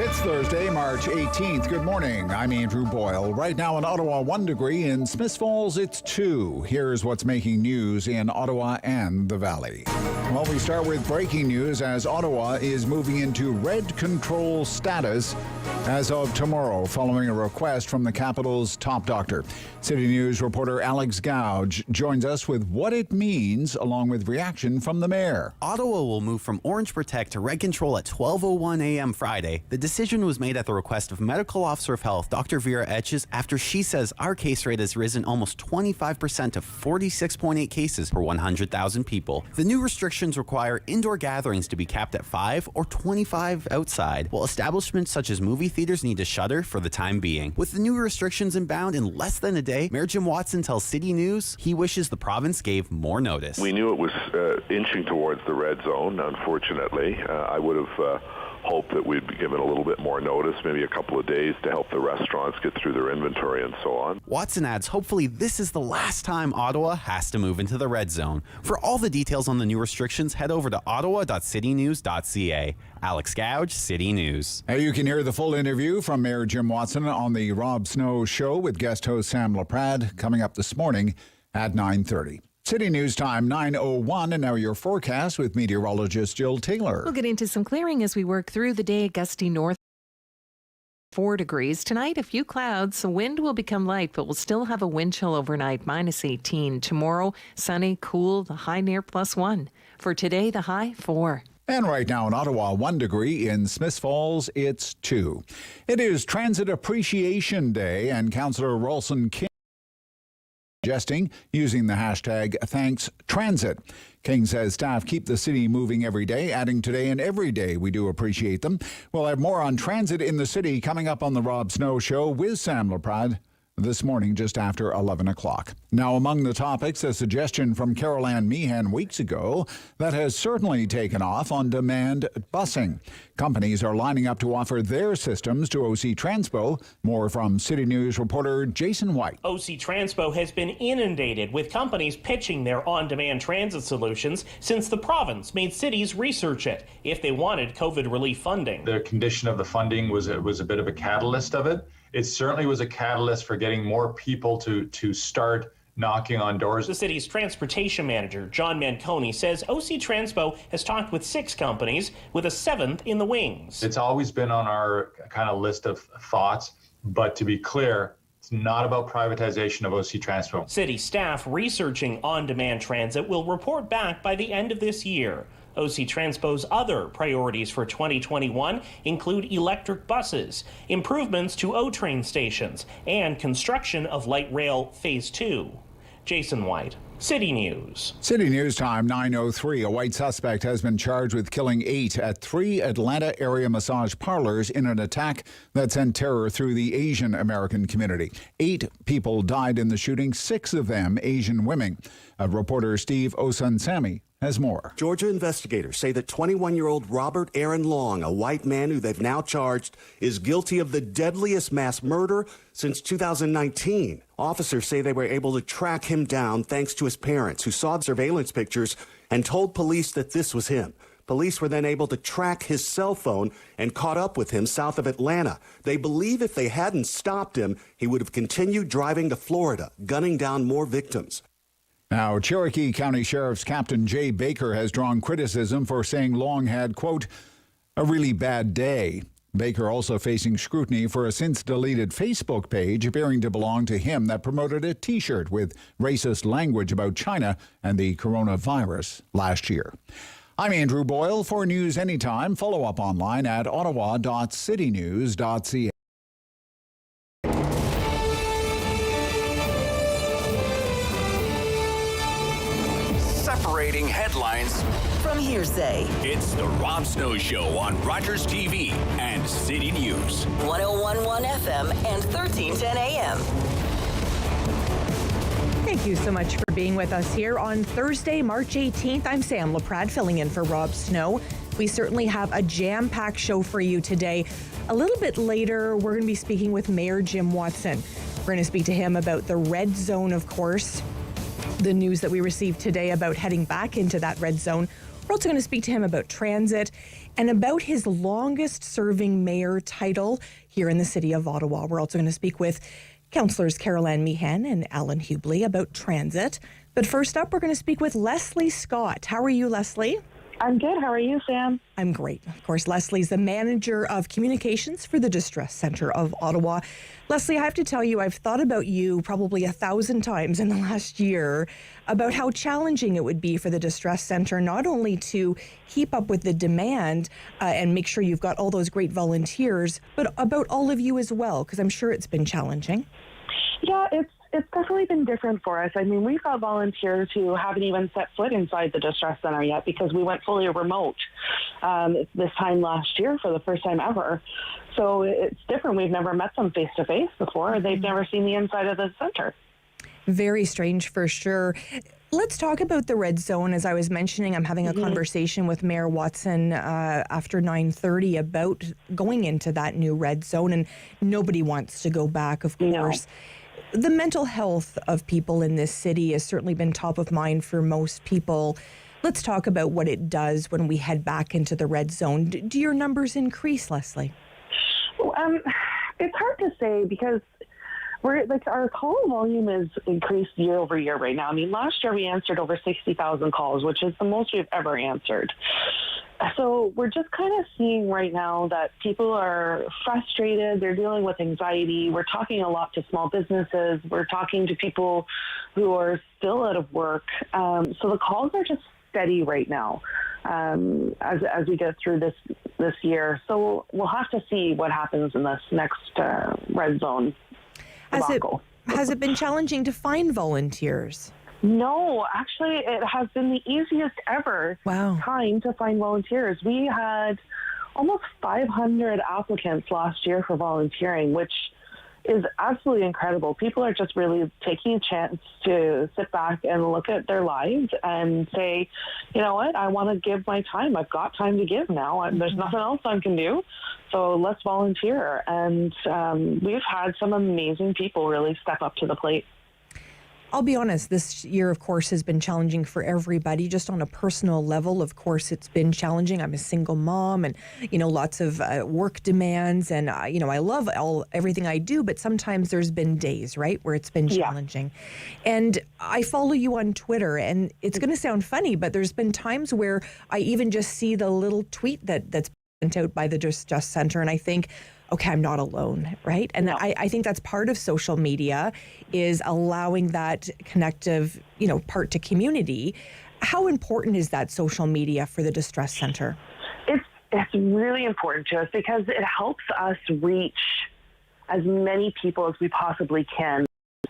It's Thursday, March 18th. Good morning. I'm Andrew Boyle. Right now in Ottawa, 1 degree. In Smiths Falls, it's 2. Here's what's making news in Ottawa and the Valley. Well, we start with breaking news as Ottawa is moving into red control status as of tomorrow, following a request from the capital's top doctor. City News reporter Alex Gouge joins us with what it means, along with reaction from the mayor. Ottawa will move from Orange Protect to red control at 12:01 a.m. Friday. The decision was made at the request of Medical Officer of Health, Dr. Vera Etches, after she says our case rate has risen almost 25% to 46.8 cases per 100,000 people. The new restrictions require indoor gatherings to be capped at 5 or 25 outside, while establishments such as movie theaters need to shutter for the time being. With the new restrictions inbound in less than a day, Mayor Jim Watson tells City News he wishes the province gave more notice. We knew it was inching towards the red zone, unfortunately. I would have hoped that we'd be given a little bit more notice, maybe a couple of days, to help the restaurants get through their inventory and so on. Watson adds, hopefully this is the last time Ottawa has to move into the red zone. For all the details on the new restrictions, head over to ottawa.citynews.ca. Alex Gouge, City News. You can hear the full interview from Mayor Jim Watson on the Rob Snow Show with guest host Sam Laprade coming up this morning at 9:30. City News time 9:01, and now your forecast with meteorologist Jill Taylor. We'll get into some clearing as we work through the day. Gusty north 4 degrees. Tonight, a few clouds. The wind will become light, but we'll still have a wind chill overnight, -18. Tomorrow, sunny, cool, the high near +1. For today, the high 4. And right now in Ottawa, 1 degree. In Smiths Falls, it's 2. It is Transit Appreciation Day, and Councillor Rolson King suggesting using the hashtag #ThanksTransit. King says staff keep the city moving every day, adding today and every day. We do appreciate them. We'll have more on transit in the city coming up on the Rob Snow Show with Sam Laprade this morning just after 11 o'clock. Now, among the topics, a suggestion from Carol Ann Meehan weeks ago that has certainly taken off: on-demand busing. Companies are lining up to offer their systems to OC Transpo. More from City News reporter Jason White. OC Transpo has been inundated with companies pitching their on-demand transit solutions since the province made cities research it if they wanted COVID relief funding. The condition of the funding was a bit of a catalyst of it. It certainly was a catalyst for getting more people to start knocking on doors. The city's transportation manager, John Manconi, says OC Transpo has talked with 6 companies, with a 7th in the wings. It's always been on our kind of list of thoughts, but to be clear, it's not about privatization of OC Transpo. City staff researching on-demand transit will report back by the end of this year. OC Transpo's other priorities for 2021 include electric buses, improvements to O-train stations, and construction of light rail Phase 2. Jason White, City News. City News time 9:03. A white suspect has been charged with killing 8 at 3 Atlanta area massage parlors in an attack that sent terror through the Asian American community. 8 people died in the shooting, 6 of them Asian women. Reporter Steve Osunsami has more. Georgia investigators say that 21-year-old Robert Aaron Long, a white man who they've now charged, is guilty of the deadliest mass murder since 2019. Officers say they were able to track him down thanks to his parents, who saw surveillance pictures and told police that this was him. Police were then able to track his cell phone and caught up with him south of Atlanta. They believe if they hadn't stopped him, he would have continued driving to Florida, gunning down more victims. Now, Cherokee County Sheriff's Captain Jay Baker has drawn criticism for saying Long had, quote, a really bad day. Baker also facing scrutiny for a since-deleted Facebook page appearing to belong to him that promoted a T-shirt with racist language about China and the coronavirus last year. I'm Andrew Boyle. For News Anytime, follow up online at ottawa.citynews.ca. Separating headlines from hearsay. It's the Rob Snow Show on Rogers TV and City News. 101.1 FM and 1310 AM. Thank you so much for being with us here on Thursday, March 18th. I'm Sam Laprade filling in for Rob Snow. We certainly have a jam-packed show for you today. A little bit later, we're going to be speaking with Mayor Jim Watson. We're going to speak to him about the red zone, of course. The news that we received today about heading back into that red zone. We're also going to speak to him about transit and about his longest-serving mayor title here in the city of Ottawa. We're also going to speak with Councillors Meehan and Allan Hubley about transit. But first up, we're going to speak with Leslie Scott. How are you, Leslie? I'm good. How are you, Sam? I'm great. Of course, Leslie's the manager of communications for the Distress Centre of Ottawa. Leslie, I have to tell you, I've thought about you probably 1,000 times in the last year about how challenging it would be for the Distress Centre not only to keep up with the demand and make sure you've got all those great volunteers, but about all of you as well, because I'm sure it's been challenging. Yeah, it's definitely been different for us. I mean, we've got volunteers who haven't even set foot inside the Distress Centre yet because we went fully remote this time last year for the first time ever. So it's different. We've never met them face-to-face before. They've never seen the inside of the centre. Very strange for sure. Let's talk about the red zone. As I was mentioning, I'm having a conversation with Mayor Watson after 9:30 about going into that new red zone, and nobody wants to go back, of course. No. The mental health of people in this city has certainly been top of mind for most people. Let's talk about what it does when we head back into the red zone. Do your numbers increase, Leslie? It's hard to say because our call volume is increased year over year right now. I mean, last year we answered over 60,000 calls, which is the most we've ever answered. So we're just kind of seeing right now that people are frustrated. They're dealing with anxiety. We're talking a lot to small businesses. We're talking to people who are still out of work. So the calls are just steady right now as we get through this year. So we'll have to see what happens in this next red zone debacle. Has it been challenging to find volunteers? No, actually, it has been the easiest ever time to find volunteers. We had almost 500 applicants last year for volunteering, which is absolutely incredible. People are just really taking a chance to sit back and look at their lives and say, you know what, I want to give my time. I've got time to give now. There's nothing else I can do. So let's volunteer. And we've had some amazing people really step up to the plate. I'll be honest, this year, of course, has been challenging for everybody. Just on a personal level, of course, it's been challenging. I'm a single mom and, lots of work demands. And, I love everything I do, but sometimes there's been days, right, where it's been challenging. Yeah. And I follow you on Twitter, and it's going to sound funny, but there's been times where I even just see the little tweet that's sent out by the Distress Centre, and I think, okay, I'm not alone, right? And I think that's part of social media is allowing that connective, part to community. How important is that social media for the Distress Centre? It's really important to us because it helps us reach as many people as we possibly can.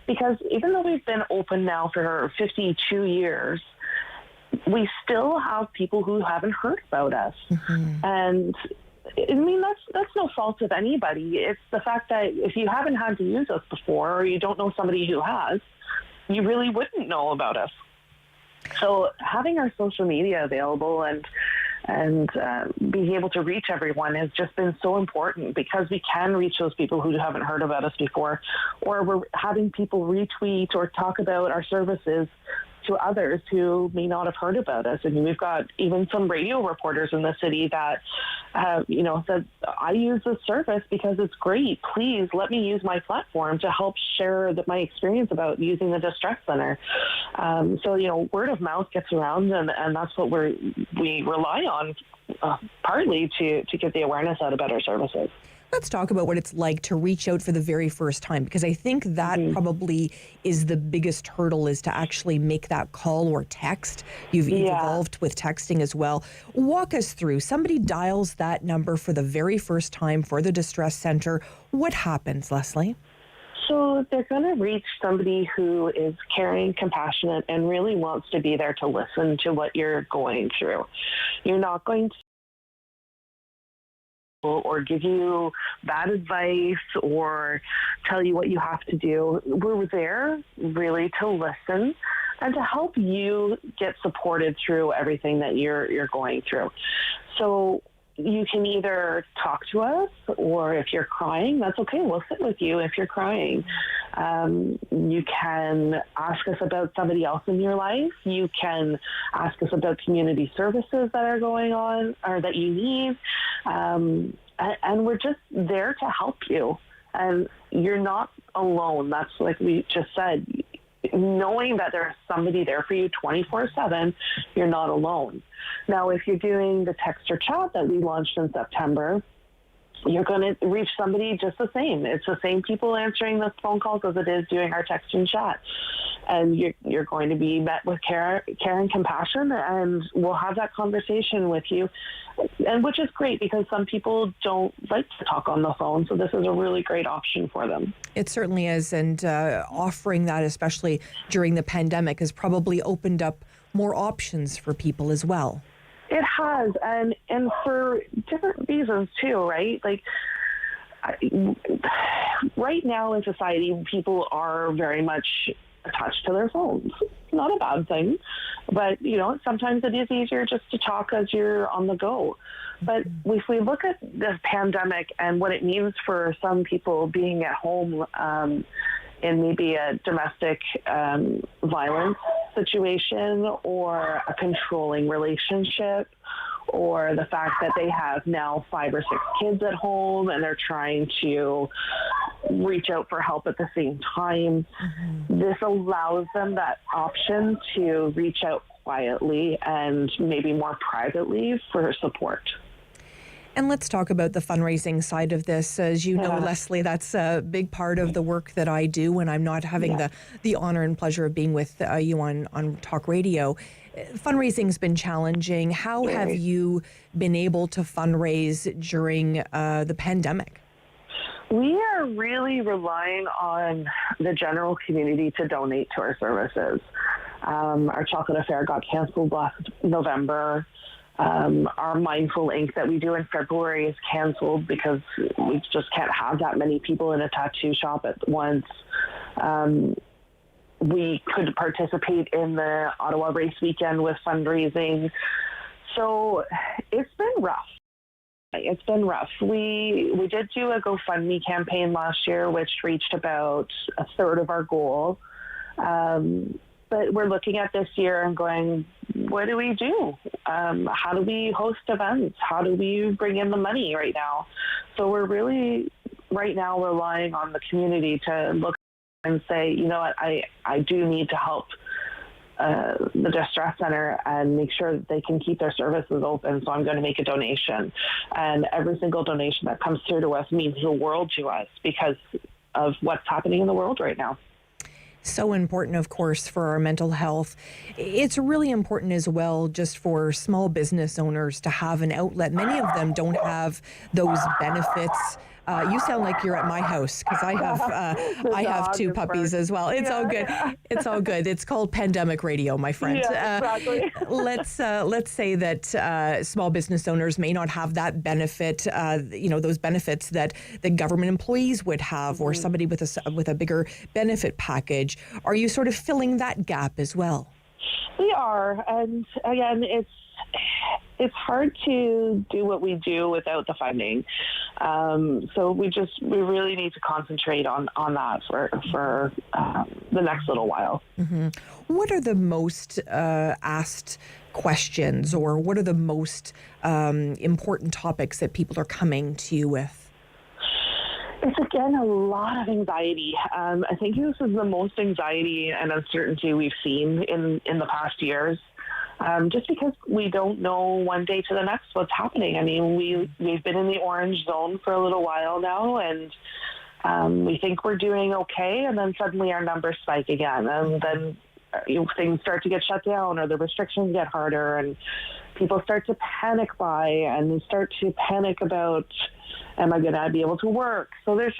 Because even though we've been open now for 52 years, we still have people who haven't heard about us. Mm-hmm. And I mean, that's no fault of anybody. It's the fact that if you haven't had to use us before or you don't know somebody who has, you really wouldn't know about us. So having our social media available and being able to reach everyone has just been so important because we can reach those people who haven't heard about us before, or we're having people retweet or talk about our services to others who may not have heard about us. I mean, we've got even some radio reporters in the city that, said, I use this service because it's great. Please let me use my platform to help share my experience about using the Distress Centre. So, word of mouth gets around, and that's what we rely on partly to get the awareness out about our services. Let's talk about what it's like to reach out for the very first time, because I think that probably is the biggest hurdle, is to actually make that call or text. You've evolved with texting as well. Walk us through. Somebody dials that number for the very first time for the Distress Centre. What happens, Leslie? So they're going to reach somebody who is caring, compassionate, and really wants to be there to listen to what you're going through. You're not going to or give you bad advice or tell you what you have to do. We're there really to listen and to help you get supported through everything that you're going through. So, you can either talk to us, or if you're crying, that's okay. We'll sit with you if you're crying. You can ask us about somebody else in your life. You can ask us about community services that are going on or that you need. And we're just there to help you. And you're not alone. That's like we just said. Knowing that there's somebody there for you 24/7, you're not alone. Now, if you're doing the text or chat that we launched in September, you're going to reach somebody just the same. It's the same people answering the phone calls as it is doing our text and chat. And you're going to be met with care and compassion, and we'll have that conversation with you, and which is great because some people don't like to talk on the phone, so this is a really great option for them. It certainly is, and offering that, especially during the pandemic, has probably opened up more options for people as well. It has, and for different reasons too, right? Like right now in society, people are very much attached to their phones. Not a bad thing, but sometimes it is easier just to talk as you're on the go. But if we look at this pandemic and what it means for some people being at home in maybe a domestic violence situation or a controlling relationship, or the fact that they have now 5 or 6 kids at home and they're trying to reach out for help at the same time. This allows them that option to reach out quietly and maybe more privately for support. And let's talk about the fundraising side of this. As you know, Leslie, that's a big part of the work that I do when I'm not having the honor and pleasure of being with you on talk radio. Fundraising's been challenging. How have you been able to fundraise during the pandemic? We are really relying on the general community to donate to our services. Our chocolate affair got canceled last November. Our Mindful Ink that we do in February is canceled because we just can't have that many people in a tattoo shop at once. We could participate in the Ottawa race weekend with fundraising. So it's been rough. It's been rough. We did do a GoFundMe campaign last year, which reached about a third of our goal. But we're looking at this year and going, what do we do? How do we host events? How do we bring in the money right now? So we're really right now relying on the community to look and say, you know what, I do need to help the distress center and make sure that they can keep their services open. So I'm going to make a donation. And every single donation that comes through to us means the world to us because of what's happening in the world right now. So important, of course, for our mental health. It's really important as well just for small business owners to have an outlet. Many of them don't have those benefits. You sound like you're at my house because I have 2 puppies as well. It's all good. It's all good. It's called pandemic radio, my friend. Yeah, exactly. Let's say that small business owners may not have that benefit, those benefits that the government employees would have, or somebody with a bigger benefit package. Are you sort of filling that gap as well? We are, and again, it's hard to do what we do without the funding. So we really need to concentrate on that for the next little while. Mm-hmm. What are the most asked questions, or what are the most important topics that people are coming to you with? It's, again, a lot of anxiety. I think this is the most anxiety and uncertainty we've seen in the past years. Just because we don't know one day to the next what's happening. I mean, we've been in the orange zone for a little while now, and we think we're doing okay, and then suddenly our numbers spike again, and then things start to get shut down, or the restrictions get harder, and people start to panic buy, and they start to panic about, am I going to be able to work? So there's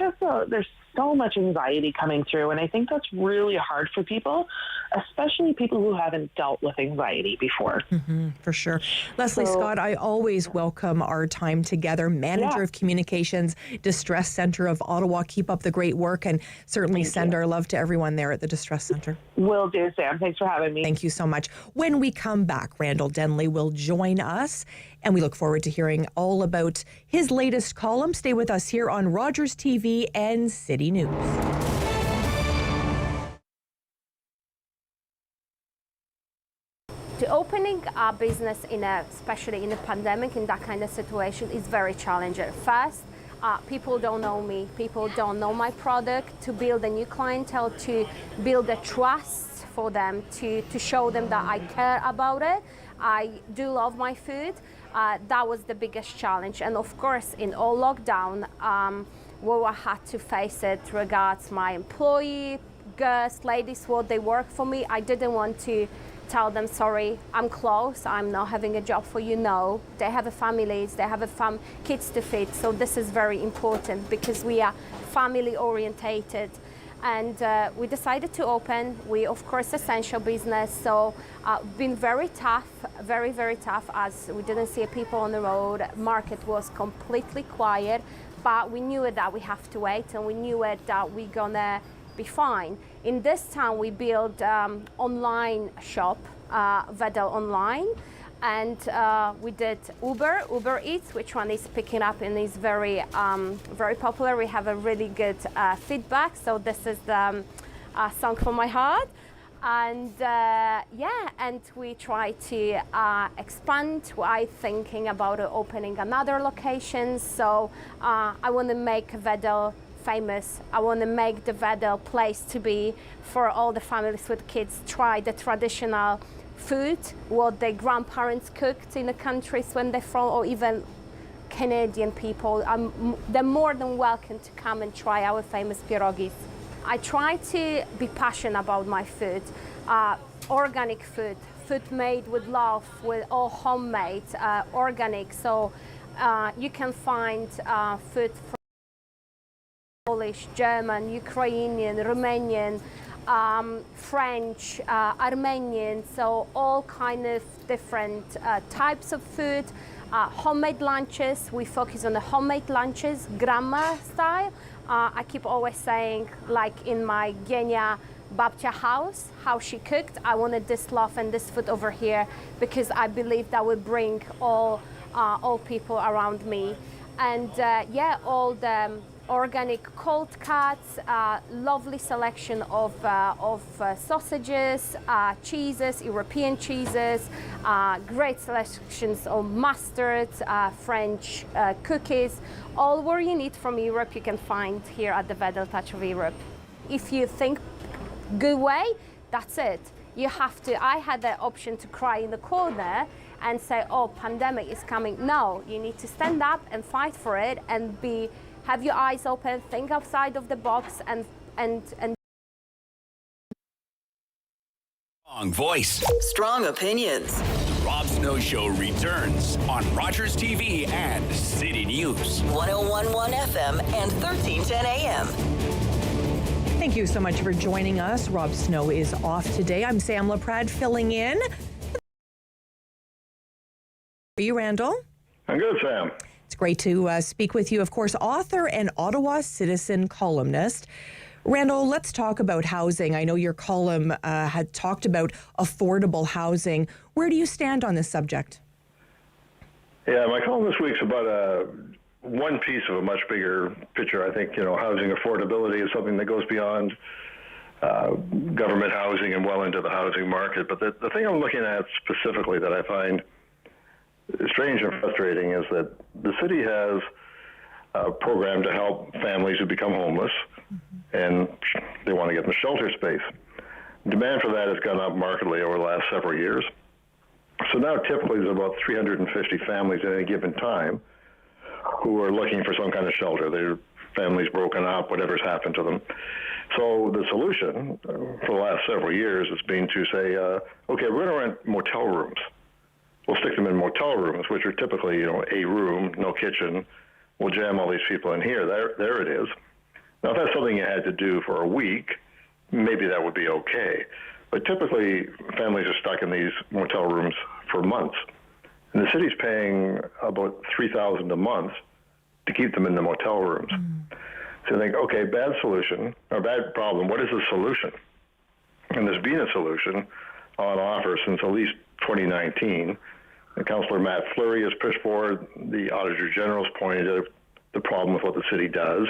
so much anxiety coming through, and I think that's really hard for people, especially people who haven't dealt with anxiety before. Mm-hmm, for sure. Leslie Scott, I always welcome our time together, Manager of Communications, Distress Centre of Ottawa. Keep up the great work, and certainly send our love to everyone there at the Distress Centre. Will do, Sam. Thanks for having me. Thank you so much. When we come back, Randall Denley will join us, And we look forward to hearing all about his latest column. Stay with us here on Rogers TV and City News. Opening a business especially in a pandemic, in that kind of situation, is very challenging. First, people don't know me, people don't know my product. To build a new clientele, to build a trust for them, to show them that I care about it. I do love my food. That was the biggest challenge. And of course, in all lockdown, I had to face it regards my employee, girls, ladies, what they work for me. I didn't want to tell them, sorry, I'm closed, I'm not having a job for you. No, they have a families, they have kids to feed. So this is very important because we are family orientated. And we decided to open. We, of course, essential business. So been very tough, very, very tough, as we didn't see people on the road. Market was completely quiet, but we knew it that we have to wait, and we knew it that we're gonna be fine. In this town, we built online shop, Vedel Online, and we did Uber Eats, which one is picking up and is very, very popular. We have a really good feedback. So this is the song for my heart. And and we try to expand. I'm thinking about opening another location. So I want to make Vedel famous. I want to make the Vedel place to be for all the families with kids. Try the traditional food, what their grandparents cooked in the countries when they're from, or even Canadian people. They're more than welcome to come and try our famous pierogis. I try to be passionate about my food, organic food made with love, with all homemade, organic. So you can find food from Polish, German, Ukrainian, Romanian, French, Armenian, so all kind of different types of food. Homemade lunches, we focus on the homemade lunches, grandma style. I keep always saying, like in my Genia Babcia house, how she cooked, I wanted this love and this food over here because I believe that will bring all people around me. And all the organic cold cuts, lovely selection of sausages, cheeses, European cheeses, great selections of mustards, French cookies. All what you need from Europe you can find here at the Vedel Touch of Europe. If you think good way, that's it. You have to, I had the option to cry in the corner and say, oh, pandemic is coming. No, you need to stand up and fight for it and have your eyes open, think outside of the box, and Strong voice. Strong opinions. The Rob Snow Show returns on Rogers TV and City News. 101.1 FM and 1310 AM. Thank you so much for joining us. Rob Snow is off today. I'm Sam Laprade filling in. Are you, Randall? I'm good, Sam. It's great to speak with you. Of course, author and Ottawa Citizen columnist. Randall, let's talk about housing. I know your column had talked about affordable housing. Where do you stand on this subject? Yeah, my column this week's about one piece of a much bigger picture. I think, housing affordability is something that goes beyond government housing and well into the housing market. But the thing I'm looking at specifically that I find strange and frustrating is that the city has a program to help families who become homeless, and they want to get them shelter space. Demand for that has gone up markedly over the last several years. So now typically there's about 350 families at any given time who are looking for some kind of shelter. Their families broken up, whatever's happened to them. So the solution for the last several years has been to say, okay, we're going to rent motel rooms. We'll stick them in motel rooms, which are typically, a room, no kitchen. We'll jam all these people in here. There it is. Now, if that's something you had to do for a week, maybe that would be okay. But typically, families are stuck in these motel rooms for months. And the city's paying about $3,000 a month to keep them in the motel rooms. So you think, okay, bad solution, or bad problem. What is the solution? And there's been a solution on offer since at least 2019, And Councillor Matt Fleury has pushed forward. The Auditor General's pointed out the problem with what the city does.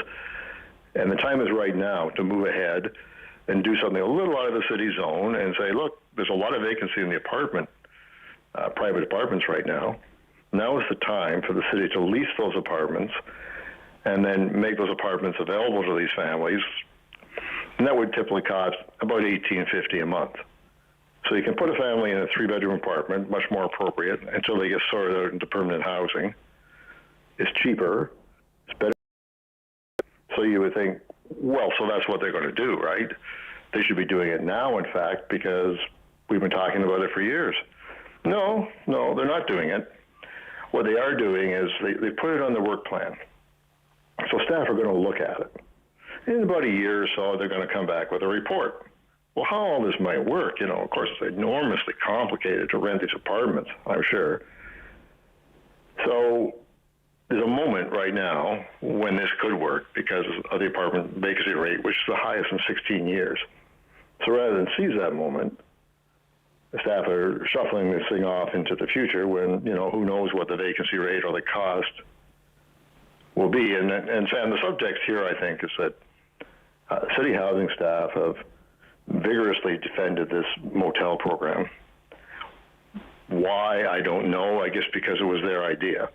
And the time is right now to move ahead and do something a little out of the city zone and say, look, there's a lot of vacancy in the private apartments right now. Now is the time for the city to lease those apartments and then make those apartments available to these families. And that would typically cost about $1,850 a month. So you can put a family in a 3-bedroom apartment, much more appropriate, until they get sorted out into permanent housing. It's cheaper. It's better. So you would think, well, so that's what they're going to do, right? They should be doing it now, in fact, because we've been talking about it for years. No, they're not doing it. What they are doing is they put it on the work plan. So staff are going to look at it. In about a year or so, they're going to come back with a report. Well, how all this might work, of course, it's enormously complicated to rent these apartments, I'm sure. So there's a moment right now when this could work because of the apartment vacancy rate, which is the highest in 16 years. So rather than seize that moment, the staff are shuffling this thing off into the future when, who knows what the vacancy rate or the cost will be. And Sam, the subtext here, I think, is that city housing staff have vigorously defended this motel program. Why, I don't know. I guess because it was their idea.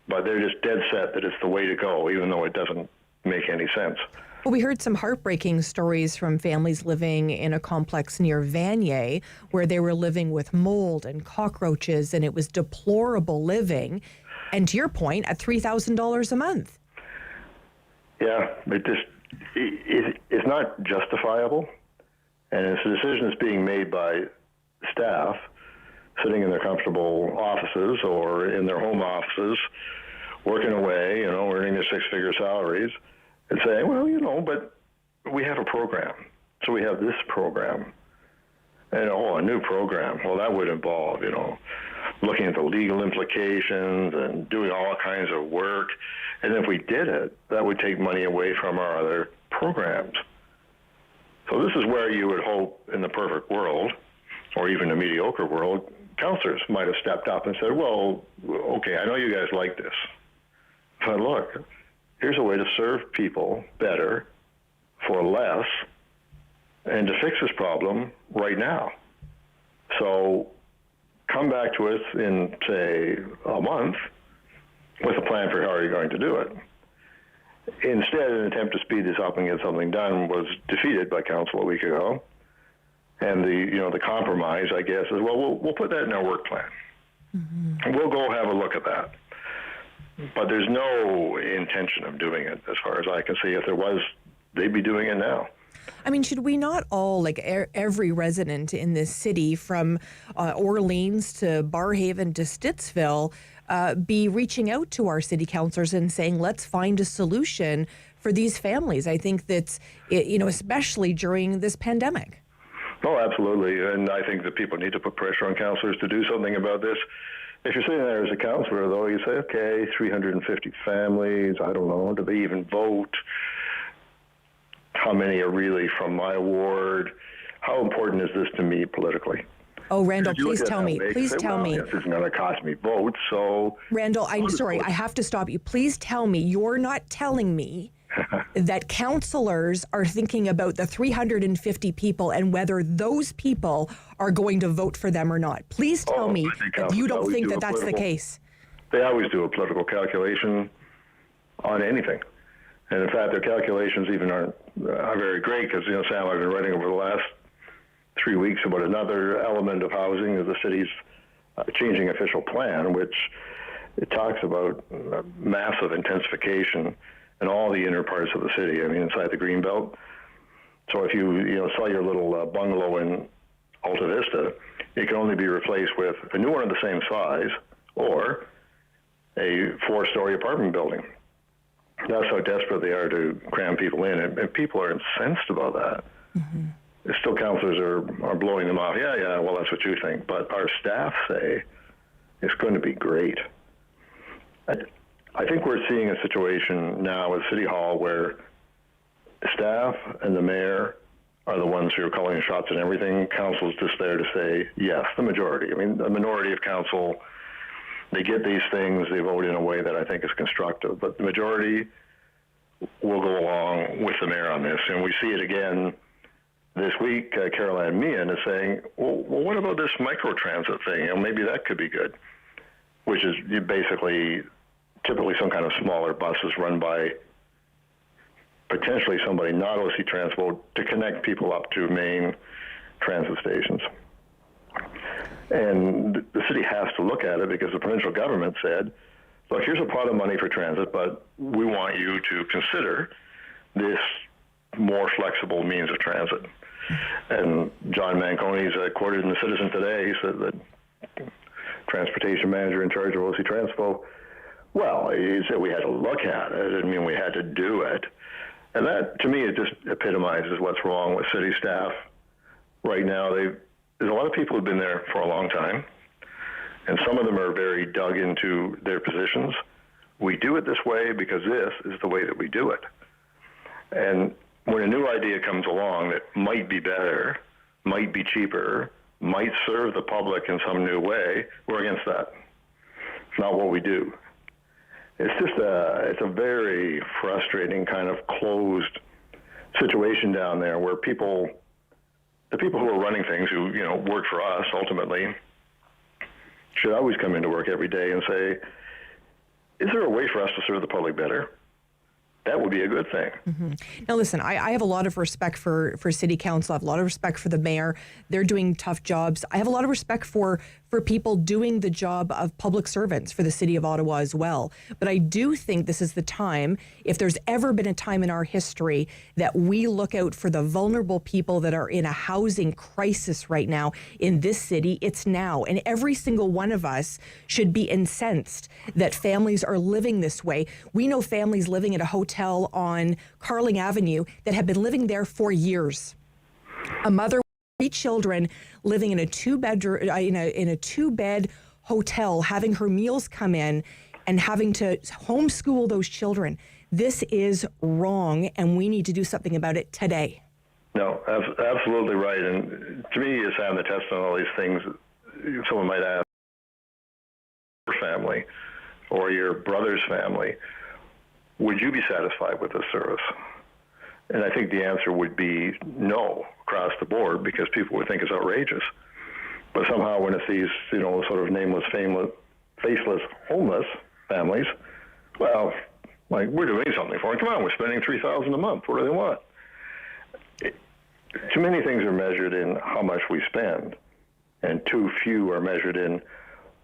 But they're just dead set that it's the way to go, even though it doesn't make any sense. Well, we heard some heartbreaking stories from families living in a complex near Vanier where they were living with mold and cockroaches, and it was deplorable living. And to your point, at $3,000 a month. Yeah, it's not justifiable. And it's a decision that's being made by staff sitting in their comfortable offices or in their home offices, working away, earning their 6-figure salaries, and saying, well, but we have a program. So we have this program. And, a new program. Well, that would involve, looking at the legal implications and doing all kinds of work. And if we did it, that would take money away from our other programs. So this is where you would hope in the perfect world, or even a mediocre world, councillors might have stepped up and said, well, okay, I know you guys like this, but look, here's a way to serve people better for less and to fix this problem right now. So come back to us in, say, a month with a plan for how you're going to do it. Instead, an attempt to speed this up and get something done was defeated by council a week ago. And the compromise, I guess, is, well, we'll put that in our work plan. Mm-hmm. We'll go have a look at that. But there's no intention of doing it, as far as I can see. If there was, they'd be doing it now. I mean, should we not all, like every resident in this city, from Orleans to Barhaven to Stittsville, be reaching out to our city councillors and saying, let's find a solution for these families? I think that's, especially during this pandemic. Oh, absolutely. And I think that people need to put pressure on councillors to do something about this. If you're sitting there as a councillor, though, you say, okay, 350 families, I don't know, do they even vote? How many are really from my ward? How important is this to me politically? Oh, Randall, please tell me. Please tell me. Yes, it's going to cost me votes, so... Randall, I'm sorry, I have to stop you. Please tell me, you're not telling me that councillors are thinking about the 350 people and whether those people are going to vote for them or not. Please tell me that you don't think that that's the case. They always do a political calculation on anything. And in fact, their calculations even are very great because, Sam, I've been writing over the last 3 weeks about another element of housing of the city's changing official plan, which it talks about massive intensification in all the inner parts of the city, inside the Greenbelt. So if you sell your little bungalow in Alta Vista, it can only be replaced with a new one of the same size or a 4-story apartment building. That's how desperate they are to cram people in, and people are incensed about that. Mm-hmm. Still, councillors are blowing them off. Yeah, well, that's what you think. But our staff say it's going to be great. I think we're seeing a situation now at City Hall where staff and the mayor are the ones who are calling the shots and everything. Council's just there to say yes, the majority. I mean, the minority of council, they get these things, they vote in a way that I think is constructive, but the majority will go along with the mayor on this. And we see it again this week. Caroline Meehan is saying, well, what about this microtransit thing? You know, maybe that could be good, which is basically typically some kind of smaller buses run by potentially somebody not OC Transpo to connect people up to main transit stations. And the city has to look at it because the provincial government said, look, here's a pot of money for transit, but we want you to consider this more flexible means of transit. And John Manconi is quoted in the Citizen today. He said that transportation manager in charge of OC Transpo, well, he said we had to look at it. It didn't mean we had to do it. And that, to me, it just epitomizes what's wrong with city staff right now. There's a lot of people who've been there for a long time, and some of them are very dug into their positions. We do it this way because this is the way that we do it. And when a new idea comes along that might be better, might be cheaper, might serve the public in some new way, we're against that. It's not what we do. It's just it's a very frustrating kind of closed situation down there where the people who are running things, who work for us ultimately, should always come into work every day and say, is there a way for us to serve the public better? That would be a good thing. Mm-hmm. Now, listen, I have a lot of respect for City Council. I have a lot of respect for the mayor. They're doing tough jobs. I have a lot of respect for people doing the job of public servants for the city of Ottawa as well. But I do think this is the time, if there's ever been a time in our history that we look out for the vulnerable people that are in a housing crisis right now in this city, it's now. And every single one of us should be incensed that families are living this way. We know families living at a hotel on Carling Avenue that have been living there for years. A mother, 3 children, living in a two-bed hotel, having her meals come in and having to homeschool those children. This is wrong, and we need to do something about it today. No, absolutely right. And to me, you sound the test on all these things. Someone might ask your family or your brother's family, would you be satisfied with this service? And I think the answer would be no across the board, because people would think it's outrageous. But somehow when it's these, sort of nameless, faceless, homeless families, well, like, we're doing something for them. Come on, we're spending $3,000 a month. What do they want? Too many things are measured in how much we spend, and too few are measured in,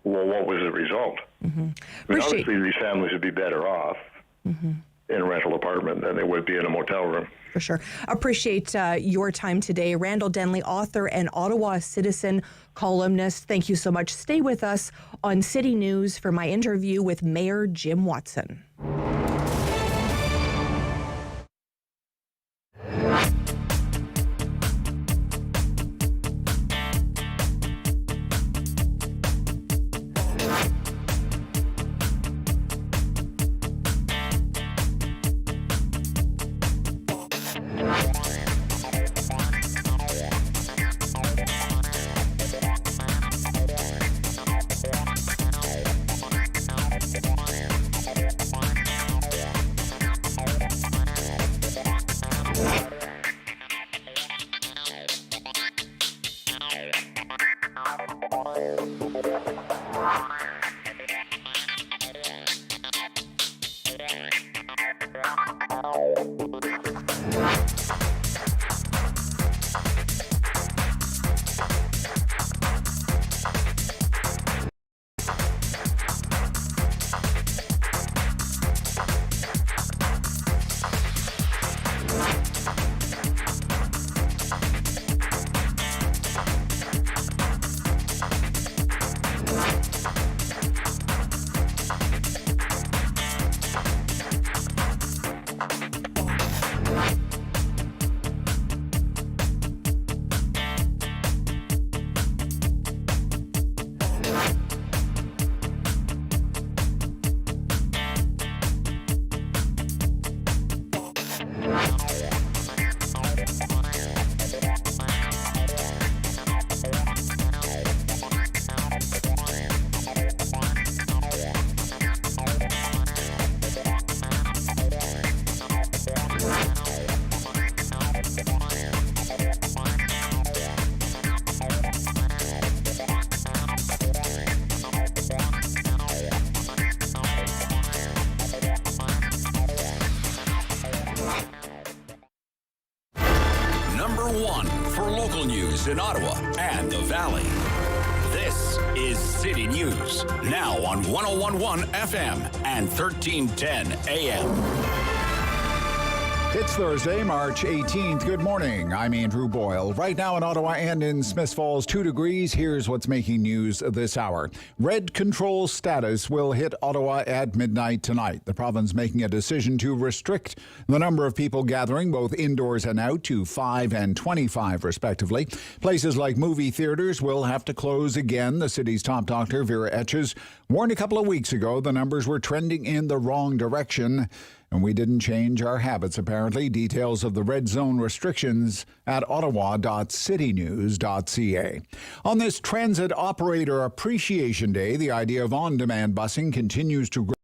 well, what was the result? Mm-hmm. I mean, obviously, these families would be better off in a rental apartment than they would be in a motel room. For sure. Appreciate your time today. Randall Denley, author and Ottawa Citizen columnist. Thank you so much. Stay with us on City News for my interview with Mayor Jim Watson. 1 for local news in Ottawa and the Valley. This is City News, now on 101.1 FM and 1310 AM. It's Thursday, March 18th. Good morning. I'm Andrew Boyle. Right now in Ottawa and in Smiths Falls, 2 degrees. Here's what's making news this hour. Red control status will hit Ottawa at midnight tonight. The province making a decision to restrict the number of people gathering, both indoors and out, to 5 and 25, respectively. Places like movie theaters will have to close again. The city's top doctor, Vera Etches, warned a couple of weeks ago the numbers were trending in the wrong direction. And we didn't change our habits, apparently. Details of the red zone restrictions at ottawa.citynews.ca. On this Transit Operator Appreciation Day, the idea of on-demand busing continues to grow.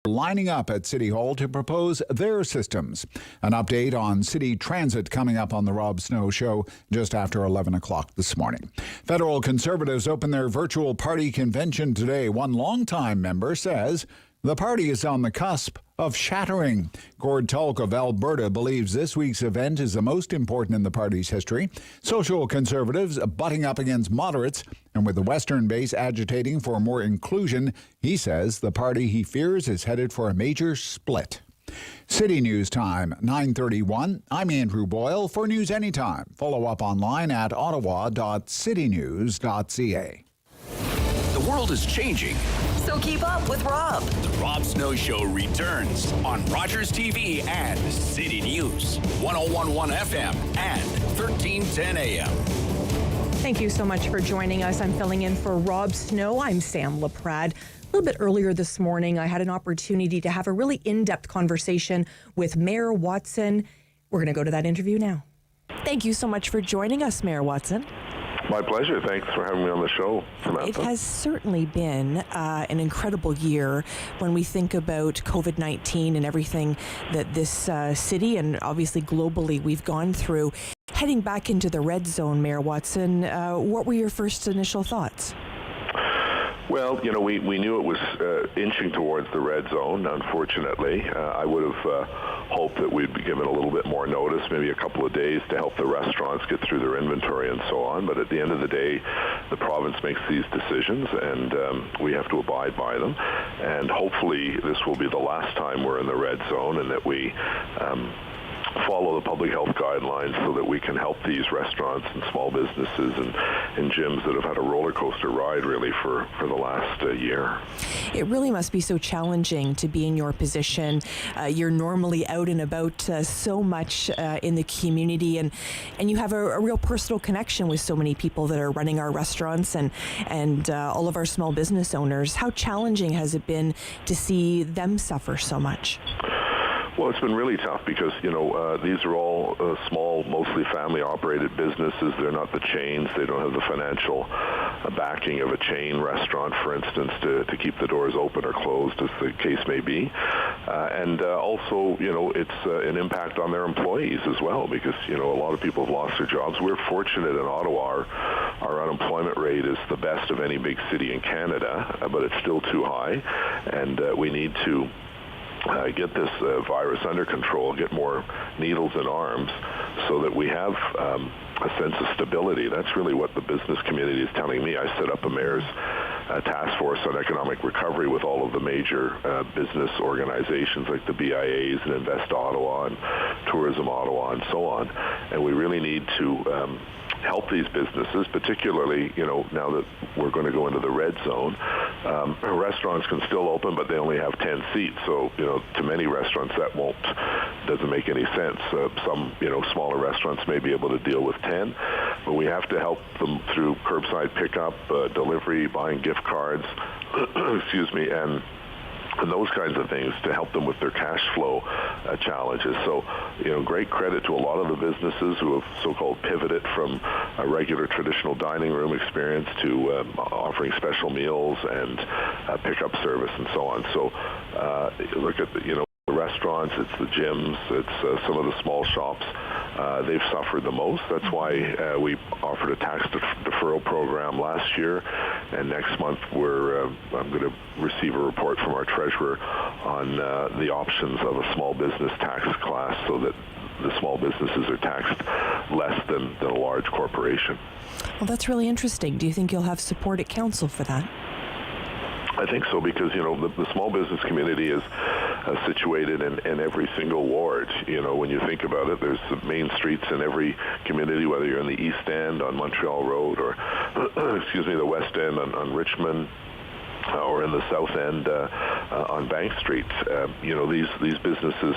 Lining up at City Hall to propose their systems. An update on City Transit coming up on the Rob Snow Show just after 11 o'clock this morning. Federal Conservatives open their virtual party convention today. One longtime member says the party is on the cusp of shattering. Gord Tulk of Alberta believes this week's event is the most important in the party's history. Social Conservatives butting up against moderates, and with the Western base agitating for more inclusion, he says the party he fears is headed for a major split. City News Time, 9:31. I'm Andrew Boyle. For News Anytime, follow up online at ottawa.citynews.ca. The world is changing. So keep up with Rob. The Rob Snow Show returns on Rogers TV and City News, 101.1 FM and 1310 AM. Thank you so much for joining us. I'm filling in for Rob Snow. I'm Sam Laprade. A little bit earlier this morning, I had an opportunity to have a really in-depth conversation with Mayor Watson. We're going to go to that interview now. Thank you so much for joining us, Mayor Watson. My pleasure. Thanks for having me on the show, Samantha. It has certainly been an incredible year when we think about COVID-19 and everything that this city and obviously globally we've gone through. Heading back into the red zone, Mayor Watson, what were your first initial thoughts? Well, you know, we knew it was inching towards the red zone, unfortunately. I would have hoped that we'd be given a little bit more notice, maybe a couple of days to help the restaurants get through their inventory and so on. But at the end of the day, the province makes these decisions, and we have to abide by them. And hopefully this will be the last time we're in the red zone and that we follow the public health guidelines so that we can help these restaurants and small businesses and gyms that have had a roller coaster ride really for the last year. It really must be so challenging to be in your position. You're normally out and about so much in the community, and you have a real personal connection with so many people that are running our restaurants and all of our small business owners. How challenging has it been to see them suffer so much? Well, it's been really tough because, you know, these are all small, mostly family-operated businesses. They're not the chains. They don't have the financial backing of a chain restaurant, for instance, to keep the doors open or closed, as the case may be. And also, you know, it's an impact on their employees as well because, you know, a lot of people have lost their jobs. We're fortunate in Ottawa. Our unemployment rate is the best of any big city in Canada, but it's still too high, and we need to get this virus under control, get more needles in arms so that we have a sense of stability. That's really what the business community is telling me. I set up a mayor's task force on economic recovery with all of the major business organizations like the BIAs and Invest Ottawa and Tourism Ottawa and so on. And we really need to help these businesses, particularly, you know, now that we're going to go into the red zone. Restaurants can still open, but they only have 10 seats. So, you know, to many restaurants that doesn't make any sense. Some, you know, smaller restaurants may be able to deal with 10, but we have to help them through curbside pickup, delivery, buying gift cards, excuse me, and those kinds of things to help them with their cash flow challenges. So, you know, great credit to a lot of the businesses who have so-called pivoted from a regular traditional dining room experience to offering special meals and pickup service and so on. So look at the, you know, the restaurants, it's the gyms, it's some of the small shops. They've suffered the most. That's why we offered a tax deferral program last year, and next month I'm going to receive a report from our treasurer on the options of a small business tax class so that the small businesses are taxed less than a large corporation. Well, that's really interesting. Do you think you'll have support at council for that? I think so, because the small business community is situated in every single ward. When you think about it, there's main streets in every community, whether you're in the East End on Montreal Road or the West End on Richmond, or in the South End on Bank Street. These businesses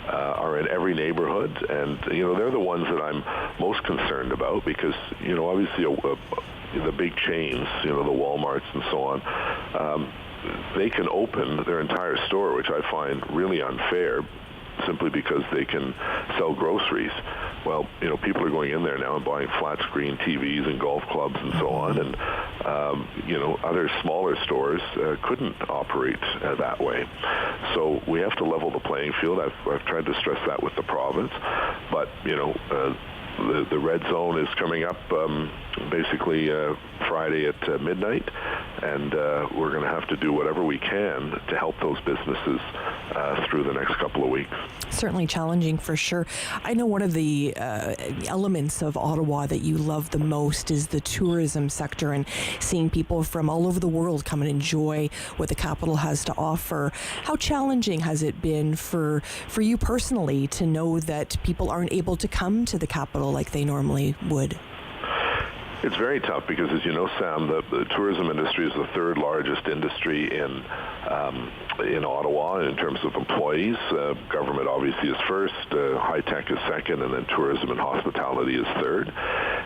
are in every neighborhood, and they're the ones that I'm most concerned about, because obviously the big chains, the Walmarts and so on, they can open their entire store, which I find really unfair, simply because they can sell groceries. Well, people are going in there now and buying flat screen TVs and golf clubs and so on, and other smaller stores couldn't operate that way. So we have to level the playing field. I've tried to stress that with the province, but the red zone is coming up basically Friday at midnight, and we're going to have to do whatever we can to help those businesses through the next couple of weeks. Certainly challenging, for sure. I know one of the elements of Ottawa that you love the most is the tourism sector, and seeing people from all over the world come and enjoy what the capital has to offer. How challenging has it been for you personally to know that people aren't able to come to the capital like they normally would? It's very tough because, as you know, Sam, the tourism industry is the third largest industry in Ottawa in terms of employees. Government obviously is first, high tech is second, and then tourism and hospitality is third.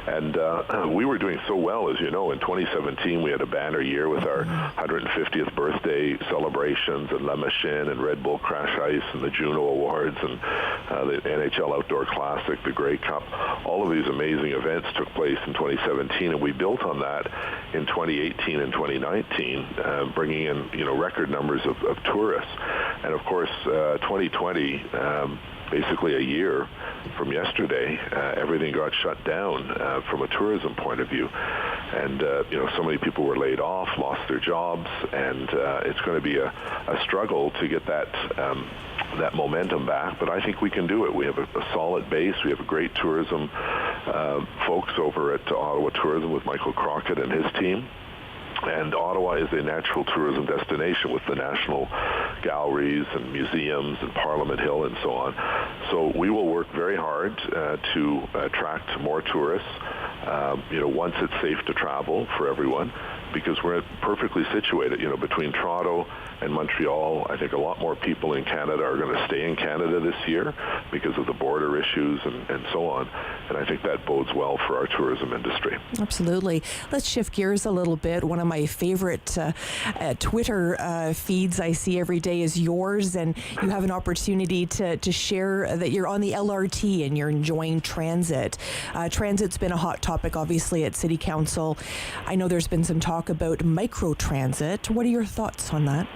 And we were doing so well, as you know. In 2017, we had a banner year with our 150th birthday celebrations, and Le Machin and Red Bull Crash Ice and the Juno Awards and the NHL Outdoor Classic, the Grey Cup. All of these amazing events took place in 2017. And we built on that in 2018 and 2019, bringing in record numbers of tourists. And of course, 2020, basically a year from yesterday, everything got shut down from a tourism point of view. And so many people were laid off, lost their jobs, and it's going to be a struggle to get that momentum back, but I think we can do it. We have a solid base. We have a great tourism folks over at Ottawa Tourism with Michael Crockett and his team. And Ottawa is a natural tourism destination with the national galleries and museums and Parliament Hill and so on. So we will work very hard to attract more tourists, once it's safe to travel for everyone, because we're perfectly situated, between Toronto and Montreal. I think a lot more people in Canada are going to stay in Canada this year because of the border issues and so on. And I think that bodes well for our tourism industry. Absolutely. Let's shift gears a little bit. One of my favorite Twitter feeds I see every day is yours, and you have an opportunity to share that you're on the LRT and you're enjoying transit. Transit's been a hot topic, obviously, at City Council. I know there's been some talk about microtransit. What are your thoughts on that?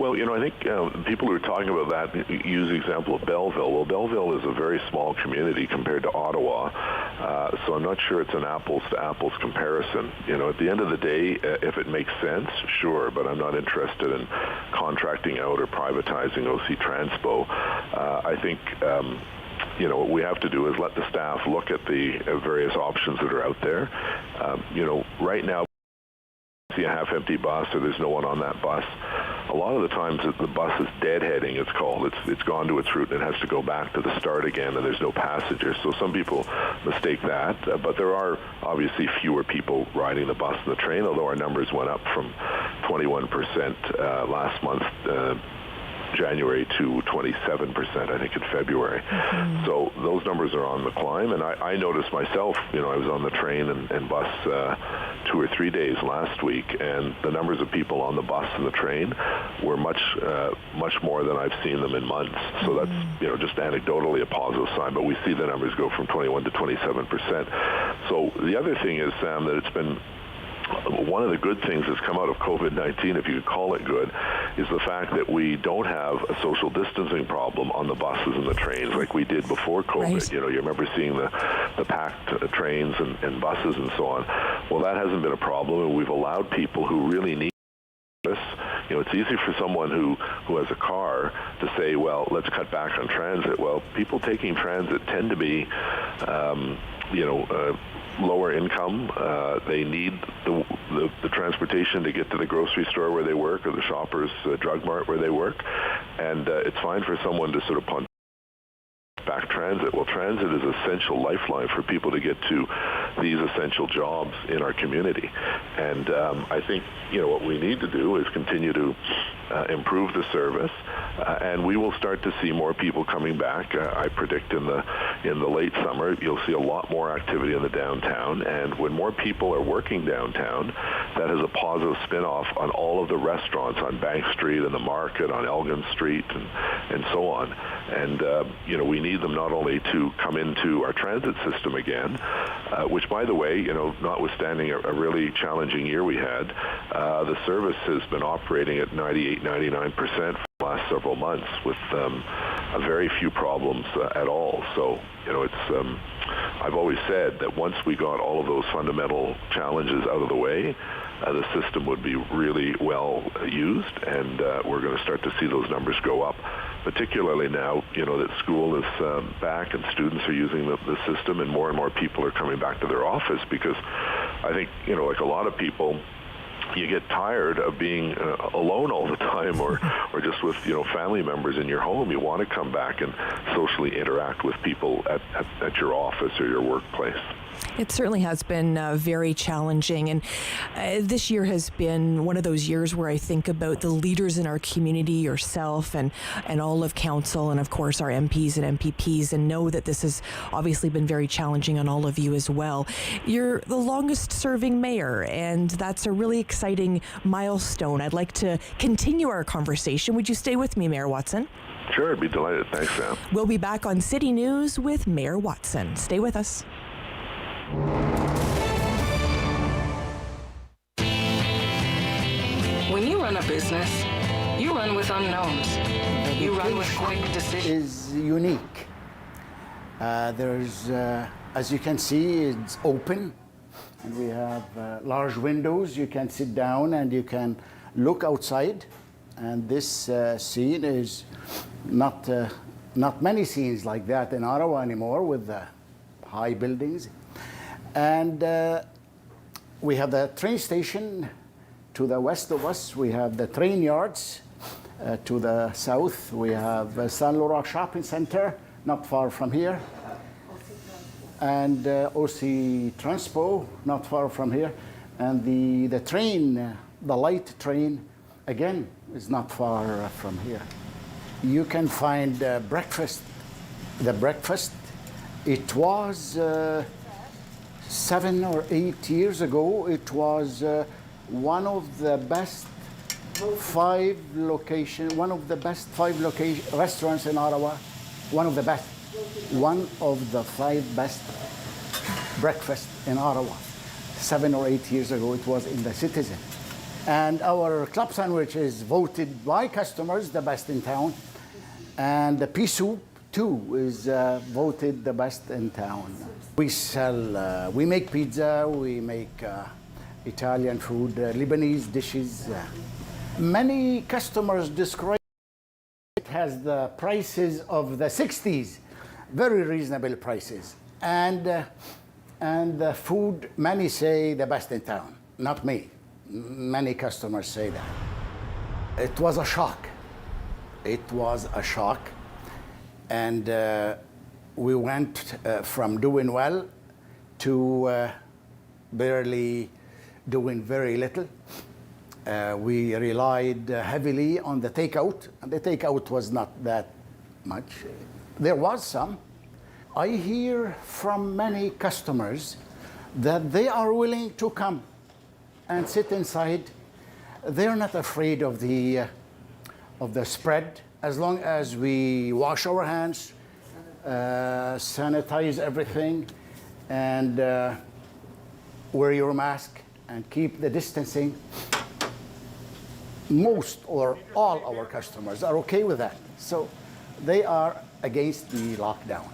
Well, I think people who are talking about that use the example of Belleville. Well, Belleville is a very small community compared to Ottawa, so I'm not sure it's an apples-to-apples comparison. At the end of the day, if it makes sense, sure, but I'm not interested in contracting out or privatizing OC Transpo. I think what we have to do is let the staff look at the various options that are out there. Right now, see a half-empty bus or there's no one on that bus. A lot of the times the bus is deadheading, it's called. It's gone to its route and it has to go back to the start again, and there's no passengers. So some people mistake that, but there are obviously fewer people riding the bus and the train, although our numbers went up from 21% last month, January, to 27%, I think, in February. Mm-hmm. So those numbers are on the climb, and I noticed myself, I was on the train and bus 2 or 3 days last week, and the numbers of people on the bus and the train were much more than I've seen them in months. So that's, just anecdotally a positive sign, but we see the numbers go from 21 to 27%. So the other thing is, Sam, that it's been one of the good things that's come out of COVID-19, if you could call it good, is the fact that we don't have a social distancing problem on the buses and the trains like we did before COVID. Right. You remember seeing the packed trains and buses and so on. Well, that hasn't been a problem, and we've allowed people who really need this it's easy for someone who has a car to say, well, let's cut back on transit. Well, people taking transit tend to be, lower income. They need the transportation to get to the grocery store where they work or the Shoppers Drug Mart where they work. And it's fine for someone to sort of punt back transit. Well, transit is an essential lifeline for people to get to these essential jobs in our community. And I think, what we need to do is continue to improve the service, and we will start to see more people coming back. I predict in the late summer, you'll see a lot more activity in the downtown, and when more people are working downtown, that has a positive spin-off on all of the restaurants on Bank Street and the market, on Elgin Street, and so on. And, we need them not only to come into our transit system again, which, by the way, notwithstanding a really challenging year we had, the service has been operating at 98-99% for the last several months with very few problems at all. So, I've always said that once we got all of those fundamental challenges out of the way, the system would be really well used, and we're going to start to see those numbers go up, particularly now, that school is back and students are using the system, and more people are coming back to their office, because I think, like a lot of people, you get tired of being alone all the time, or just with family members in your home. You want to come back and socially interact with people at your office or your workplace. It certainly has been very challenging, and this year has been one of those years where I think about the leaders in our community, yourself and all of council, and of course our MPs and MPPs, and know that this has obviously been very challenging on all of you as well. You're the longest serving mayor, and that's a really exciting milestone. I'd like to continue our conversation. Would you stay with me, Mayor Watson? Sure, I'd be delighted. Thanks, Sam. We'll be back on City News with Mayor Watson. Stay with us. When you run a business, you run with unknowns. You run with quick decisions. Is unique. There's, as you can see, it's open, and we have large windows. You can sit down and you can look outside. And this scene is not many scenes like that in Ottawa anymore, with the high buildings. And we have the train station to the west of us. We have the train yards to the south. We have San Laurent Shopping Center, not far from here. And OC Transpo, not far from here. And the train, the light train, again, is not far from here. You can find breakfast. The breakfast, it was 7 or 8 years ago, it was one of the best five restaurants in Ottawa. One of the five best breakfasts in Ottawa. 7 or 8 years ago, it was in the Citizen. And our club sandwich is voted by customers the best in town. And the pea soup, too, is voted the best in town. We sell, we make pizza, we make Italian food, Lebanese dishes. Many customers describe it as the prices of the 60s, very reasonable prices. And the food, many say the best in town, not me. Many customers say that. It was a shock. It was a shock. And we went from doing well to barely doing very little. We relied heavily on the takeout, and the takeout was not that much. There was some. I hear from many customers that they are willing to come and sit inside. They're not afraid of the spread, as long as we wash our hands, sanitize everything, and wear your mask and keep the distancing. Most or all our customers are okay with that. So they are against the lockdown,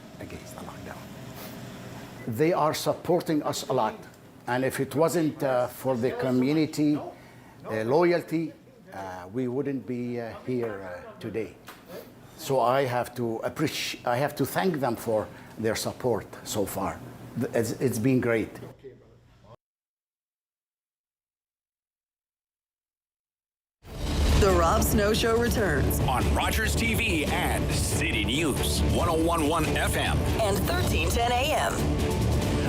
They are supporting us a lot. And if it wasn't for the community loyalty, we wouldn't be here today. So I have to thank them for their support so far. It's been great. The Rob Snow Show returns on Rogers TV and City News 101.1 FM and 1310 AM.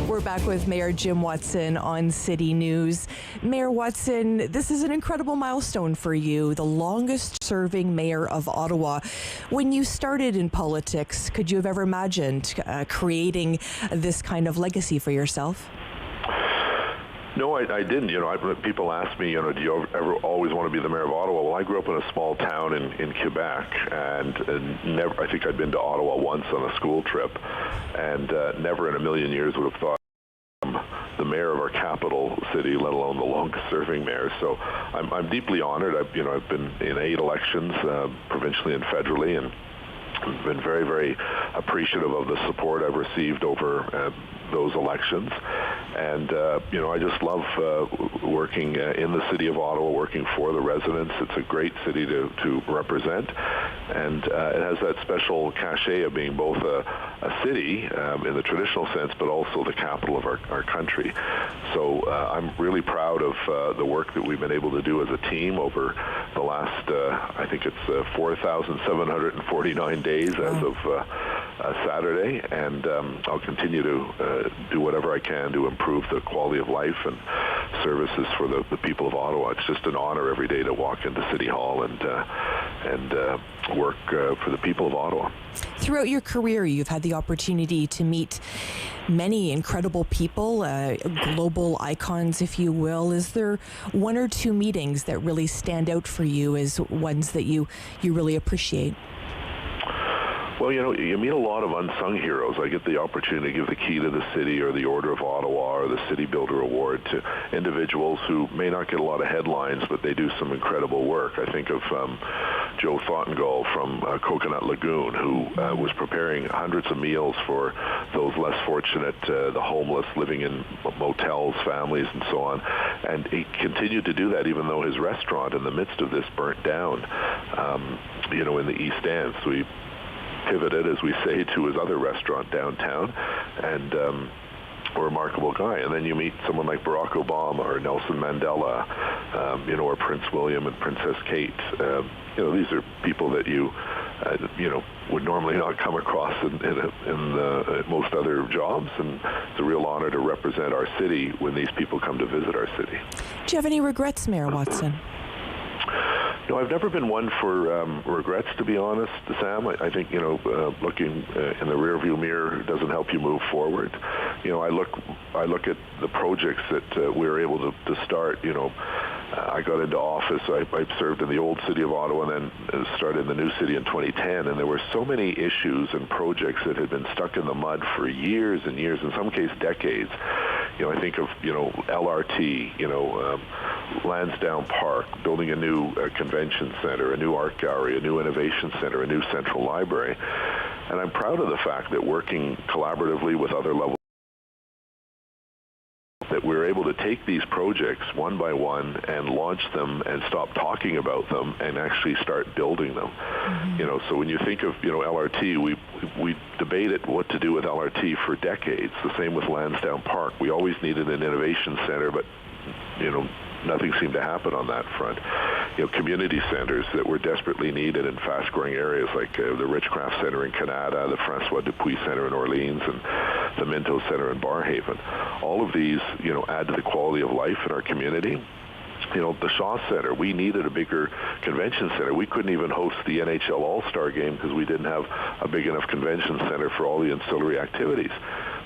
We're back with Mayor Jim Watson on City News. Mayor Watson, this is an incredible milestone for you, the longest serving mayor of Ottawa. When you started in politics, could you have ever imagined creating this kind of legacy for yourself? No, I didn't. People ask me, do you ever always want to be the mayor of Ottawa? Well, I grew up in a small town in Quebec, and never. I think I'd been to Ottawa once on a school trip, and never in a million years would have thought the mayor of our capital city, let alone the longest-serving mayor. So I'm deeply honored. I've been in 8 elections, provincially and federally, and I've been very, very appreciative of the support I've received over those elections. And, I just love working in the city of Ottawa, working for the residents. It's a great city to represent. And it has that special cachet of being both a city in the traditional sense, but also the capital of our country. So I'm really proud of the work that we've been able to do as a team over the last, I think it's 4,749 days as of Saturday. And I'll continue to do whatever I can to improve the quality of life and services for the people of Ottawa. It's just an honor every day to walk into City Hall and work for the people of Ottawa. Throughout your career, you've had the opportunity to meet many incredible people, global icons, if you will. Is there one or two meetings that really stand out for you as ones that you really appreciate? Well, you meet a lot of unsung heroes. I get the opportunity to give the key to the city or the Order of Ottawa or the City Builder Award to individuals who may not get a lot of headlines, but they do some incredible work. I think of Joe Thottengull from Coconut Lagoon, who was preparing hundreds of meals for those less fortunate, the homeless living in motels, families, and so on. And he continued to do that even though his restaurant in the midst of this burnt down, in the East End. So he pivoted, as we say, to his other restaurant downtown, and a remarkable guy. And then you meet someone like Barack Obama or Nelson Mandela, or Prince William and Princess Kate. These are people that you would normally not come across in most other jobs, and it's a real honor to represent our city when these people come to visit our city. Do you have any regrets, Mayor Watson? No, I've never been one for regrets, to be honest, Sam. I think, looking in the rearview mirror doesn't help you move forward. I look at the projects that we were able to start. I got into office. I served in the old city of Ottawa and then started in the new city in 2010, and there were so many issues and projects that had been stuck in the mud for years and years, in some cases decades. I think of, LRT, Lansdowne Park, building a new convention center, a new art gallery, a new innovation center, a new central library. And I'm proud of the fact that working collaboratively with other levels, that we're able to take these projects one by one and launch them and stop talking about them and actually start building them. Mm-hmm. So when you think of, LRT, we debated what to do with LRT for decades. The same with Lansdowne Park. We always needed an innovation center, but, nothing seemed to happen on that front. Community centers that were desperately needed in fast-growing areas like the Richcraft Center in Kanata, the Francois Dupuis Center in Orleans, and the Minto Center in Barhaven. All of these, add to the quality of life in our community. The Shaw Center, we needed a bigger convention center. We couldn't even host the NHL All-Star Game because we didn't have a big enough convention center for all the ancillary activities.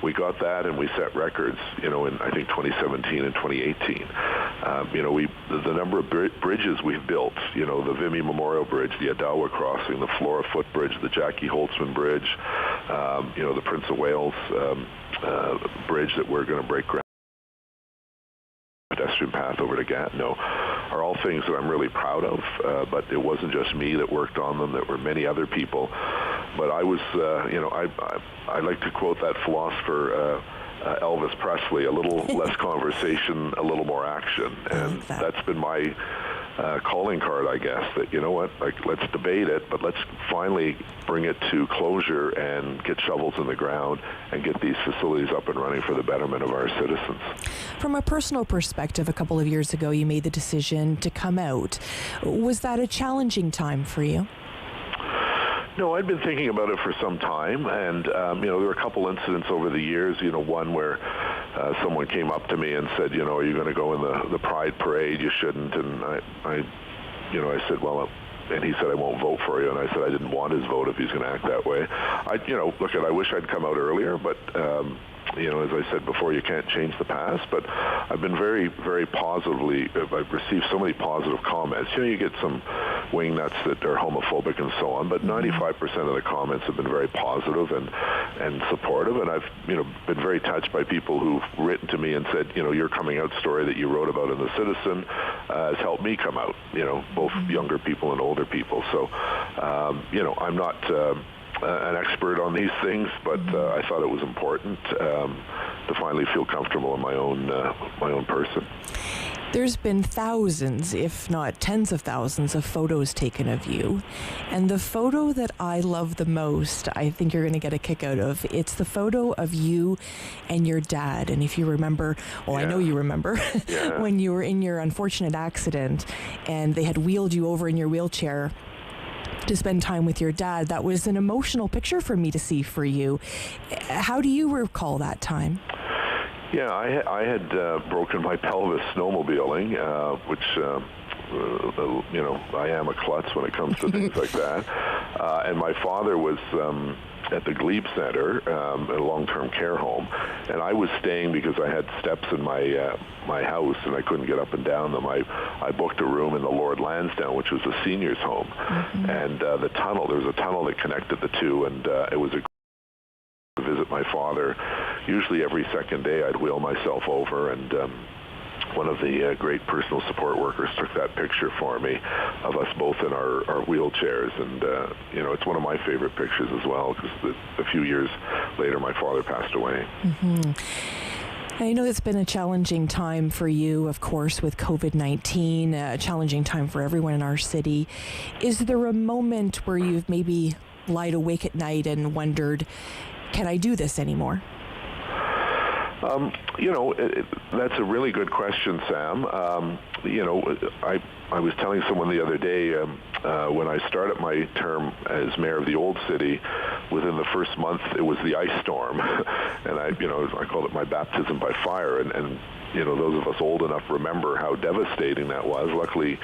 We got that, and we set records, in, I think, 2017 and 2018. The number of bridges we've built, the Vimy Memorial Bridge, the Odawa Crossing, the Flora Footbridge, the Jackie Holtzman Bridge, the Prince of Wales Bridge that we're going to break ground, pedestrian path over to Gatineau, are all things that I'm really proud of, but it wasn't just me that worked on them. There were many other people. But I was, I like to quote that philosopher, Elvis Presley, a little less conversation, a little more action. And that's been my calling card, I guess, that, you know what, like, let's debate it, but let's finally bring it to closure and get shovels in the ground and get these facilities up and running for the betterment of our citizens. From a personal perspective, a couple of years ago, you made the decision to come out. Was that a challenging time for you? No, I'd been thinking about it for some time, and there were a couple incidents over the years. One where someone came up to me and said, are you going to go in the Pride Parade? You shouldn't. And I said, well, and he said, I won't vote for you. And I said, I didn't want his vote if he's going to act that way. I wish I'd come out earlier, but as I said before, you can't change the past, but I've been very, very positively, I've received so many positive comments. You get some wingnuts that are homophobic and so on, but 95% of the comments have been very positive and supportive, and I've, been very touched by people who've written to me and said, your coming out story that you wrote about in The Citizen has helped me come out, both younger people and older people. So, I'm not an expert on these things, but I thought it was important to finally feel comfortable in my own person. There's been thousands, if not tens of thousands, of photos taken of you. And the photo that I love the most, I think you're going to get a kick out of, it's the photo of you and your dad. And if you remember, I know you remember, when you were in your unfortunate accident and they had wheeled you over in your wheelchair to spend time with your dad, that was an emotional picture for me to see for you. How do you recall that time? Yeah, I had broken my pelvis snowmobiling, which, I am a klutz when it comes to things like that. And my father was at the Glebe Center, a long-term care home, and I was staying because I had steps in my house and I couldn't get up and down them. I booked a room in the Lord Lansdowne, which was a seniors home, and there was a tunnel that connected the two, and it was to visit my father. Usually every second day I'd wheel myself over, and one of the great personal support workers took that picture for me of us both in our wheelchairs, and it's one of my favorite pictures as well, because a few years later my father passed away. I know it's been a challenging time for you, of course, with COVID-19, a challenging time for everyone in our city. Is there a moment where you've maybe lied awake at night and wondered, can I do this anymore? That's a really good question, Sam. I was telling someone the other day, when I started my term as mayor of the old city, within the first month it was the ice storm, and I called it my baptism by fire, and those of us old enough remember how devastating that was. Luckily,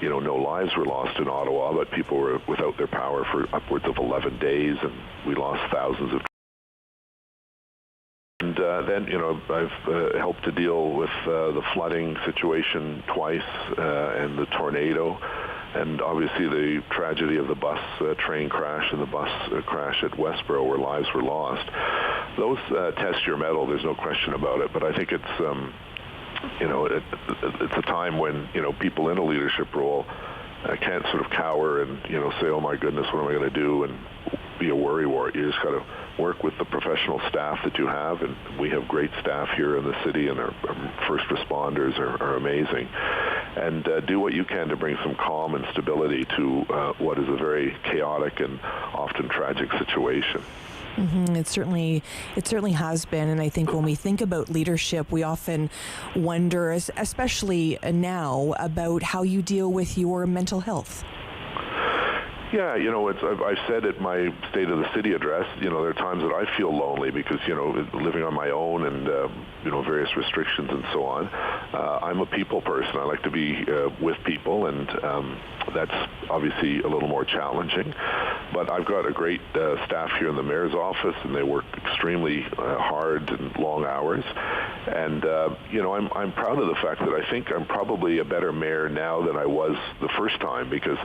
no lives were lost in Ottawa, but people were without their power for upwards of 11 days, and we lost thousands of. And then, I've helped to deal with the flooding situation twice, and the tornado, and obviously the tragedy of the bus train crash and the bus crash at Westboro, where lives were lost. Those test your mettle, there's no question about it, but I think it's, it's a time when, people in a leadership role can't sort of cower and, say, oh my goodness, what am I going to do, and be a worrywart. You just got to work with the professional staff that you have, and we have great staff here in the city, and our first responders are amazing. And do what you can to bring some calm and stability to what is a very chaotic and often tragic situation. It certainly has been, and I think when we think about leadership, we often wonder, especially now, about how you deal with your mental health. Yeah, I've said at my State of the City address, there are times that I feel lonely because, living on my own and, various restrictions and so on. I'm a people person. I like to be with people, and that's obviously a little more challenging. But I've got a great staff here in the mayor's office, and they work extremely hard and long hours. And, I'm proud of the fact that I think I'm probably a better mayor now than I was the first time because,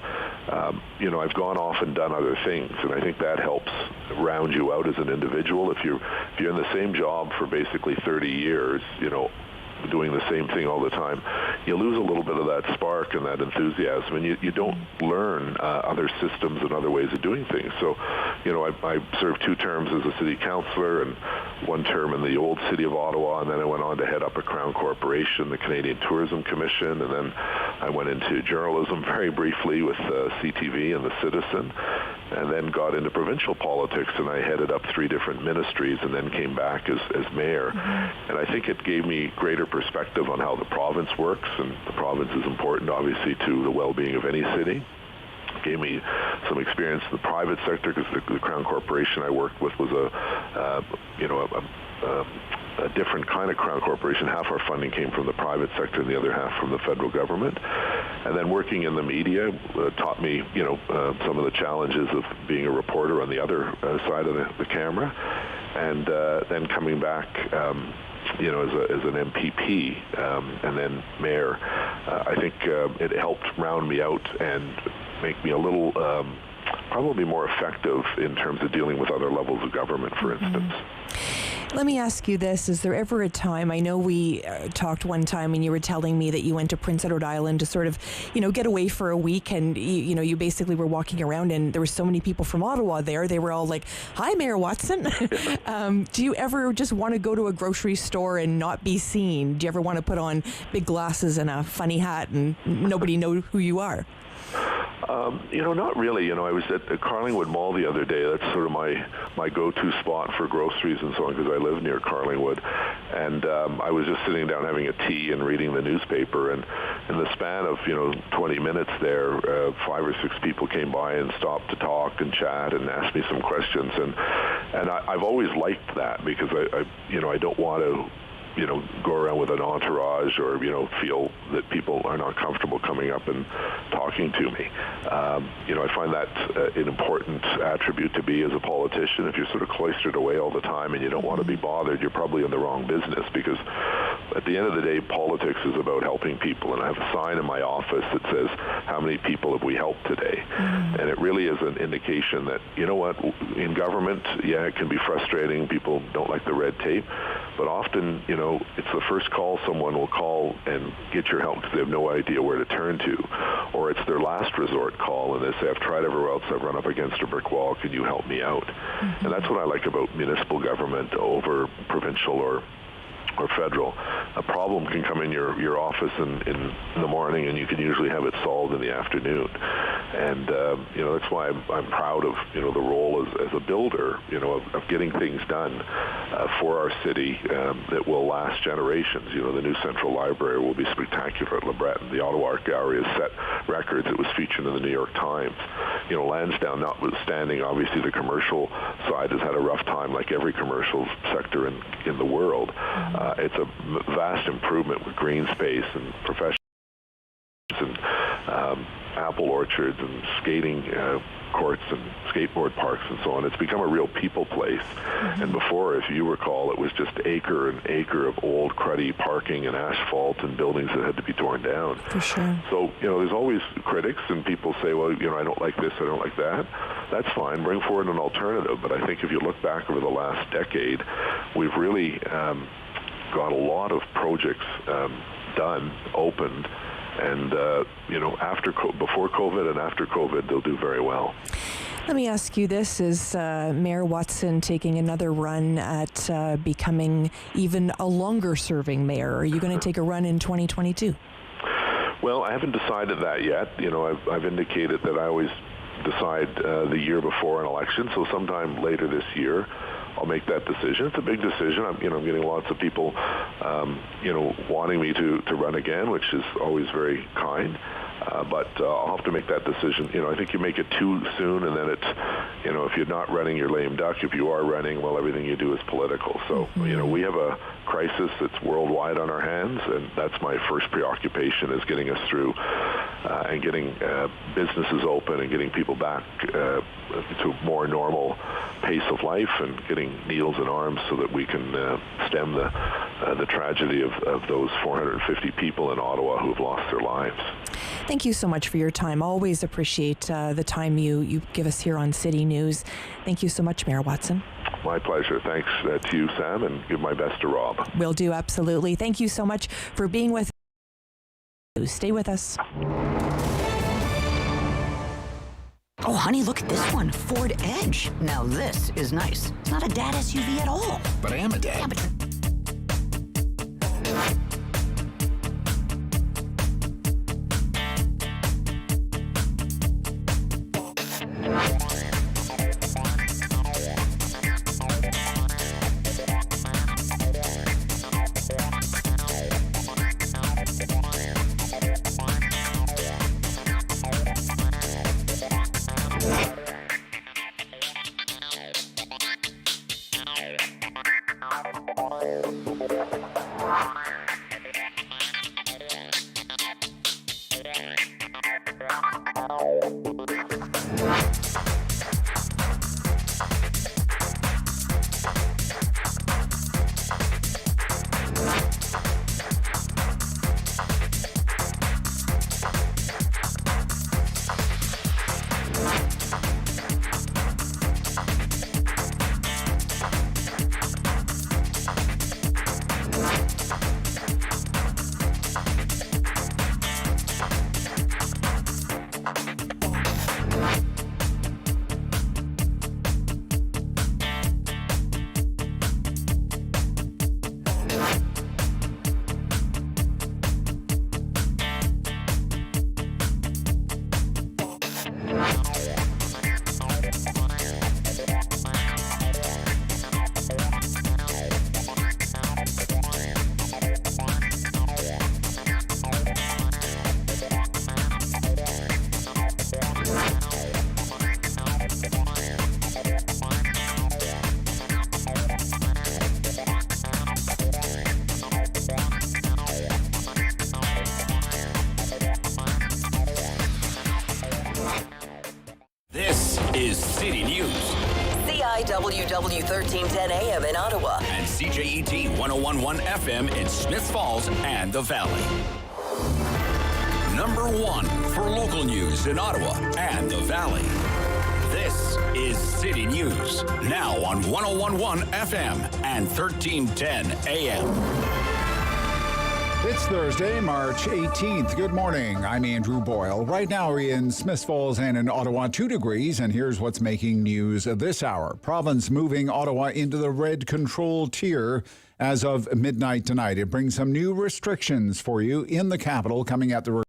I've gone off and done other things, and I think that helps round you out as an individual. If you're in the same job for basically 30 years, doing the same thing all the time, you lose a little bit of that spark and that enthusiasm, and you don't learn other systems and other ways of doing things. So, I served 2 terms as a city councillor and 1 term in the old city of Ottawa, and then I went on to head up a Crown Corporation, the Canadian Tourism Commission, and then I went into journalism very briefly with CTV and The Citizen, and then got into provincial politics, and I headed up 3 different ministries and then came back as mayor. And I think it gave me greater perspective on how the province works, and the province is important, obviously, to the well-being of any city. It gave me some experience in the private sector, because the Crown Corporation I worked with was a different kind of Crown Corporation. Half our funding came from the private sector and the other half from the federal government. And then working in the media taught me, some of the challenges of being a reporter on the other side of the camera. And then coming back, as an MPP and then mayor, I think it helped round me out and make me a little probably more effective in terms of dealing with other levels of government, for instance. Let me ask you this. Is there ever a time, I know we talked one time and you were telling me that you went to Prince Edward Island to sort of, get away for a week, and, you basically were walking around and there were so many people from Ottawa there. They were all like, "Hi, Mayor Watson." Do you ever just want to go to a grocery store and not be seen? Do you ever want to put on big glasses and a funny hat and nobody know who you are? Not really. I was at the Carlingwood Mall the other day. That's sort of my go-to spot for groceries and so on, because I live near Carlingwood. And I was just sitting down having a tea and reading the newspaper, and in the span of 20 minutes there, 5 or 6 people came by and stopped to talk and chat and ask me some questions. And I've always liked that, because I don't want to go around with an entourage or, feel that people are not comfortable coming up and talking to me. I find that an important attribute to be as a politician. If you're sort of cloistered away all the time and you don't want to be bothered, you're probably in the wrong business, because at the end of the day, politics is about helping people. And I have a sign in my office that says, "How many people have we helped today?" And it really is an indication that, in government, it can be frustrating. People don't like the red tape. But often, it's the first call someone will call and get your help because they have no idea where to turn to. Or it's their last resort call and they say, "I've tried everywhere else, I've run up against a brick wall, can you help me out?" And that's what I like about municipal government over provincial or federal. A problem can come in your office in the morning, and you can usually have it solved in the afternoon. And that's why I'm proud of the role as a builder, of getting things done for our city that will last generations. The new Central Library will be spectacular at LeBreton. The Ottawa Art Gallery has set records. It was featured in the New York Times. Lansdowne, notwithstanding, obviously the commercial side has had a rough time, like every commercial sector in the world. It's a vast improvement with green space and professionals and apple orchards and skating courts and skateboard parks and so on. It's become a real people place. And before, if you recall, it was just acre and acre of old cruddy parking and asphalt and buildings that had to be torn down. For sure. So, there's always critics, and people say, "Well, I don't like this, I don't like that." That's fine. Bring forward an alternative. But I think if you look back over the last decade, we've really got a lot of projects done, opened, and before COVID and after COVID, they'll do very well. Let me ask you this. Is Mayor Watson taking another run at becoming even a longer-serving mayor? Are you going to take a run in 2022? Well, I haven't decided that yet. I've indicated that I always decide the year before an election, so sometime later this year I'll make that decision. It's a big decision. I'm getting lots of people, wanting me to run again, which is always very kind. But I'll have to make that decision. I think you make it too soon, and then it's, if you're not running, you're lame duck. If you are running, well, everything you do is political. So, we have a crisis that's worldwide on our hands, and that's my first preoccupation, is getting us through and getting businesses open and getting people back to a more normal pace of life and getting needles in arms so that we can stem the tragedy of those 450 people in Ottawa who have lost their lives. Thank you so much for your time. Always appreciate the time you give us here on City News. Thank you so much, Mayor Watson. My pleasure. Thanks to you, Sam, and give my best to Rob. Will do, absolutely. Thank you so much for being with us. Stay with us. Oh, honey, look at this one. Ford Edge. Now this is nice. It's not a dad SUV at all. But I am a dad. Yeah, but is City News. CIWW 1310 AM in Ottawa. And CJET 1011 FM in Smiths Falls and the Valley. Number one for local news in Ottawa and the Valley. This is City News, now on 1011 FM and 1310 AM. It's Thursday, March 18th. Good morning. I'm Andrew Boyle. Right now we're in Smiths Falls and in Ottawa, 2 degrees, and here's what's making news this hour. Province moving Ottawa into the red control tier as of midnight tonight. It brings some new restrictions for you in the capital coming at the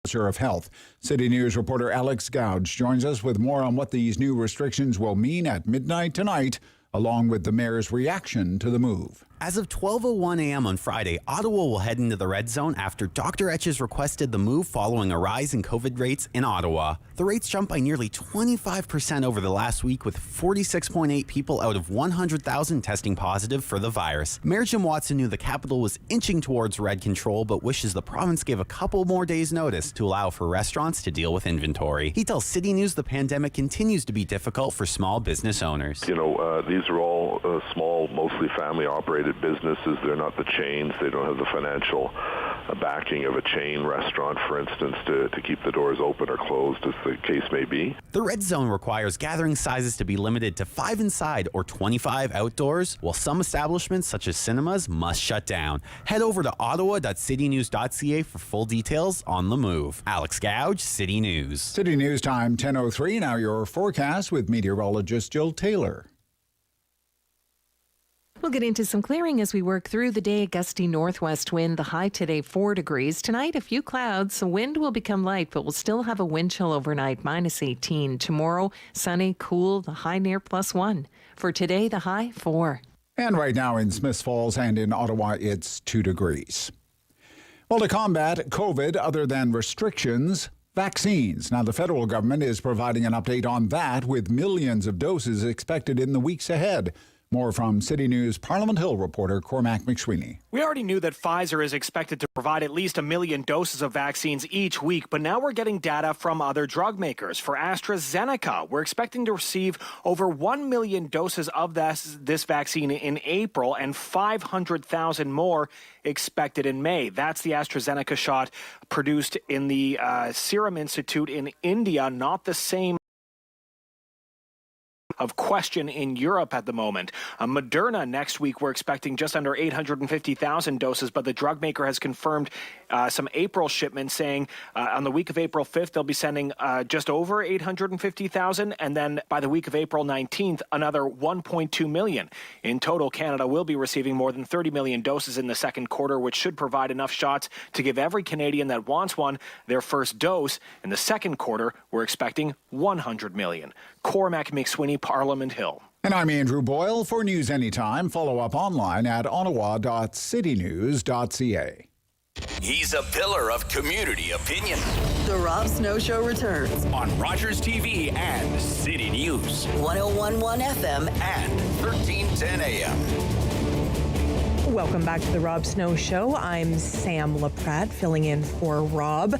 Minister of Health. City News reporter Alex Gouge joins us with more on what these new restrictions will mean at midnight tonight, along with the mayor's reaction to the move. As of 12:01 a.m. on Friday, Ottawa will head into the red zone after Dr. Etches requested the move following a rise in COVID rates in Ottawa. The rates jumped by nearly 25% over the last week, with 46.8 people out of 100,000 testing positive for the virus. Mayor Jim Watson knew the capital was inching towards red control, but wishes the province gave a couple more days' notice to allow for restaurants to deal with inventory. He tells City News the pandemic continues to be difficult for small business owners. These are all small, mostly family-operated businesses. They're not the chains. They don't have the financial backing of a chain restaurant, for instance, to keep the doors open or closed, as the case may be. The red zone requires gathering sizes to be limited to 5 inside or 25 outdoors, while some establishments, such as cinemas, must shut down. Head over to ottawa.citynews.ca for full details on the move. Alex Gouge, City News. City News time 10:03. Now your forecast with meteorologist Jill Taylor. We'll get into some clearing as we work through the day. A gusty northwest wind, the high today 4 degrees. Tonight, a few clouds. The wind will become light, but we'll still have a wind chill overnight, -18. Tomorrow, sunny, cool, the high near +1. For today, the high 4. And right now in Smiths Falls and in Ottawa, it's 2 degrees. Well, to combat COVID, other than restrictions, vaccines. Now, the federal government is providing an update on that, with millions of doses expected in the weeks ahead. More from City News Parliament Hill reporter Cormac McSweeney. We already knew that Pfizer is expected to provide at least 1 million doses of vaccines each week, but now we're getting data from other drug makers. For AstraZeneca, we're expecting to receive over 1 million doses of this vaccine in April and 500,000 more expected in May. That's the AstraZeneca shot produced in the Serum Institute in India, not the same of question in Europe at the moment. Moderna next week, we're expecting just under 850,000 doses, but the drug maker has confirmed some April shipments, saying on the week of April 5th, they'll be sending just over 850,000, and then by the week of April 19th, another 1.2 million. In total, Canada will be receiving more than 30 million doses in the second quarter, which should provide enough shots to give every Canadian that wants one their first dose. In the second quarter, we're expecting 100 million. Cormac McSweeney, Parliament Hill. And I'm Andrew Boyle. For News Anytime, follow up online at ottawa.citynews.ca. He's a pillar of community opinion. The Rob Snow Show returns on Rogers TV and City News. 101.1 FM and 1310 AM. Welcome back to the Rob Snow Show. I'm Sam Laprade, filling in for Rob. I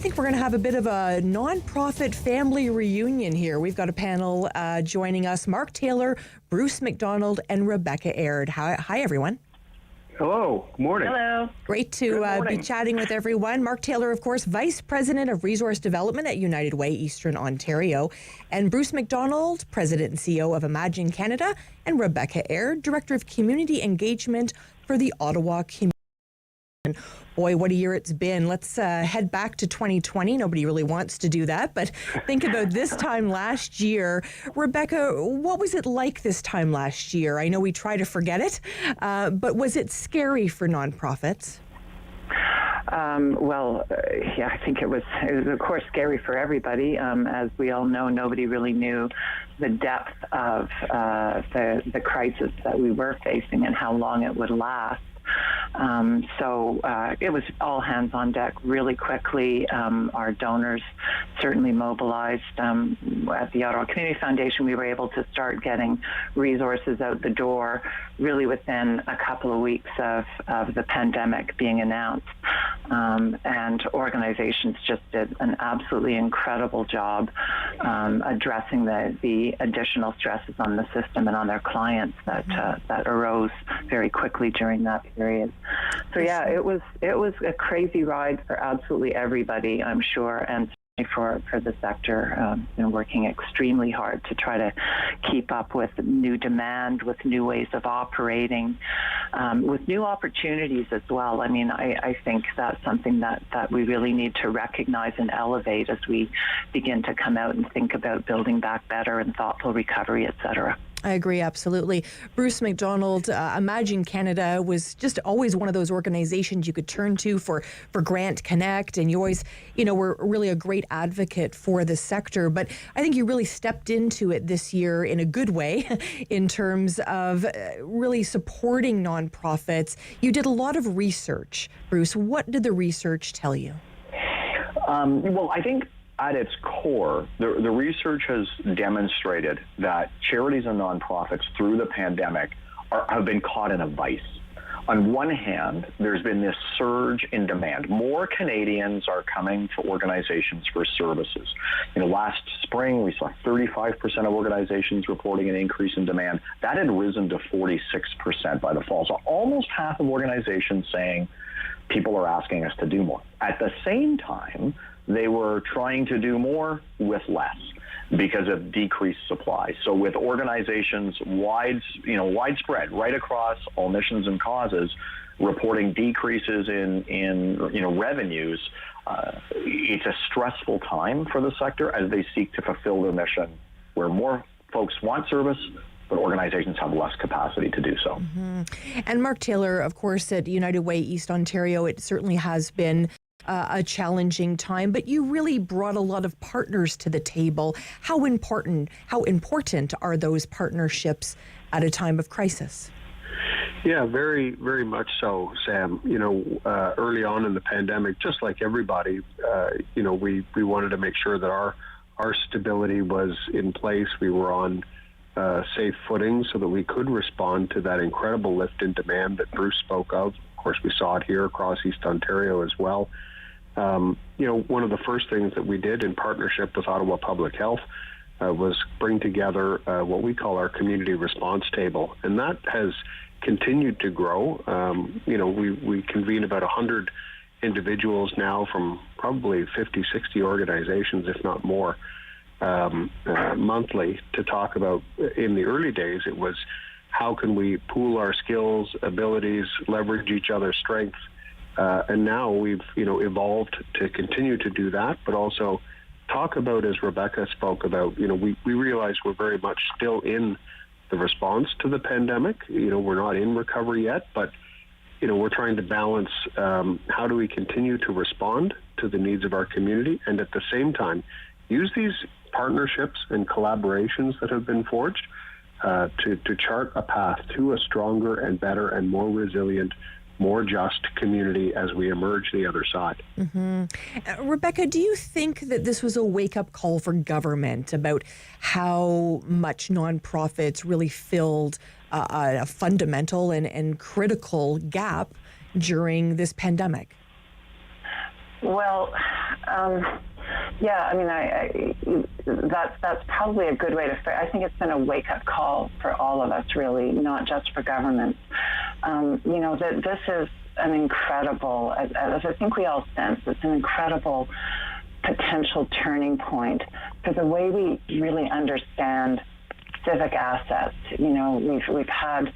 think we're going to have a bit of a nonprofit family reunion here. We've got a panel joining us: Mark Taylor, Bruce MacDonald, and Rebecca Aird. Hi, everyone. Hello. Good morning. Hello. Great to be chatting with everyone. Mark Taylor, of course, Vice President of Resource Development at United Way, Eastern Ontario. And Bruce MacDonald, President and CEO of Imagine Canada. And Rebecca Aird, Director of Community Engagement for the Ottawa Community. Boy, what a year it's been. Let's head back to 2020. Nobody really wants to do that, but think about this time last year. Rebecca, what was it like this time last year? I know we try to forget it, but was it scary for nonprofits? Yeah, I think it was of course scary for everybody. As we all know, nobody really knew the depth of the crisis that we were facing and how long it would last. So it was all hands on deck really quickly. Our donors certainly mobilized. At the Ottawa Community Foundation, we were able to start getting resources out the door really within a couple of weeks of the pandemic being announced. And organizations just did an absolutely incredible job addressing the additional stresses on the system and on their clients that arose very quickly during that period. So yeah, it was a crazy ride for absolutely everybody, I'm sure, and for the sector, working extremely hard to try to keep up with new demand, with new ways of operating, with new opportunities as well. I mean, I think that's something that we really need to recognize and elevate as we begin to come out and think about building back better and thoughtful recovery, et cetera. I agree, absolutely. Bruce MacDonald, Imagine Canada was just always one of those organizations you could turn to for Grant Connect, and you always, were really a great advocate for the sector. But I think you really stepped into it this year in a good way in terms of really supporting nonprofits. You did a lot of research. Bruce, what did the research tell you? Well, I think at its core, the research has demonstrated that charities and nonprofits through the pandemic have been caught in a vice. On one hand, there's been this surge in demand. More Canadians are coming to organizations for services. Last spring, we saw 35% of organizations reporting an increase in demand. That had risen to 46% by the fall. So almost half of organizations saying people are asking us to do more. At the same time, they were trying to do more with less because of decreased supply. So with organizations widespread right across all missions and causes reporting decreases in revenues, it's a stressful time for the sector as they seek to fulfill their mission, where more folks want service, but organizations have less capacity to do so. Mm-hmm. And Mark Taylor, of course, at United Way East Ontario, it certainly has been a challenging time, but you really brought a lot of partners to the table. How important are those partnerships at a time of crisis? Yeah, very, very much so, Sam. Early on in the pandemic, just like everybody, we wanted to make sure that our stability was in place. We were on safe footing so that we could respond to that incredible lift in demand that Bruce spoke of. Of course, we saw it here across East Ontario as well. One of the first things that we did in partnership with Ottawa Public Health was bring together what we call our community response table, and that has continued to grow. We convene about 100 individuals now from probably 50, 60 organizations, if not more, monthly to talk about. In the early days, it was how can we pool our skills, abilities, leverage each other's strengths, and now we've evolved to continue to do that, but also talk about, as Rebecca spoke about, we realize we're very much still in the response to the pandemic. We're not in recovery yet, but we're trying to balance how do we continue to respond to the needs of our community, and at the same time use these partnerships and collaborations that have been forged to chart a path to a stronger and better and more resilient, more just community as we emerge the other side. Rebecca, do you think that this was a wake-up call for government about how much nonprofits really filled a fundamental and critical gap during this pandemic? Well, that's probably a good way to say. I think it's been a wake-up call for all of us, really, not just for governments. That this is an incredible, as I think we all sense, it's an incredible potential turning point for the way we really understand civic assets. We've had,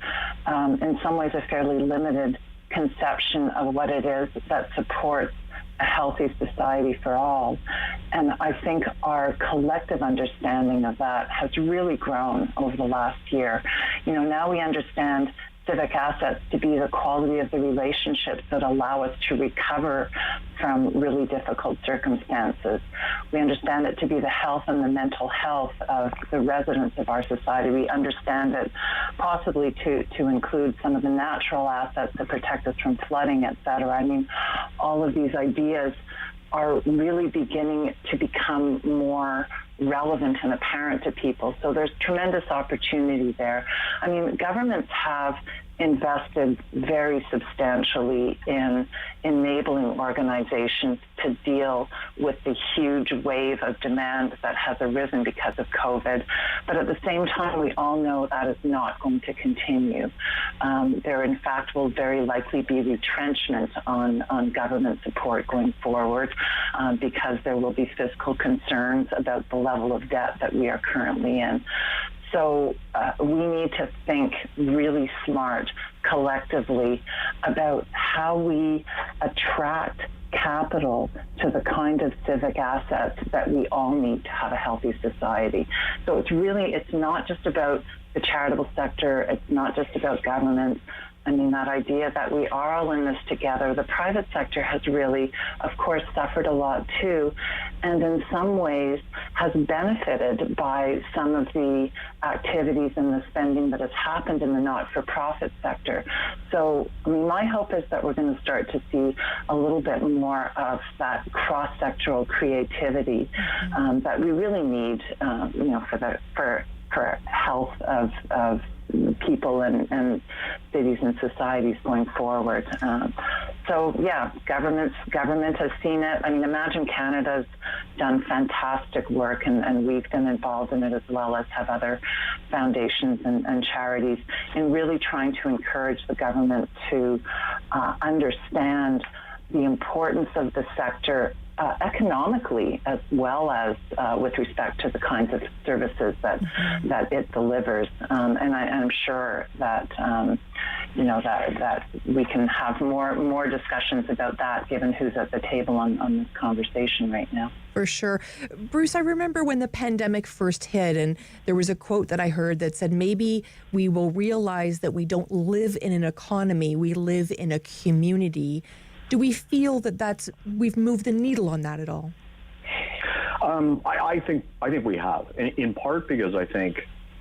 in some ways, a fairly limited conception of what it is that supports a healthy society for all. And I think our collective understanding of that has really grown over the last year. Now we understand civic assets to be the quality of the relationships that allow us to recover from really difficult circumstances. We understand it to be the health and the mental health of the residents of our society. We understand it possibly to include some of the natural assets that protect us from flooding, et cetera. I mean, all of these ideas are really beginning to become more relevant and apparent to people. So there's tremendous opportunity there. I mean, governments have invested very substantially in enabling organizations to deal with the huge wave of demand that has arisen because of COVID. But at the same time, we all know that is not going to continue. There, in fact, will very likely be retrenchment on government support going forward because there will be fiscal concerns about the level of debt that we are currently in. So we need to think really smart collectively about how we attract capital to the kind of civic assets that we all need to have a healthy society. So it's not just about the charitable sector, it's not just about government. I mean, that idea that we are all in this together. The private sector has really, of course, suffered a lot too, and in some ways has benefited by some of the activities and the spending that has happened in the not-for-profit sector. So, I mean, my hope is that we're going to start to see a little bit more of that cross-sectoral creativity that we really need, for health of people and cities and societies going forward. Government has seen it. I mean, Imagine Canada's done fantastic work, and we've been involved in it as well as have other foundations and charities in really trying to encourage the government to understand the importance of the sector economically, as well as with respect to the kinds of services that it delivers. And I'm sure that that we can have more discussions about that, given who's at the table on this conversation right now. For sure. Bruce, I remember when the pandemic first hit, and there was a quote that I heard that said, maybe we will realize that we don't live in an economy, we live in a community. Do we feel that we've moved the needle on that at all? I think we have, in part because I think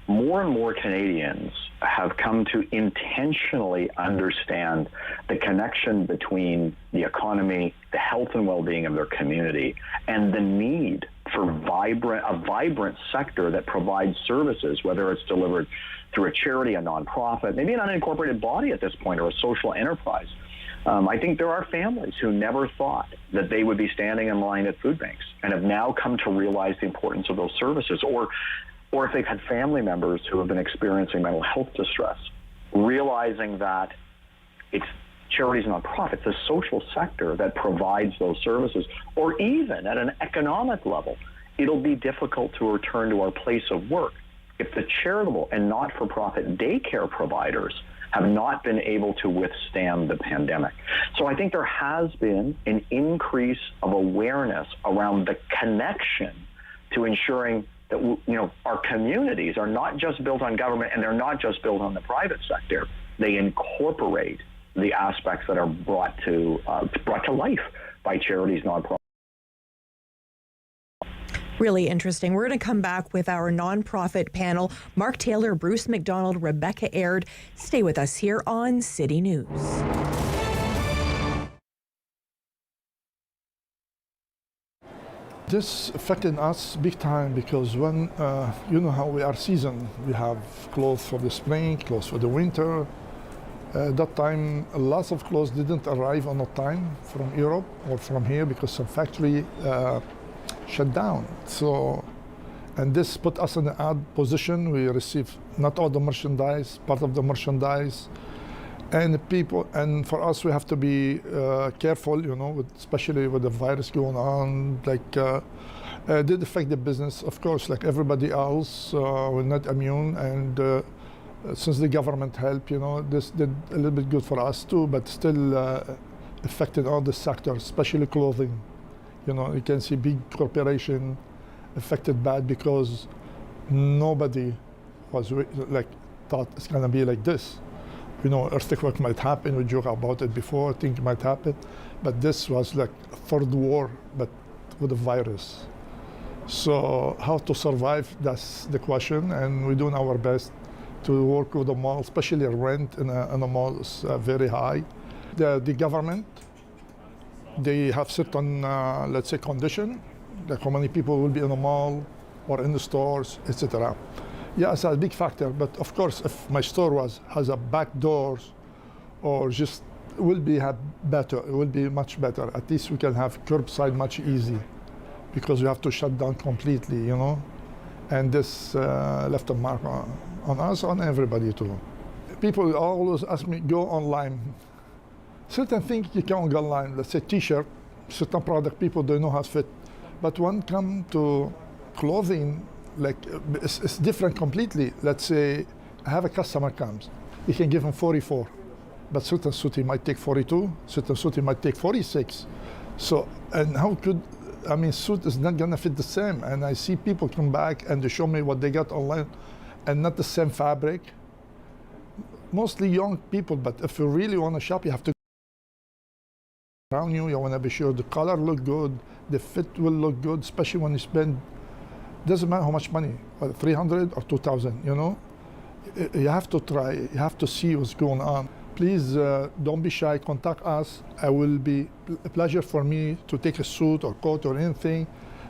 more and more Canadians have come to intentionally understand the connection between the economy, the health and well-being of their community, and the need for a vibrant sector that provides services, whether it's delivered through a charity, a nonprofit, maybe an unincorporated body at this point, or a social enterprise. I think there are families who never thought that they would be standing in line at food banks and have now come to realize the importance of those services, or if they've had family members who have been experiencing mental health distress, realizing that it's charities and nonprofits, the social sector that provides those services, or even at an economic level, it'll be difficult to return to our place of work if the charitable and not-for-profit daycare providers have not been able to withstand the pandemic. So I think there has been an increase of awareness around the connection to ensuring that our communities are not just built on government, and they're not just built on the private sector. They incorporate the aspects that are brought to life by charities, nonprofits. Really interesting. We're going to come back with our nonprofit panel. Mark Taylor, Bruce MacDonald, Rebecca Aird. Stay with us here on City News. This affected us big time because when, you know how we are seasoned. We have clothes for the spring, clothes for the winter. At that time, lots of clothes didn't arrive on time from Europe or from here because some factory shut down. So, and this put us in an odd position. We received not all the merchandise, part of the merchandise, and the people. And for us, we have to be careful, especially with the virus going on. Did affect the business, of course, like everybody else. We're not immune, and since the government helped, this did a little bit good for us too, but still affected all the sectors, especially clothing. You can see big corporation affected bad because nobody was thought it's gonna be like this. Earthquake might happen. We joke about it before. Think it might happen, but this was like a third war, but with a virus. So how to survive? That's the question, and we're doing our best to work with the mall, especially rent in a mall is very high. The government, they have certain, let's say, condition, like how many people will be in the mall or in the stores, etc. Yeah, it's a big factor, but of course, if my store has a back doors, or just will be better, it will be much better. At least we can have curbside much easy, because we have to shut down completely, and this left a mark on us, on everybody too. People always ask me, go online. Certain things you can't go online, let's say t-shirt, certain product people don't know how to fit. But when it comes to clothing, it's different completely. Let's say I have a customer comes, you can give him 44, but certain suit he might take 42, certain suit he might take 46. So, and how could, suit is not gonna fit the same. And I see people come back and they show me what they got online and not the same fabric. Mostly young people, but if you really wanna shop, you have to around you want to be sure the color look good, the fit will look good, especially when you spend, doesn't matter how much money, whether 300 or 2,000, You have to try, you have to see what's going on. Please don't be shy, contact us. It will be a pleasure for me to take a suit or coat or anything.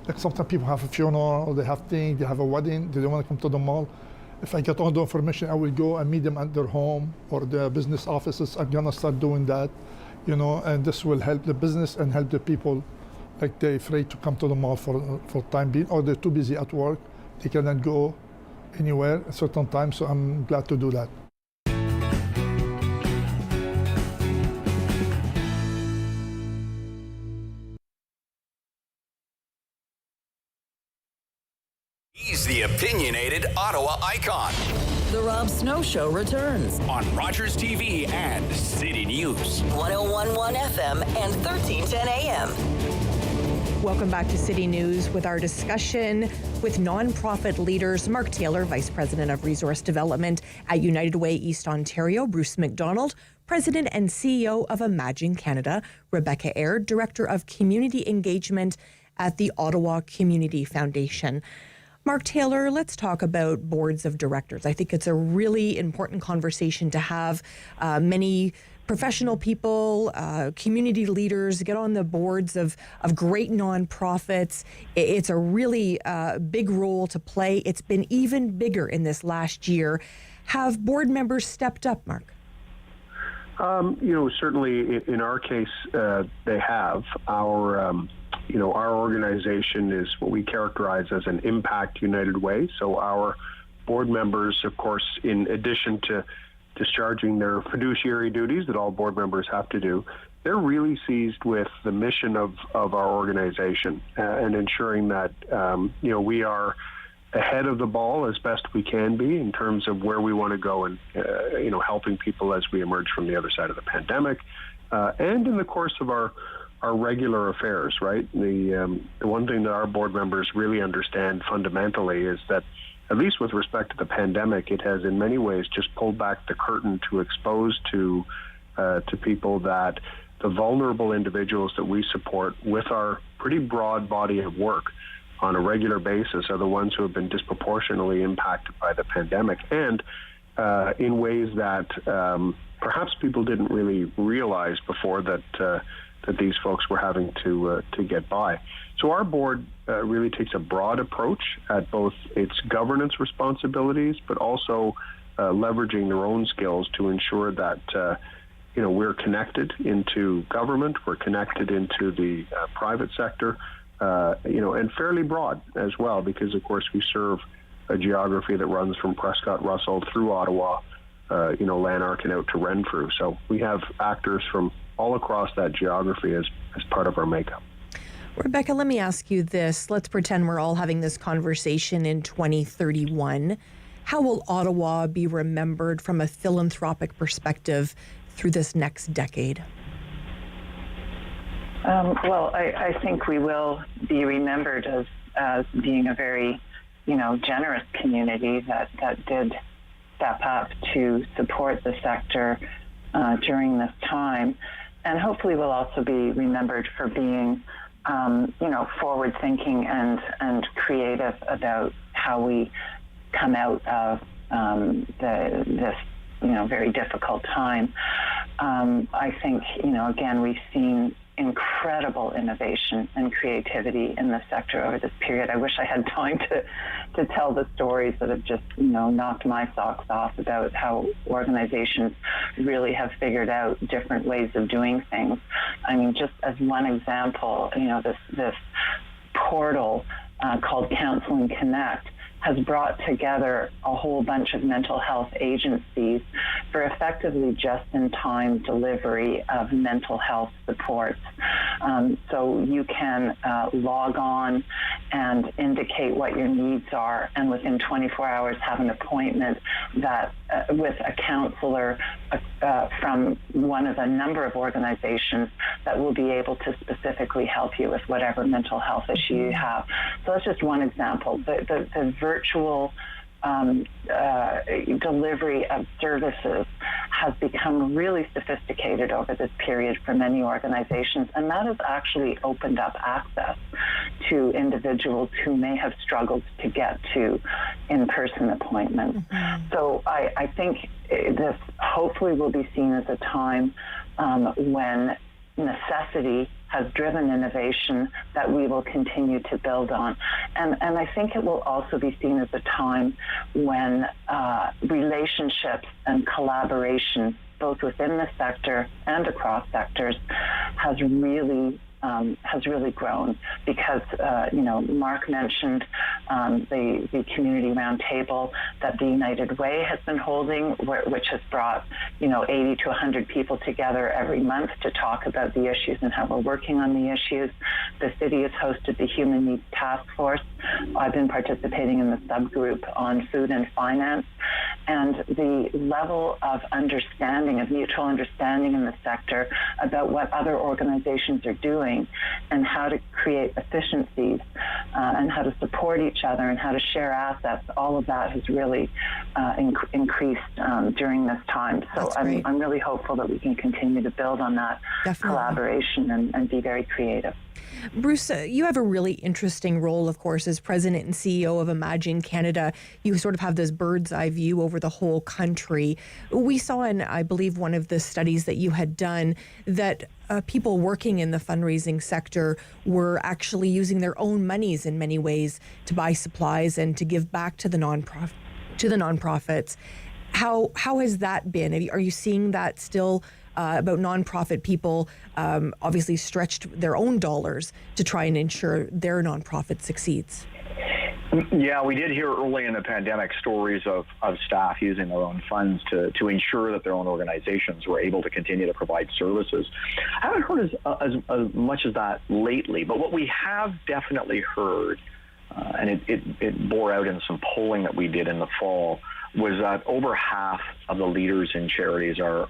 Like sometimes people have a funeral, they have things, they have a wedding, they don't want to come to the mall. If I get all the information, I will go and meet them at their home or their business offices. I'm gonna start doing that. And this will help the business and help the people, like they're afraid to come to the mall for time being, or they're too busy at work. They cannot go anywhere at certain times, so I'm glad to do that. He's the opinionated Ottawa icon. The Rob Snow Show returns on Rogers TV and City News. 101.1 FM and 1310 AM. Welcome back to City News with our discussion with nonprofit leaders. Mark Taylor, Vice President of Resource Development at United Way East Ontario. Bruce MacDonald, President and CEO of Imagine Canada. Rebecca Aird, Director of Community Engagement at the Ottawa Community Foundation. Mark Taylor, let's talk about boards of directors. I think it's a really important conversation to have. Many professional people, community leaders get on the boards of great nonprofits. It's a really big role to play. It's been even bigger in this last year. Have board members stepped up, Mark? Certainly in our case, they have. Our organization is what we characterize as an Impact United Way. So our board members, of course, in addition to discharging their fiduciary duties that all board members have to do, they're really seized with the mission of our organization and ensuring that, we are ahead of the ball as best we can be in terms of where we want to go and, helping people as we emerge from the other side of the pandemic. And in the course of our regular affairs, right? The one thing that our board members really understand fundamentally is that, at least with respect to the pandemic, it has in many ways just pulled back the curtain to expose to people that the vulnerable individuals that we support with our pretty broad body of work on a regular basis are the ones who have been disproportionately impacted by the pandemic, and in ways that perhaps people didn't really realize before that these folks were having to get by. So our board really takes a broad approach at both its governance responsibilities, but also leveraging their own skills to ensure that we're connected into government, we're connected into the private sector, and fairly broad as well, because of course we serve a geography that runs from Prescott Russell through Ottawa, Lanark and out to Renfrew. So we have actors from all across that geography as part of our makeup. Rebecca, let me ask you this. Let's pretend we're all having this conversation in 2031. How will Ottawa be remembered from a philanthropic perspective through this next decade? I think we will be remembered as being a very, generous community that did step up to support the sector during this time. And hopefully we'll also be remembered for being, forward-thinking and creative about how we come out of this, very difficult time. I think, again, we've seen incredible innovation and creativity in the sector over this period. I wish I had time to tell the stories that have just, knocked my socks off about how organizations really have figured out different ways of doing things. I mean, just as one example, this portal called Counseling Connect has brought together a whole bunch of mental health agencies for effectively just-in-time delivery of mental health supports. So you can log on and indicate what your needs are, and within 24 hours have an appointment that with a counselor from one of a number of organizations that will be able to specifically help you with whatever mental health issue you have. So that's just one example. The virtual delivery of services has become really sophisticated over this period for many organizations, and that has actually opened up access to individuals who may have struggled to get to in-person appointments. So I think this hopefully will be seen as a time when necessity has driven innovation that we will continue to build on. And I think it will also be seen as a time when relationships and collaboration, both within the sector and across sectors, has really grown, because Mark mentioned the community roundtable that the United Way has been holding, which has brought 80 to 100 people together every month to talk about the issues and how we're working on the issues. The city has hosted the Human Needs Task Force. I've been participating in the subgroup on food and finance, and the level of understanding, of mutual understanding in the sector about what other organizations are doing and how to create efficiencies and how to support each other and how to share assets. All of that has really increased during this time. So I'm really hopeful that we can continue to build on that collaboration and be very creative. Bruce, you have a really interesting role, of course, as president and CEO of Imagine Canada. You sort of have this bird's eye view over the whole country. We saw in, I believe, one of the studies that you had done that people working in the fundraising sector were actually using their own monies in many ways to buy supplies and to give back to the nonprofits. How has that been? Are you seeing that still? About nonprofit people obviously stretched their own dollars to try and ensure their nonprofit succeeds. Yeah, we did hear early in the pandemic stories of staff using their own funds to ensure that their own organizations were able to continue to provide services. I haven't heard as much of that lately, but what we have definitely heard, and it bore out in some polling that we did in the fall, was that over half of the leaders in charities are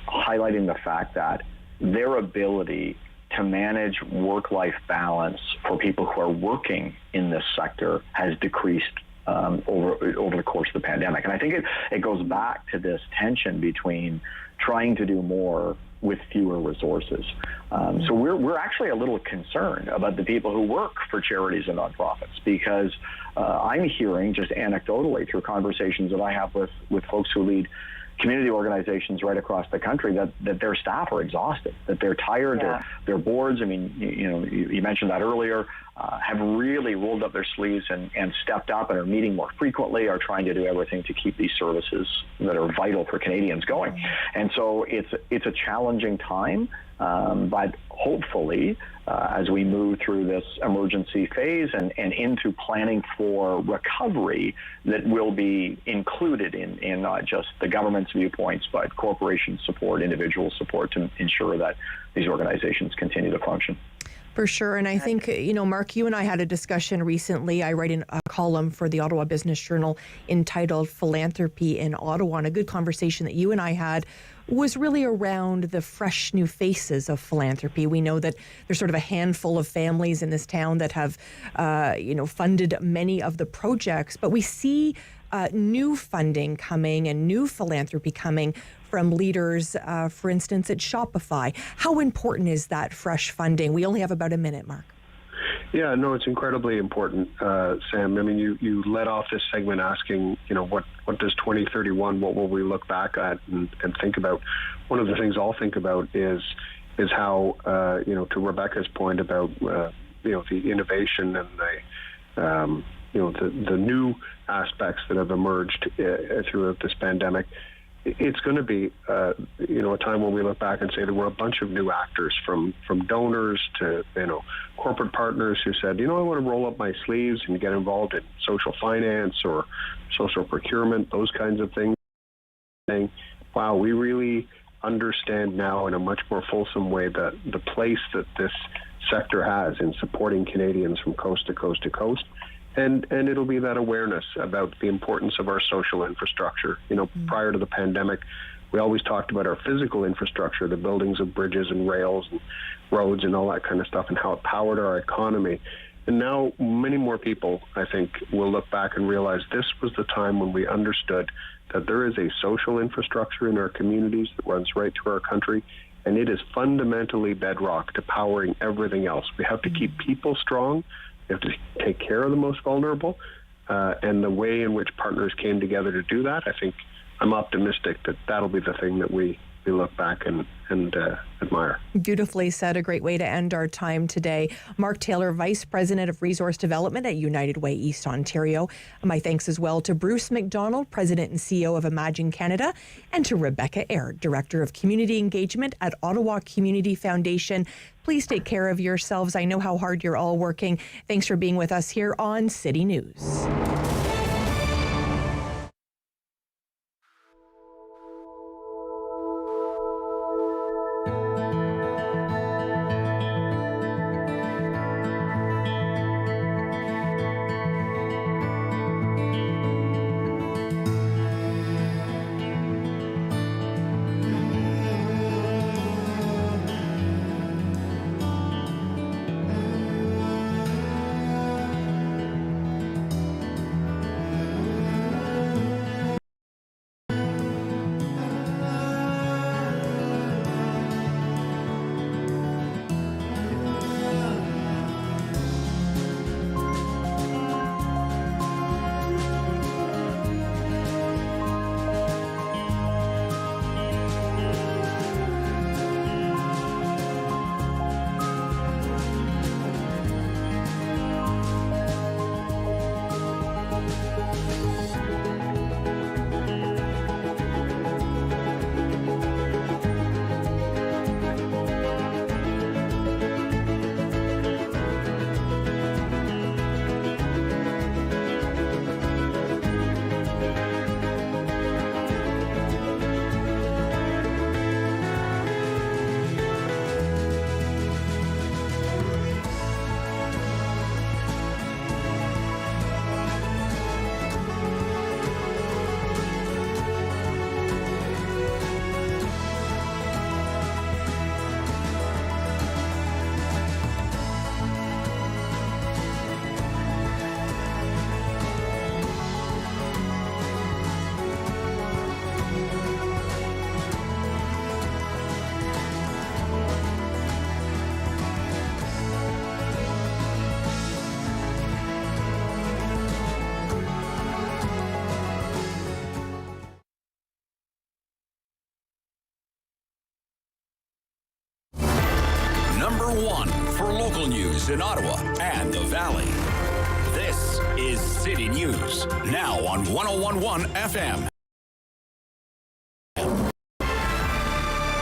highlighting the fact that their ability to manage work-life balance for people who are working in this sector has decreased over the course of the pandemic. And I think it goes back to this tension between trying to do more with fewer resources. So we're actually a little concerned about the people who work for charities and nonprofits, because I'm hearing just anecdotally through conversations that I have with folks who lead community organizations right across the country that their staff are exhausted, that they're tired, their boards, I mean, you mentioned that earlier, have really rolled up their sleeves and stepped up and are meeting more frequently, are trying to do everything to keep these services that are vital for Canadians going. And so it's a challenging time, but hopefully as we move through this emergency phase and into planning for recovery, that will be included in not just the government's viewpoints, but corporation support, individual support to ensure that these organizations continue to function. For sure. And I think, Mark, you and I had a discussion recently. I write a column for the Ottawa Business Journal entitled Philanthropy in Ottawa. And a good conversation that you and I had was really around the fresh new faces of philanthropy. We know that there's sort of a handful of families in this town that have, funded many of the projects, but we see new funding coming and new philanthropy coming from leaders, for instance, at Shopify. How important is that fresh funding? We only have about a minute, Mark. Yeah, no, it's incredibly important, Sam. I mean, you led off this segment asking, what does 2031, what will we look back at and think about? One of the things I'll think about is how, to Rebecca's point about, the innovation and the new aspects that have emerged throughout this pandemic. It's going to be, a time when we look back and say there were a bunch of new actors, from donors to, corporate partners who said, I want to roll up my sleeves and get involved in social finance or social procurement, those kinds of things. Saying, wow, we really understand now in a much more fulsome way the place that this sector has in supporting Canadians from coast to coast to coast. And it'll be that awareness about the importance of our social infrastructure. Prior to the pandemic, we always talked about our physical infrastructure, the buildings of bridges and rails and roads and all that kind of stuff, and how it powered our economy. And now many more people, I think, will look back and realize this was the time when we understood that there is a social infrastructure in our communities that runs right through our country, and it is fundamentally bedrock to powering everything else. We have to keep people strong. We have to take care of the most vulnerable, and the way in which partners came together to do that, I think I'm optimistic that that'll be the thing that we look back and admire. Beautifully said. A great way to end our time today. Mark Taylor, Vice President of Resource Development at United Way East Ontario. My thanks as well to Bruce MacDonald, President and CEO of Imagine Canada, and to Rebecca Aird, Director of Community Engagement at Ottawa Community Foundation. Please take care of yourselves. I know how hard you're all working. Thanks for being with us here on City News. 101 for local news in Ottawa and the Valley. This is City News, now on 101.1 FM.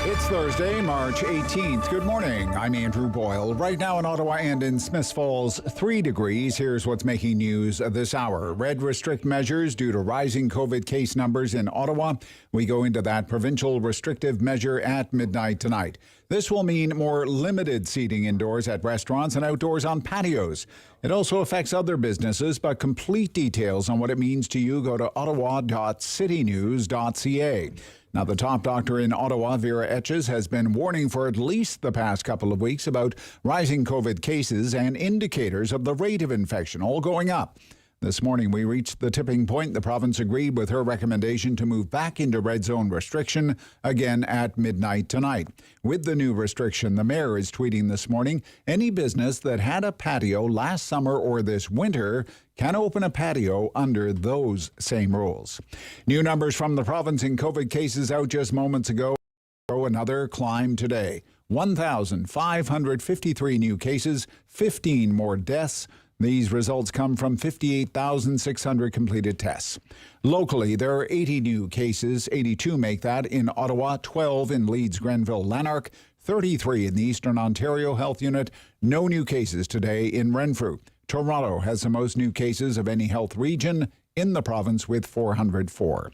It's Thursday, March 18th. Good morning. I'm Andrew Boyle. Right now in Ottawa and in Smiths Falls, 3 degrees. Here's what's making news this hour. Red restrict measures due to rising COVID case numbers in Ottawa. We go into that provincial restrictive measure at midnight tonight. This will mean more limited seating indoors at restaurants and outdoors on patios. It also affects other businesses, but complete details on what it means to you go to ottawa.citynews.ca. Now, the top doctor in Ottawa, Vera Etches, has been warning for at least the past couple of weeks about rising COVID cases and indicators of the rate of infection all going up. This morning, we reached the tipping point. The province agreed with her recommendation to move back into red zone restriction again at midnight tonight. With the new restriction, the mayor is tweeting this morning, any business that had a patio last summer or this winter can open a patio under those same rules. New numbers from the province in COVID cases out just moments ago. Another climb today. 1,553 new cases, 15 more deaths. These results come from 58,600 completed tests. Locally, there are 80 new cases. 82 make that in Ottawa, 12 in Leeds, Grenville, Lanark, 33 in the Eastern Ontario Health Unit. No new cases today in Renfrew. Toronto has the most new cases of any health region in the province with 404.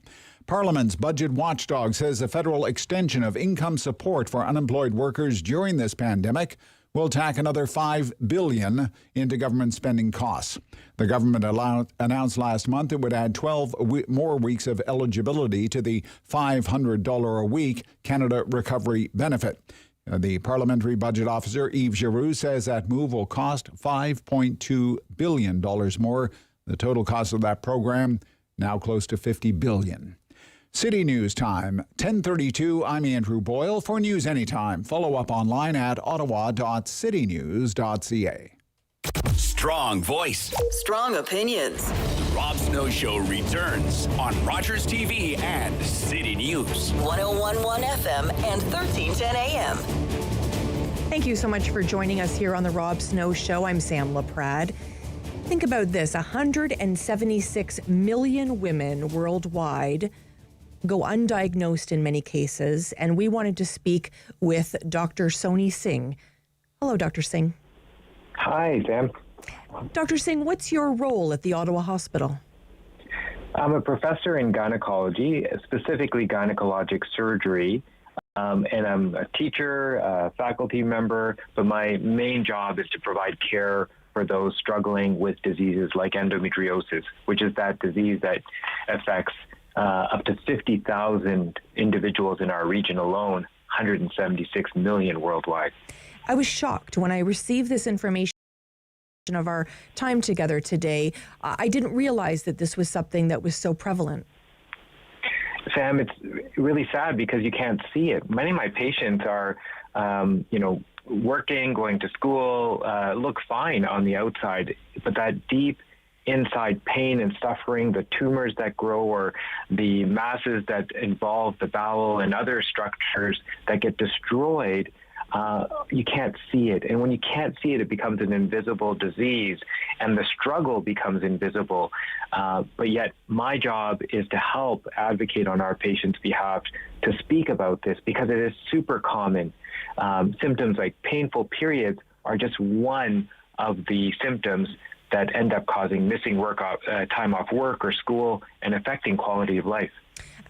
Parliament's budget watchdog says a federal extension of income support for unemployed workers during this pandemic will tack another $5 billion into government spending costs. The government announced last month it would add 12 more weeks of eligibility to the $500 a week Canada Recovery Benefit. The Parliamentary Budget Officer, Yves Giroux, says that move will cost $5.2 billion more. The total cost of that program now close to $50 billion. City News Time, 10:32. I'm Andrew Boyle. For news anytime, follow up online at ottawa.citynews.ca. Strong voice. Strong opinions. The Rob Snow Show returns on Rogers TV and City News. 101.1 FM and 1310 AM. Thank you so much for joining us here on the Rob Snow Show. I'm Sam Laprade. Think about this, 176 million women worldwide go undiagnosed in many cases, and we wanted to speak with Dr. Sony Singh. Hello, Dr. Singh. Hi, Sam. Dr. Singh, what's your role at the Ottawa Hospital? I'm a professor in gynecology, specifically gynecologic surgery, and I'm a teacher, a faculty member, but my main job is to provide care for those struggling with diseases like endometriosis, which is that disease that affects up to 50,000 individuals in our region alone, 176 million worldwide. I was shocked when I received this information of our time together today. I didn't realize that this was something that was so prevalent. Sam, it's really sad because you can't see it. Many of my patients are, working, going to school, look fine on the outside, but that deep inside pain and suffering, the tumors that grow or the masses that involve the bowel and other structures that get destroyed, you can't see it. And when you can't see it, it becomes an invisible disease and the struggle becomes invisible. But yet my job is to help advocate on our patients' behalf to speak about this because it is super common. Symptoms like painful periods are just one of the symptoms that end up causing missing time off work or school and affecting quality of life.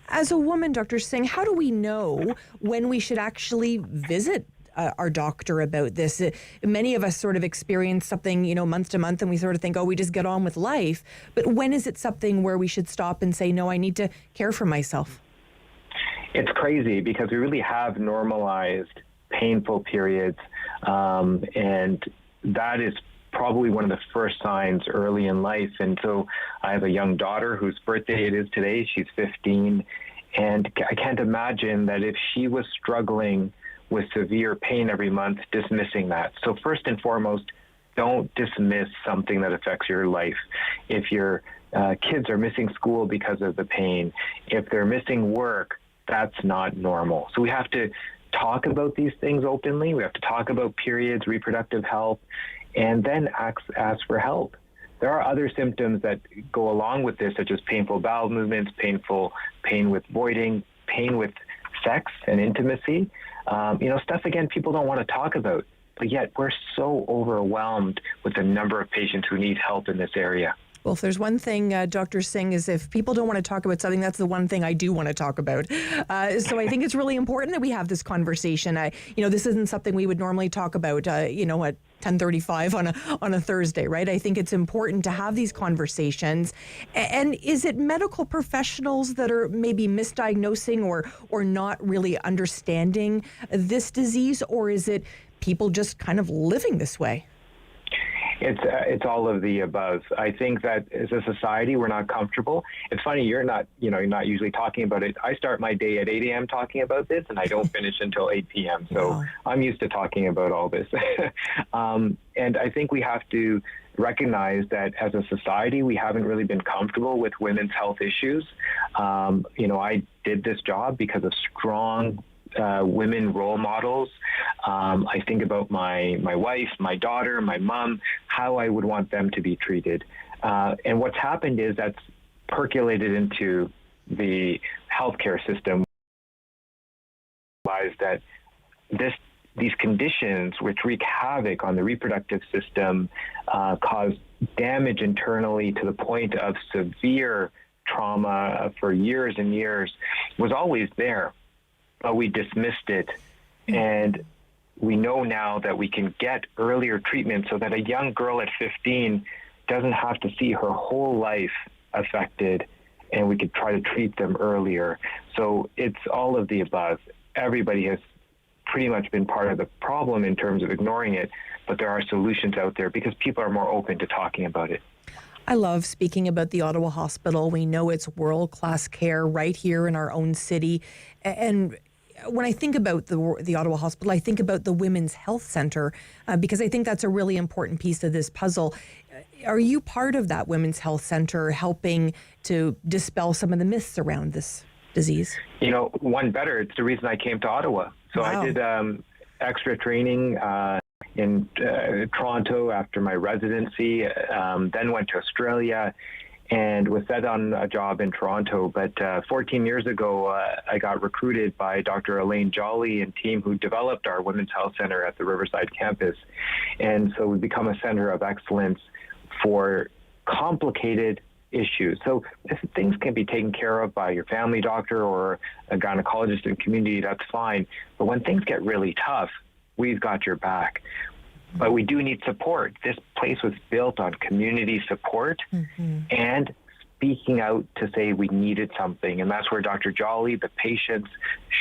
As a woman, Dr. Singh, how do we know when we should actually visit our doctor about this? Many of us sort of experience something, month to month, and we sort of think, we just get on with life. But when is it something where we should stop and say, no, I need to care for myself? It's crazy because we really have normalized painful periods, and that is probably one of the first signs early in life. And so I have a young daughter whose birthday it is today. She's 15. And I can't imagine that if she was struggling with severe pain every month, dismissing that. So first and foremost, don't dismiss something that affects your life. If your kids are missing school because of the pain, if they're missing work, that's not normal. So we have to talk about these things openly. We have to talk about periods, reproductive health, and then ask for help. There are other symptoms that go along with this, such as painful bowel movements, pain with voiding, pain with sex and intimacy. Stuff, again, people don't want to talk about, but yet we're so overwhelmed with the number of patients who need help in this area. Well, if there's one thing, Dr. Singh, is if people don't want to talk about something, that's the one thing I do want to talk about. So I think it's really important that we have this conversation. This isn't something we would normally talk about, at 10:35 on a Thursday, right? I think it's important to have these conversations. And is it medical professionals that are maybe misdiagnosing or not really understanding this disease, or is it people just kind of living this way? It's all of the above. I think that as a society, we're not comfortable. It's funny, you're not usually talking about it. I start my day at 8 a.m. talking about this, and I don't finish until 8 p.m. So I'm used to talking about all this. And I think we have to recognize that as a society, we haven't really been comfortable with women's health issues. I did this job because of strong women role models. I think about my wife, my daughter, my mom, how I would want them to be treated. And what's happened is that's percolated into the healthcare system. That these conditions, which wreak havoc on the reproductive system, cause damage internally to the point of severe trauma for years and years, was always there. But we dismissed it, and we know now that we can get earlier treatment so that a young girl at 15 doesn't have to see her whole life affected, and we could try to treat them earlier. So it's all of the above. Everybody has pretty much been part of the problem in terms of ignoring it, but there are solutions out there because people are more open to talking about it. I love speaking about the Ottawa Hospital. We know it's world-class care right here in our own city. And when I think about the Ottawa Hospital, I think about the Women's Health Centre because I think that's a really important piece of this puzzle. Are you part of that Women's Health Centre helping to dispel some of the myths around this disease? One better, it's the reason I came to Ottawa. So wow. I did extra training in Toronto after my residency, then went to Australia, and was set on a job in Toronto. But 14 years ago, I got recruited by Dr. Elaine Jolly and team who developed our Women's Health Centre at the Riverside campus. And so we become a centre of excellence for complicated issues. So if things can be taken care of by your family doctor or a gynecologist in community, that's fine. But when things get really tough, we've got your back. But we do need support. This place was built on community support and speaking out to say we needed something. And that's where Dr. Jolly, the patients,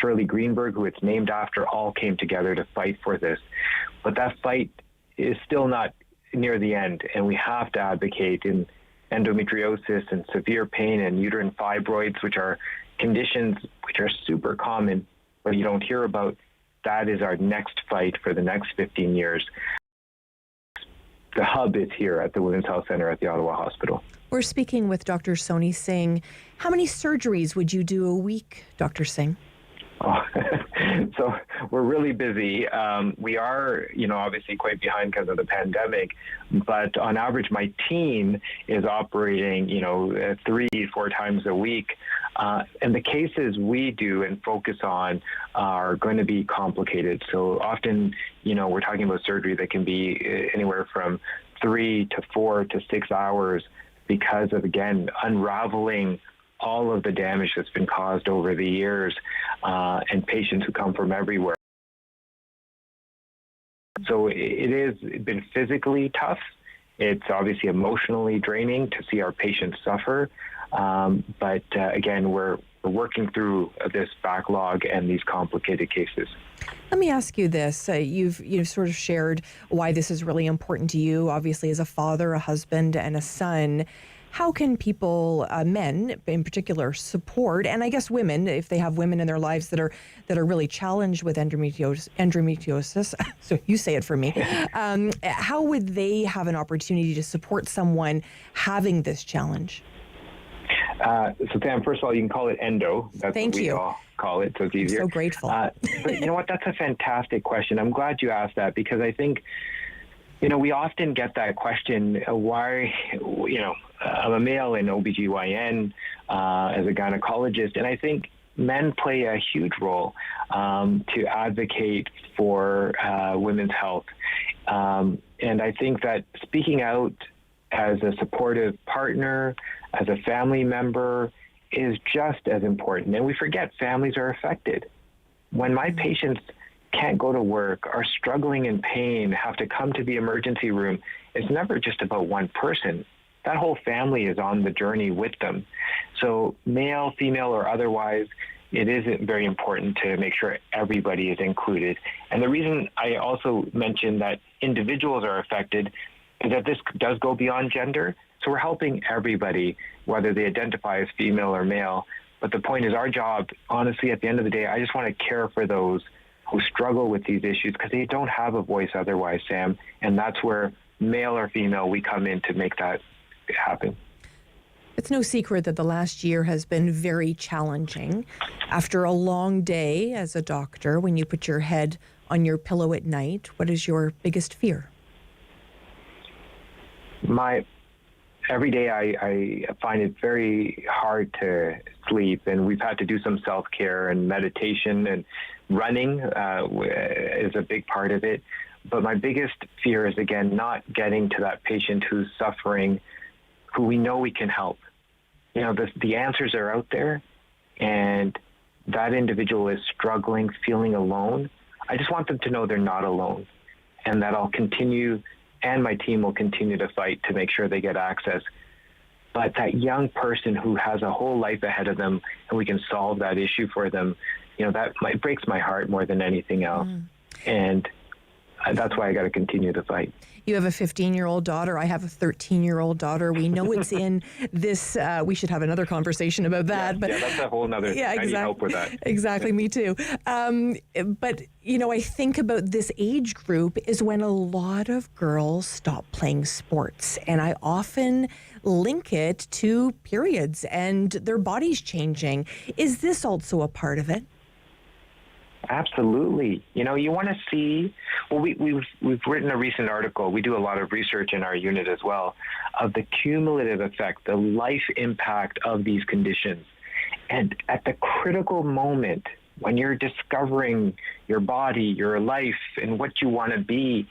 Shirley Greenberg, who it's named after, all came together to fight for this. But that fight is still not near the end. And we have to advocate in endometriosis and severe pain and uterine fibroids, which are conditions which are super common, but you don't hear about. That is our next fight for the next 15 years. The hub is here at the Women's Health Centre at the Ottawa Hospital. We're speaking with Dr. Sony Singh. How many surgeries would you do a week, Dr. Singh? So we're really busy. We are, obviously quite behind because of the pandemic, but on average, my team is operating, 3-4 times a week. And the cases we do and focus on are going to be complicated. So often, we're talking about surgery that can be anywhere from 3 to 4 to 6 hours because of, again, unraveling all of the damage that's been caused over the years, and patients who come from everywhere. So it has been physically tough. It's obviously emotionally draining to see our patients suffer. But again, we're working through this backlog and these complicated cases. Let me ask you this. You've sort of shared why this is really important to you, obviously as a father, a husband, and a son. How can people, men in particular, support, and I guess women, if they have women in their lives that are really challenged with endometriosis, so you say it for me, how would they have an opportunity to support someone having this challenge? So Sam, first of all, you can call it endo. That's Thank what we you. all call it, so it's easier. So grateful. But you know what? That's a fantastic question. I'm glad you asked that, because I think, we often get that question, why, I'm a male in OBGYN as a gynecologist, and I think men play a huge role to advocate for women's health. And I think that speaking out as a supportive partner, as a family member, is just as important. And we forget families are affected. When my patients can't go to work, are struggling in pain, have to come to the emergency room, it's never just about one person. That whole family is on the journey with them. So male, female, or otherwise, it is very important to make sure everybody is included. And the reason I also mentioned that individuals are affected is that this does go beyond gender. So we're helping everybody, whether they identify as female or male. But the point is, our job, honestly, at the end of the day, I just want to care for those who struggle with these issues because they don't have a voice otherwise, Sam. And that's where, male or female, we come in to make that happen. It's no secret that the last year has been very challenging. After a long day as a doctor, when you put your head on your pillow at night, what is your biggest fear? Every day I find it very hard to sleep, and we've had to do some self-care and meditation, and running is a big part of it. But my biggest fear is, again, not getting to that patient who's suffering, who we know we can help. The answers are out there, and that individual is struggling, feeling alone. I just want them to know they're not alone, and that I'll continue, and my team will continue to fight to make sure they get access. But that young person who has a whole life ahead of them, and we can solve that issue for them, that breaks my heart more than anything else. And that's why I got to continue to fight. You have a 15-year-old daughter. I have a 13-year-old daughter. We know it's in this. We should have another conversation about that. Yeah, that's a whole nother. Yeah, I need help with that. Exactly, me too. But I think about this age group is when a lot of girls stop playing sports, and I often link it to periods and their bodies changing. Is this also a part of it? Absolutely. You want to see, we've written a recent article. We do a lot of research in our unit as well of the cumulative effect, the life impact of these conditions. And at the critical moment, when you're discovering your body, your life, and what you want to be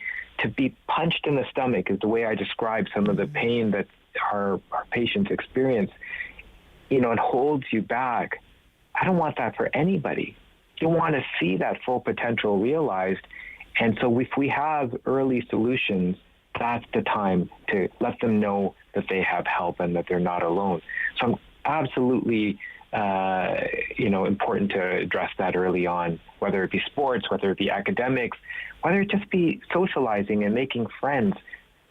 punched in the stomach is the way I describe some of the pain that our patients experience, it holds you back. I don't want that for anybody. You want to see that full potential realized. And so if we have early solutions, that's the time to let them know that they have help and that they're not alone. So I'm absolutely, important to address that early on, whether it be sports, whether it be academics, whether it just be socializing and making friends.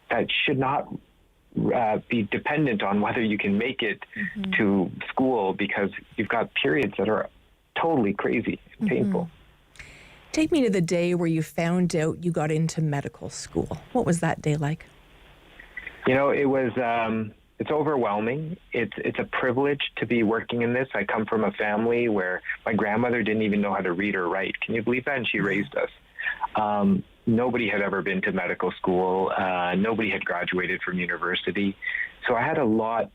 That should not be dependent on whether you can make it to school, because you've got periods that are totally crazy and painful. Take me to the day where you found out you got into medical school. What was that day like? It was, it's overwhelming. It's a privilege to be working in this. I come from a family where my grandmother didn't even know how to read or write. Can you believe that? And she raised us. Nobody had ever been to medical school. Nobody had graduated from university. So I had a lot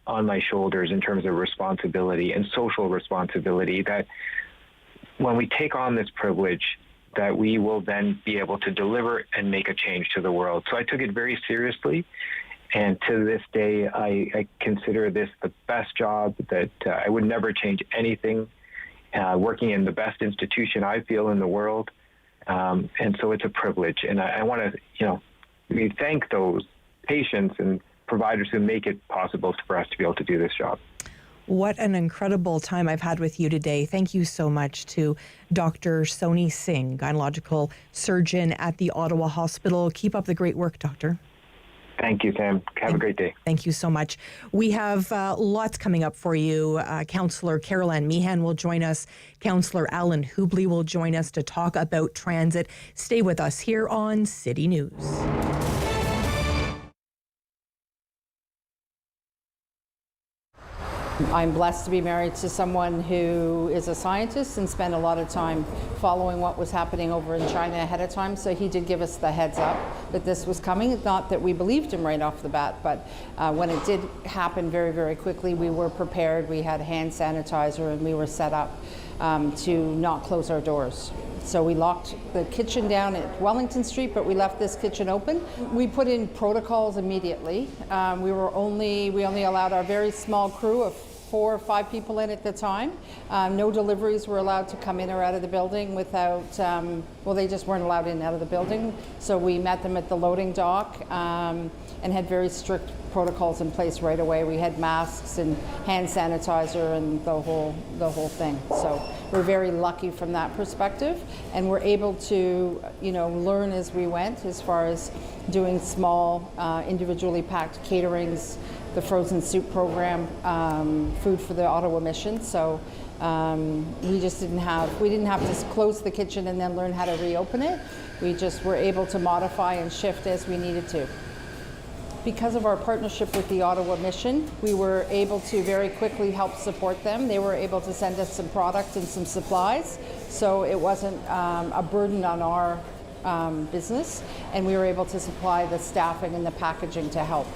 on my shoulders in terms of responsibility and social responsibility, that when we take on this privilege, that we will then be able to deliver and make a change to the world. So I took it very seriously. And to this day, I consider this the best job, that I would never change anything, working in the best institution I feel in the world. And so it's a privilege. And I want to, we thank those patients and providers who make it possible for us to be able to do this job. What an incredible time I've had with you today. Thank you so much to Dr. Sony Singh, gynecological surgeon at the Ottawa Hospital. Keep up the great work, doctor. Thank you, Sam. Have a great day. Thank you so much. We have lots coming up for you. Councillor Caroline Meehan will join us. Councillor Allan Hubley will join us to talk about transit. Stay with us here on City News. I'm blessed to be married to someone who is a scientist and spent a lot of time following what was happening over in China ahead of time. So he did give us the heads up that this was coming. Not that we believed him right off the bat, but when it did happen very, very quickly, we were prepared. We had hand sanitizer and we were set up to not close our doors. So we locked the kitchen down at Wellington Street, but we left this kitchen open. We put in protocols immediately. We only allowed our very small crew of 4 or 5 people in at the time. No deliveries were allowed to come in or out of the building without, they just weren't allowed in and out of the building. So we met them at the loading dock and had very strict protocols in place right away. We had masks and hand sanitizer and the whole thing. So we're very lucky from that perspective, and we're able to, learn as we went as far as doing small, individually packed caterings, the frozen soup program, food for the Ottawa mission. So we didn't have to close the kitchen and then learn how to reopen it. We just were able to modify and shift as we needed to. Because of our partnership with the Ottawa mission, we were able to very quickly help support them. They were able to send us some product and some supplies, so it wasn't a burden on our business, and we were able to supply the staffing and the packaging to help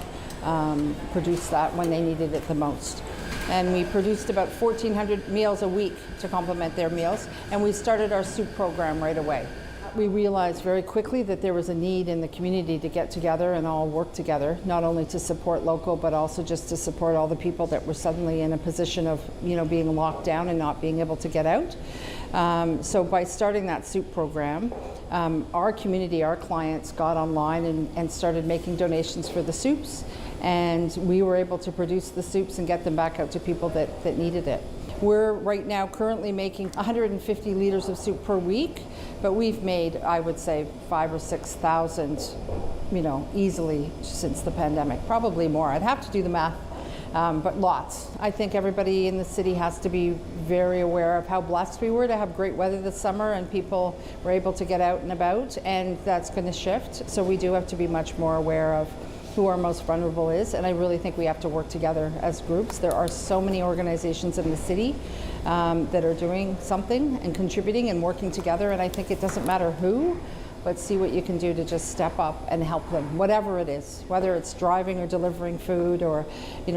produce that when they needed it the most. And we produced about 1,400 meals a week to complement their meals, and we started our soup program right away. We realized very quickly that there was a need in the community to get together and all work together, not only to support local, but also just to support all the people that were suddenly in a position of, being locked down and not being able to get out. So by starting that soup program, our community, our clients got online and started making donations for the soups, and we were able to produce the soups and get them back out to people that needed it. We're right now currently making 150 liters of soup per week, but we've made, I would say, 5,000 or 6,000, easily since the pandemic. Probably more. I'd have to do the math, but lots. I think everybody in the city has to be very aware of how blessed we were to have great weather this summer and people were able to get out and about, and that's going to shift. So we do have to be much more aware of who our most vulnerable is, and I really think we have to work together as groups. There are so many organizations in the city that are doing something and contributing and working together, and I think it doesn't matter who, but see what you can do to just step up and help them, whatever it is, whether it's driving or delivering food, or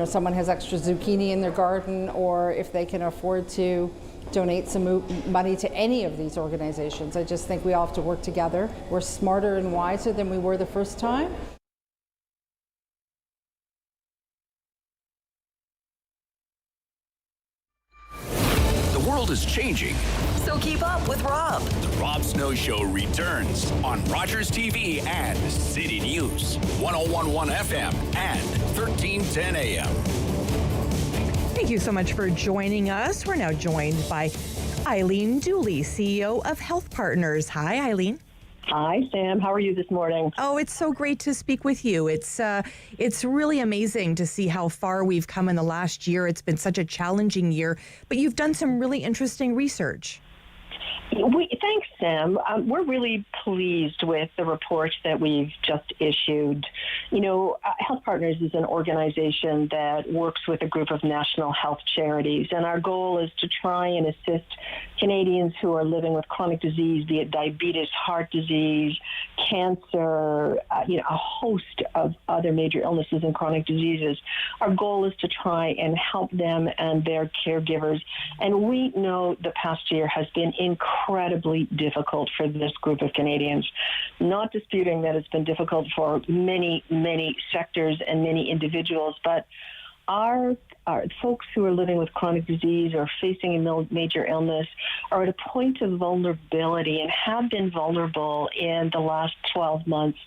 someone has extra zucchini in their garden, or if they can afford to donate some money to any of these organizations. I just think we all have to work together. We're smarter and wiser than we were the first time. The world is changing. So keep up with Rob. The Rob Snow Show returns on Rogers TV and City News, 101.1 FM and 1310 AM. Thank you so much for joining us. We're now joined by Eileen Dooley, CEO of HealthPartners. Hi, Eileen. Hi, Sam. How are you this morning? Oh, it's so great to speak with you. It's really amazing to see how far we've come in the last year. It's been such a challenging year, but you've done some really interesting research. Thanks, Sam. We're really pleased with the report that we've just issued. HealthPartners is an organization that works with a group of national health charities, and our goal is to try and assist Canadians who are living with chronic disease, be it diabetes, heart disease, cancer, a host of other major illnesses and chronic diseases. Our goal is to try and help them and their caregivers. And we know the past year has been incredibly difficult for this group of Canadians. Not disputing that it's been difficult for many, many sectors and many individuals, but our folks who are living with chronic disease or facing a major illness are at a point of vulnerability and have been vulnerable in the last 12 months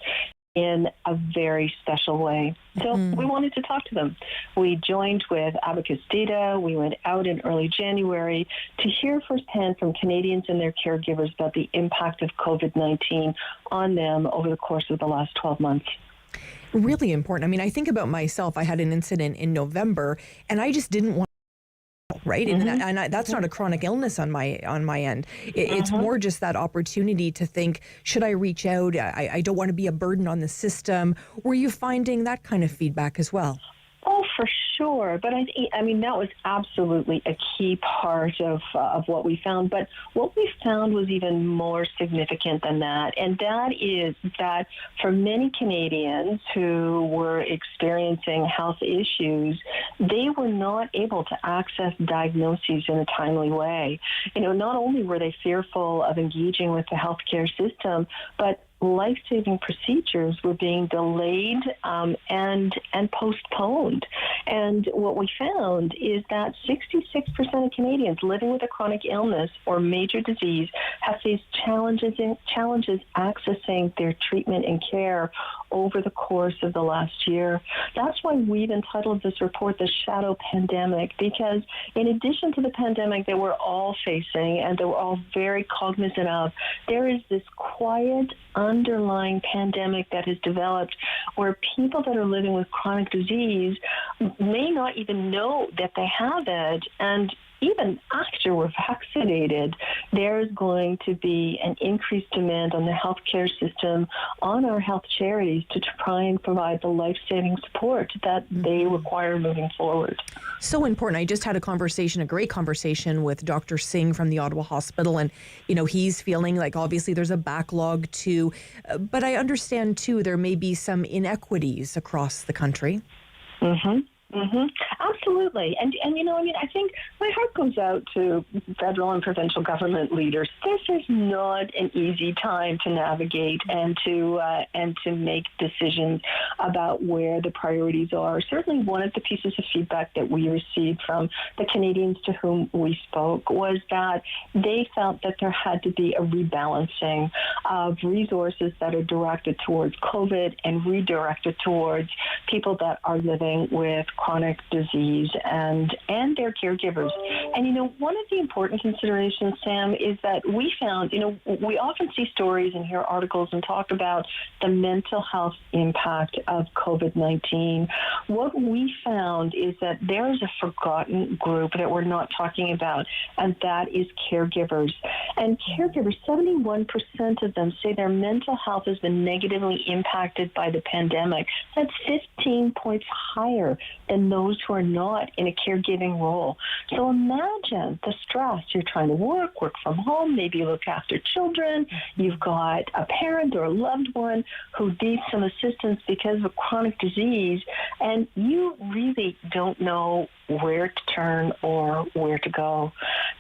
in a very special way. So we wanted to talk to them. We joined with Abacus Data. We went out in early January to hear firsthand from Canadians and their caregivers about the impact of COVID-19 on them over the course of the last 12 months. Really important. I mean, I think about myself. I had an incident in November, and I just didn't want right? And that's not a chronic illness on my end. It's more just that opportunity to think, should I reach out? I don't want to be a burden on the system. Were you finding that kind of feedback as well? Oh, For sure, but I mean that was absolutely a key part of what we found. But what we found was even more significant than that, and that is that for many Canadians who were experiencing health issues, they were not able to access diagnoses in a timely way. Not only were they fearful of engaging with the healthcare system, but life-saving procedures were being delayed and postponed. And what we found is that 66% of Canadians living with a chronic illness or major disease have faced challenges accessing their treatment and care over the course of the last year. That's why we've entitled this report The Shadow Pandemic, because in addition to the pandemic that we're all facing and that we're all very cognizant of, there is this quiet underlying pandemic that has developed where people that are living with chronic disease may not even know that they have it, and even after we're vaccinated, there's going to be an increased demand on the healthcare system, on our health charities to try and provide the life-saving support that they require moving forward. So important. I just had a great conversation with Dr. Singh from the Ottawa Hospital, and he's feeling like obviously there's a backlog too, but I understand too there may be some inequities across the country. Mm-hmm. Mm-hmm. Absolutely. And I think my heart goes out to federal and provincial government leaders. This is not an easy time to navigate and to make decisions about where the priorities are. Certainly one of the pieces of feedback that we received from the Canadians to whom we spoke was that they felt that there had to be a rebalancing of resources that are directed towards COVID and redirected towards people that are living with chronic disease and their caregivers. And, one of the important considerations, Sam, is that we found, we often see stories and hear articles and talk about the mental health impact of COVID-19. What we found is that there is a forgotten group that we're not talking about, and that is caregivers. And caregivers, 71% of them say their mental health has been negatively impacted by the pandemic. That's 15 points higher than those who are not in a caregiving role. So imagine the stress. You're trying to work from home, maybe look after children. You've got a parent or a loved one who needs some assistance because of chronic disease, and you really don't know where to turn or where to go.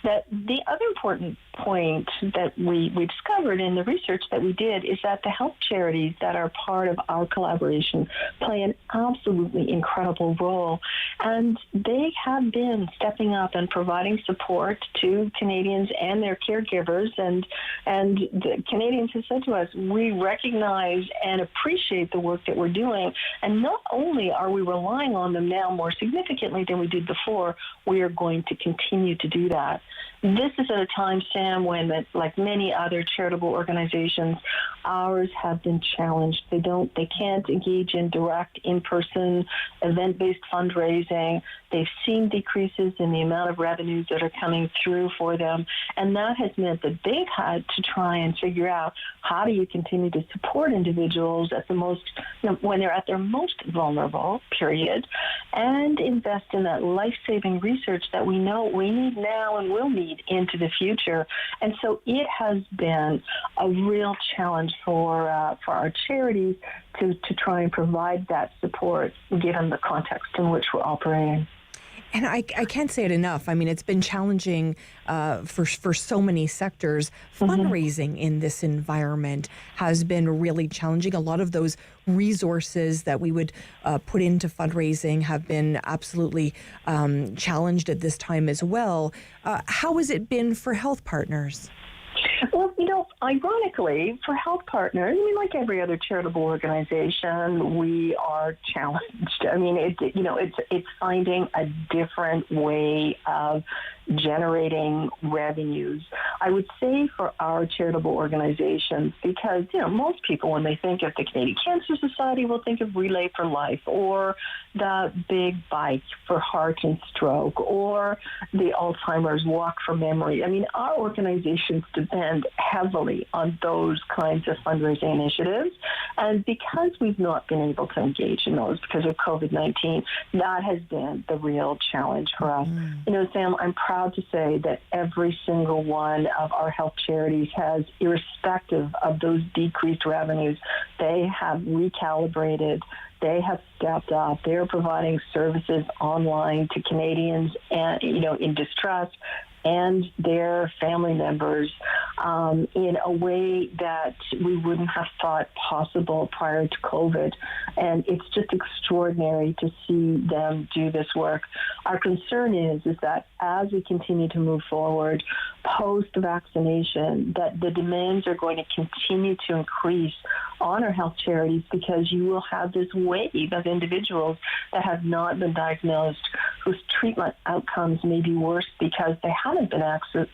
That the other important point that we discovered in the research that we did is that the health charities that are part of our collaboration play an absolutely incredible role, and they have been stepping up and providing support to Canadians and their caregivers, and the Canadians have said to us, we recognize and appreciate the work that we're doing, and not only are we relying on them now more significantly than we did before, we are going to continue to do that. This is at a time, Sam, when, like many other charitable organizations, ours have been challenged. They can't engage in direct, in-person, event-based fundraising. They've seen decreases in the amount of revenues that are coming through for them, and that has meant that they've had to try and figure out how do you continue to support individuals at the most, when they're at their most vulnerable period, and invest in that life-saving research that we know we need now and will need into the future. And so it has been a real challenge for our charities to try and provide that support given the context in which we're operating. And I can't say it enough. I mean, it's been challenging for so many sectors. Fundraising in this environment has been really challenging. A lot of those resources that we would put into fundraising have been absolutely challenged at this time as well. How has it been for HealthPartners? Well, ironically, for HealthPartners, like every other charitable organization, we are challenged. I mean, it's finding a different way of generating revenues. I would say for our charitable organizations, because most people, when they think of the Canadian Cancer Society, will think of Relay for Life or the Big Bike for Heart and Stroke or the Alzheimer's Walk for Memory. I mean, our organizations depend heavily on those kinds of fundraising initiatives, and because we've not been able to engage in those because of COVID-19, that has been the real challenge for us. Sam, I'm proud to say that every single one of our health charities has, irrespective of those decreased revenues, they have recalibrated. They have stepped up. They're providing services online to Canadians and, in distress and their family members in a way that we wouldn't have thought possible prior to COVID. And it's just extraordinary to see them do this work. Our concern is that as we continue to move forward post-vaccination, that the demands are going to continue to increase on our health charities because you will have this wave of individuals that have not been diagnosed, whose treatment outcomes may be worse because they haven't been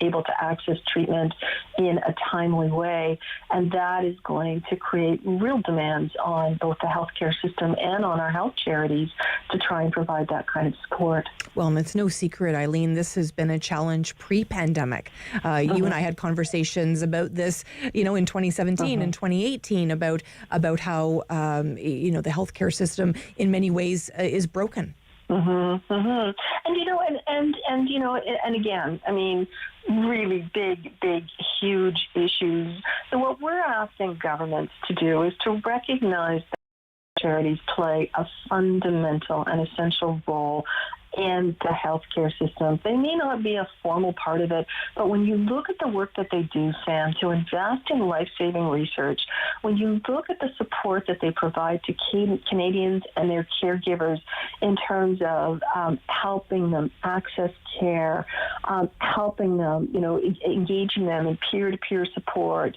able to access treatment in a timely way. And that is going to create real demands on both the healthcare system and on our health charities to try and provide that kind of support. Well, and it's no secret, Eileen, this has been a challenge pre-pandemic. You and I had conversations about this, in 2017 and 2018 about how, the healthcare system in many ways is broken. And again, I mean, really big, huge issues. So what we're asking governments to do is to recognize that charities play a fundamental and essential role in the healthcare system. They may not be a formal part of it, but when you look at the work that they do, Sam, to invest in life-saving research, when you look at the support that they provide to Canadians and their caregivers in terms of helping them access care, helping them, engaging them in peer-to-peer support,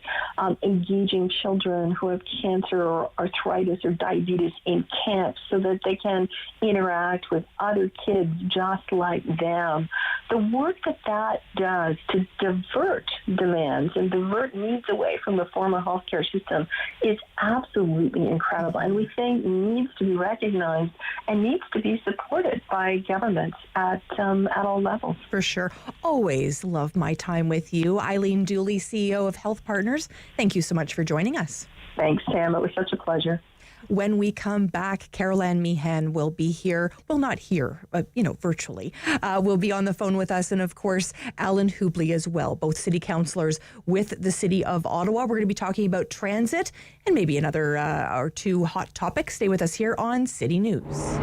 engaging children who have cancer or arthritis or diabetes in camps so that they can interact with other kids just like them. The work that does to divert demands and divert needs away from the former healthcare system is absolutely incredible, and we think needs to be recognized and needs to be supported by governments at all levels. For sure. Always love my time with you. Eileen Dooley, CEO of HealthPartners. Thank you so much for joining us. Thanks, Sam. It was such a pleasure. When we come back, Carol-Ann Meehan will be here. Well, not here, but, virtually. Will be on the phone with us. And, of course, Allan Hubley as well, both city councillors with the city of Ottawa. We're going to be talking about transit and maybe another or two hot topics. Stay with us here on City News.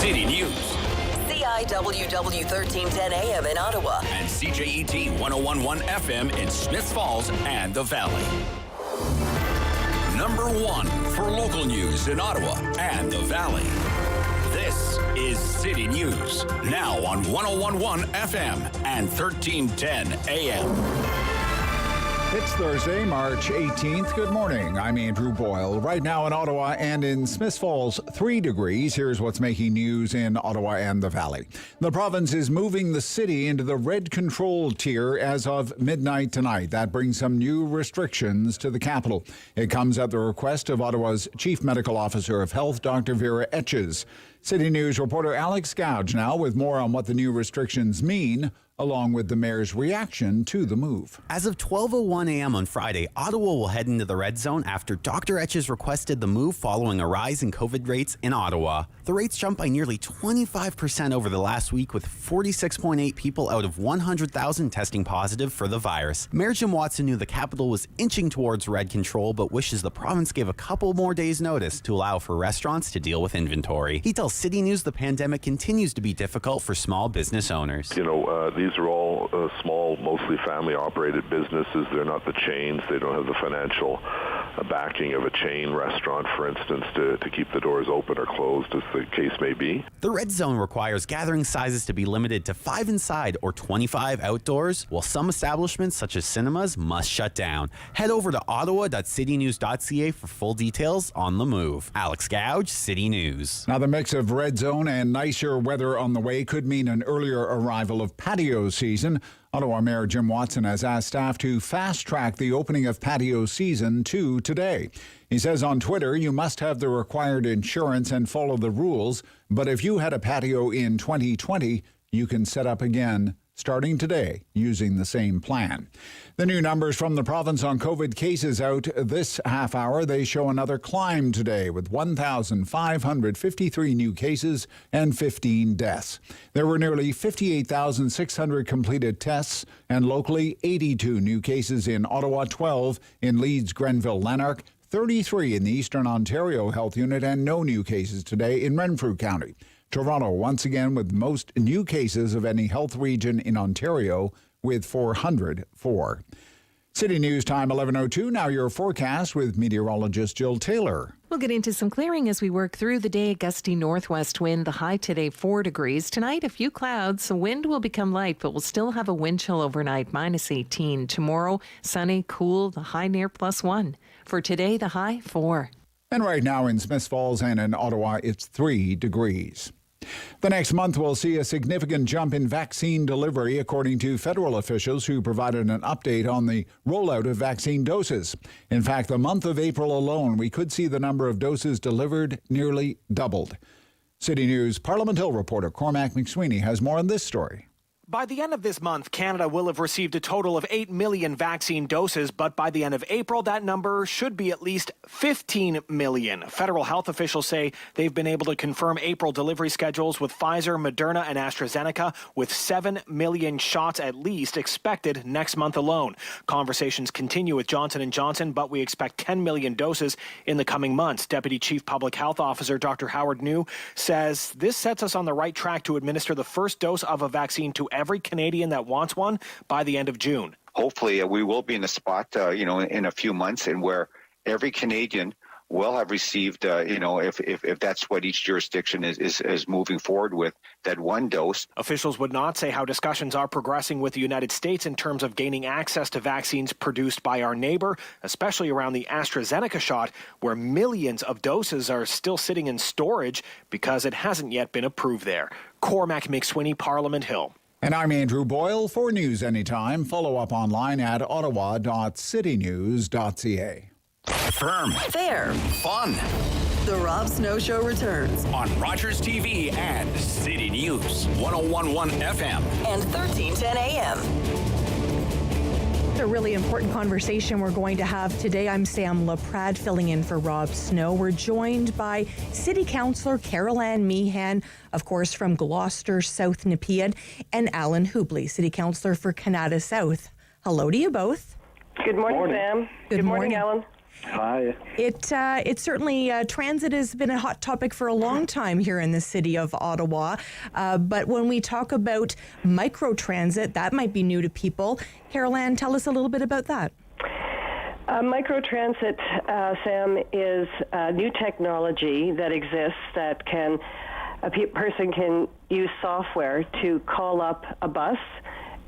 City News. CIWW 1310 AM in Ottawa. And CJET 1011 FM in Smiths Falls and the Valley. Number 1 for local news in Ottawa and the Valley. This is City News, now on 1011 FM and 1310 AM. It's Thursday, March 18th. Good morning. I'm Andrew Boyle. Right now in Ottawa and in Smiths Falls, 3 degrees. Here's what's making news in Ottawa and the Valley. The province is moving the city into the red control tier as of midnight tonight. That brings some new restrictions to the capital. It comes at the request of Ottawa's Chief Medical Officer of Health, Dr. Vera Etches. City News reporter Alex Gouge now with more on what the new restrictions mean, along with the mayor's reaction to the move. As of 12:01 a.m. on Friday, Ottawa will head into the red zone after Dr. Etches requested the move following a rise in COVID rates in Ottawa. The rates jumped by nearly 25% over the last week, with 46.8 people out of 100,000 testing positive for the virus. Mayor Jim Watson knew the capital was inching towards red control, but wishes the province gave a couple more days' notice to allow for restaurants to deal with inventory. He tells City News the pandemic continues to be difficult for small business owners. These are all small, mostly family-operated businesses. They're not the chains. They don't have the financial backing of a chain restaurant, for instance, to keep the doors open or closed, as the case may be. The red zone requires gathering sizes to be limited to 5 inside or 25 outdoors, while some establishments, such as cinemas, must shut down. Head over to ottawa.citynews.ca for full details on the move. Alex Gouge, City News. Now, the mix of red zone and nicer weather on the way could mean an earlier arrival of patio season. Ottawa Mayor Jim Watson has asked staff to fast-track the opening of patio season to today. He says on Twitter, you must have the required insurance and follow the rules, but if you had a patio in 2020, you can set up again starting today using the same plan. The new numbers from the province on COVID cases out this half hour, they show another climb today with 1,553 new cases and 15 deaths. There were nearly 58,600 completed tests and locally 82 new cases in Ottawa, 12 in Leeds, Grenville, Lanark, 33 in the Eastern Ontario Health Unit, and no new cases today in Renfrew County. Toronto once again with most new cases of any health region in Ontario with 404. City News time 11:02. Now your forecast with meteorologist Jill Taylor. We'll get into some clearing as we work through the day. A gusty northwest wind, the high today 4 degrees. Tonight, a few clouds. The wind will become light, but we'll still have a wind chill overnight, -18. Tomorrow, sunny, cool, the high near +1. For today, the high 4. And right now in Smiths Falls and in Ottawa, it's 3 degrees. The next month will see a significant jump in vaccine delivery, according to federal officials who provided an update on the rollout of vaccine doses. In fact, the month of April alone, we could see the number of doses delivered nearly doubled. City News Parliament Hill reporter Cormac McSweeney has more on this story. By the end of this month, Canada will have received a total of 8 million vaccine doses, but by the end of April, that number should be at least 15 million. Federal health officials say they've been able to confirm April delivery schedules with Pfizer, Moderna, and AstraZeneca, with 7 million shots at least expected next month alone. Conversations continue with Johnson & Johnson, but we expect 10 million doses in the coming months. Deputy Chief Public Health Officer Dr. Howard New says this sets us on the right track to administer the first dose of a vaccine to every Canadian that wants one by the end of June. Hopefully, we will be in a spot, in a few months, and where every Canadian will have received, if that's what each jurisdiction is moving forward with, that one dose. Officials would not say how discussions are progressing with the United States in terms of gaining access to vaccines produced by our neighbor, especially around the AstraZeneca shot, where millions of doses are still sitting in storage because it hasn't yet been approved there. Cormac McSweeney, Parliament Hill. And I'm Andrew Boyle. For News Anytime, follow up online at ottawa.citynews.ca. Firm. Fair. Fun. The Rob Snow Show returns on Rogers TV and City News 1011 FM and 1310 AM. A really important conversation we're going to have today. I'm Sam Laprade filling in for Rob Snow. We're joined by City Councillor Carol-Ann Meehan, of course, from Gloucester-South, Nepean, and Allan Hubley, City Councillor for Kanata South. Hello to you both. Good morning, Sam. Good morning, Allan. Hi. It certainly, transit has been a hot topic for a long time here in the city of Ottawa. But when we talk about microtransit, that might be new to people. Carol Ann, tell us a little bit about that. Microtransit, Sam, is new technology that exists that a person can use software to call up a bus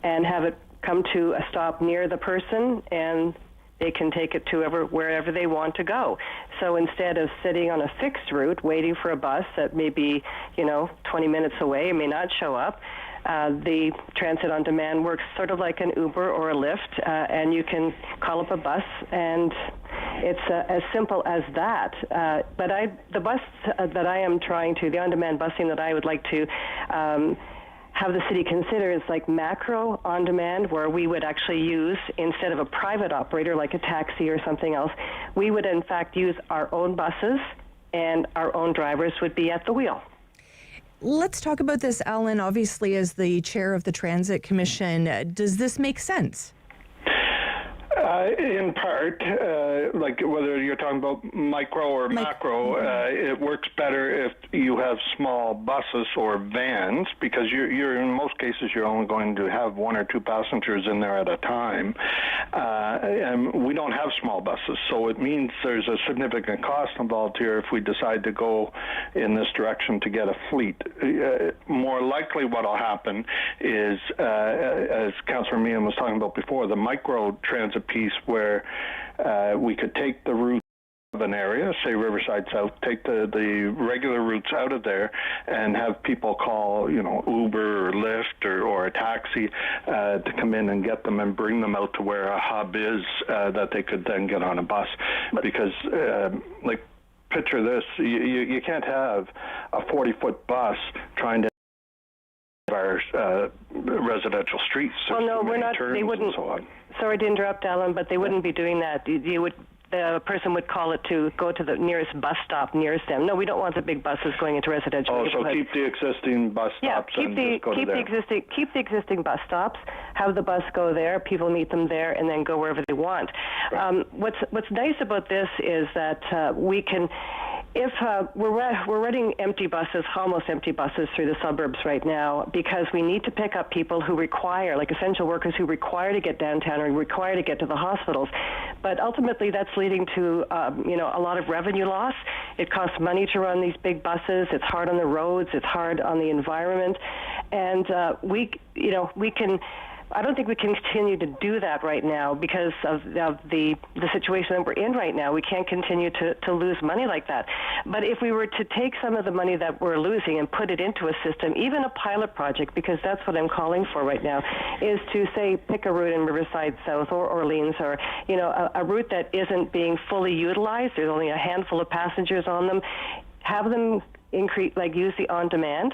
and have it come to a stop near the person, and they can take it to wherever they want to go. So instead of sitting on a fixed route waiting for a bus that may be, 20 minutes away and may not show up, the transit on demand works sort of like an Uber or a Lyft, and you can call up a bus, and it's as simple as that. But the bus that I am the on-demand busing that I would like to have the city consider is like macro on demand, where we would actually use, instead of a private operator like a taxi or something else, we would in fact use our own buses, and our own drivers would be at the wheel. Let's talk about this, Allan. Obviously, as the chair of the Transit Commission, does this make sense? In part, like whether you're talking about micro or macro, it works better if you have small buses or vans, because you're in most cases you're only going to have one or two passengers in there at a time, and we don't have small buses, so it means there's a significant cost involved here if we decide to go in this direction to get a fleet. More likely what will happen is, as Councillor Meehan was talking about before, the micro transit piece, where we could take the route of an area, say Riverside South, take the regular routes out of there and have people call, Uber or Lyft or a taxi to come in and get them and bring them out to where a hub is that they could then get on a bus. Because, picture this, you can't have a 40-foot bus trying to our residential streets. Well, no, we're not. They wouldn't. So sorry to interrupt, Allan, but they wouldn't be doing that. The person would call it to go to the nearest bus stop nearest them. No, we don't want the big buses going into residential neighborhoods. So keep the existing bus stops keep the existing bus stops. Have the bus go there. People meet them there, and then go wherever they want. Right. What's nice about this is that we can. If we're running empty buses, almost empty buses through the suburbs right now, because we need to pick up people who require, like essential workers who require to get downtown or require to get to the hospitals. But ultimately, that's leading to a lot of revenue loss. It costs money to run these big buses. It's hard on the roads. It's hard on the environment, and we can. I don't think we can continue to do that right now because of the situation that we're in right now. We can't continue to lose money like that. But if we were to take some of the money that we're losing and put it into a system, even a pilot project, because that's what I'm calling for right now, is to say pick a route in Riverside South or Orleans, or a route that isn't being fully utilized. There's only a handful of passengers on them. Have them use the on-demand,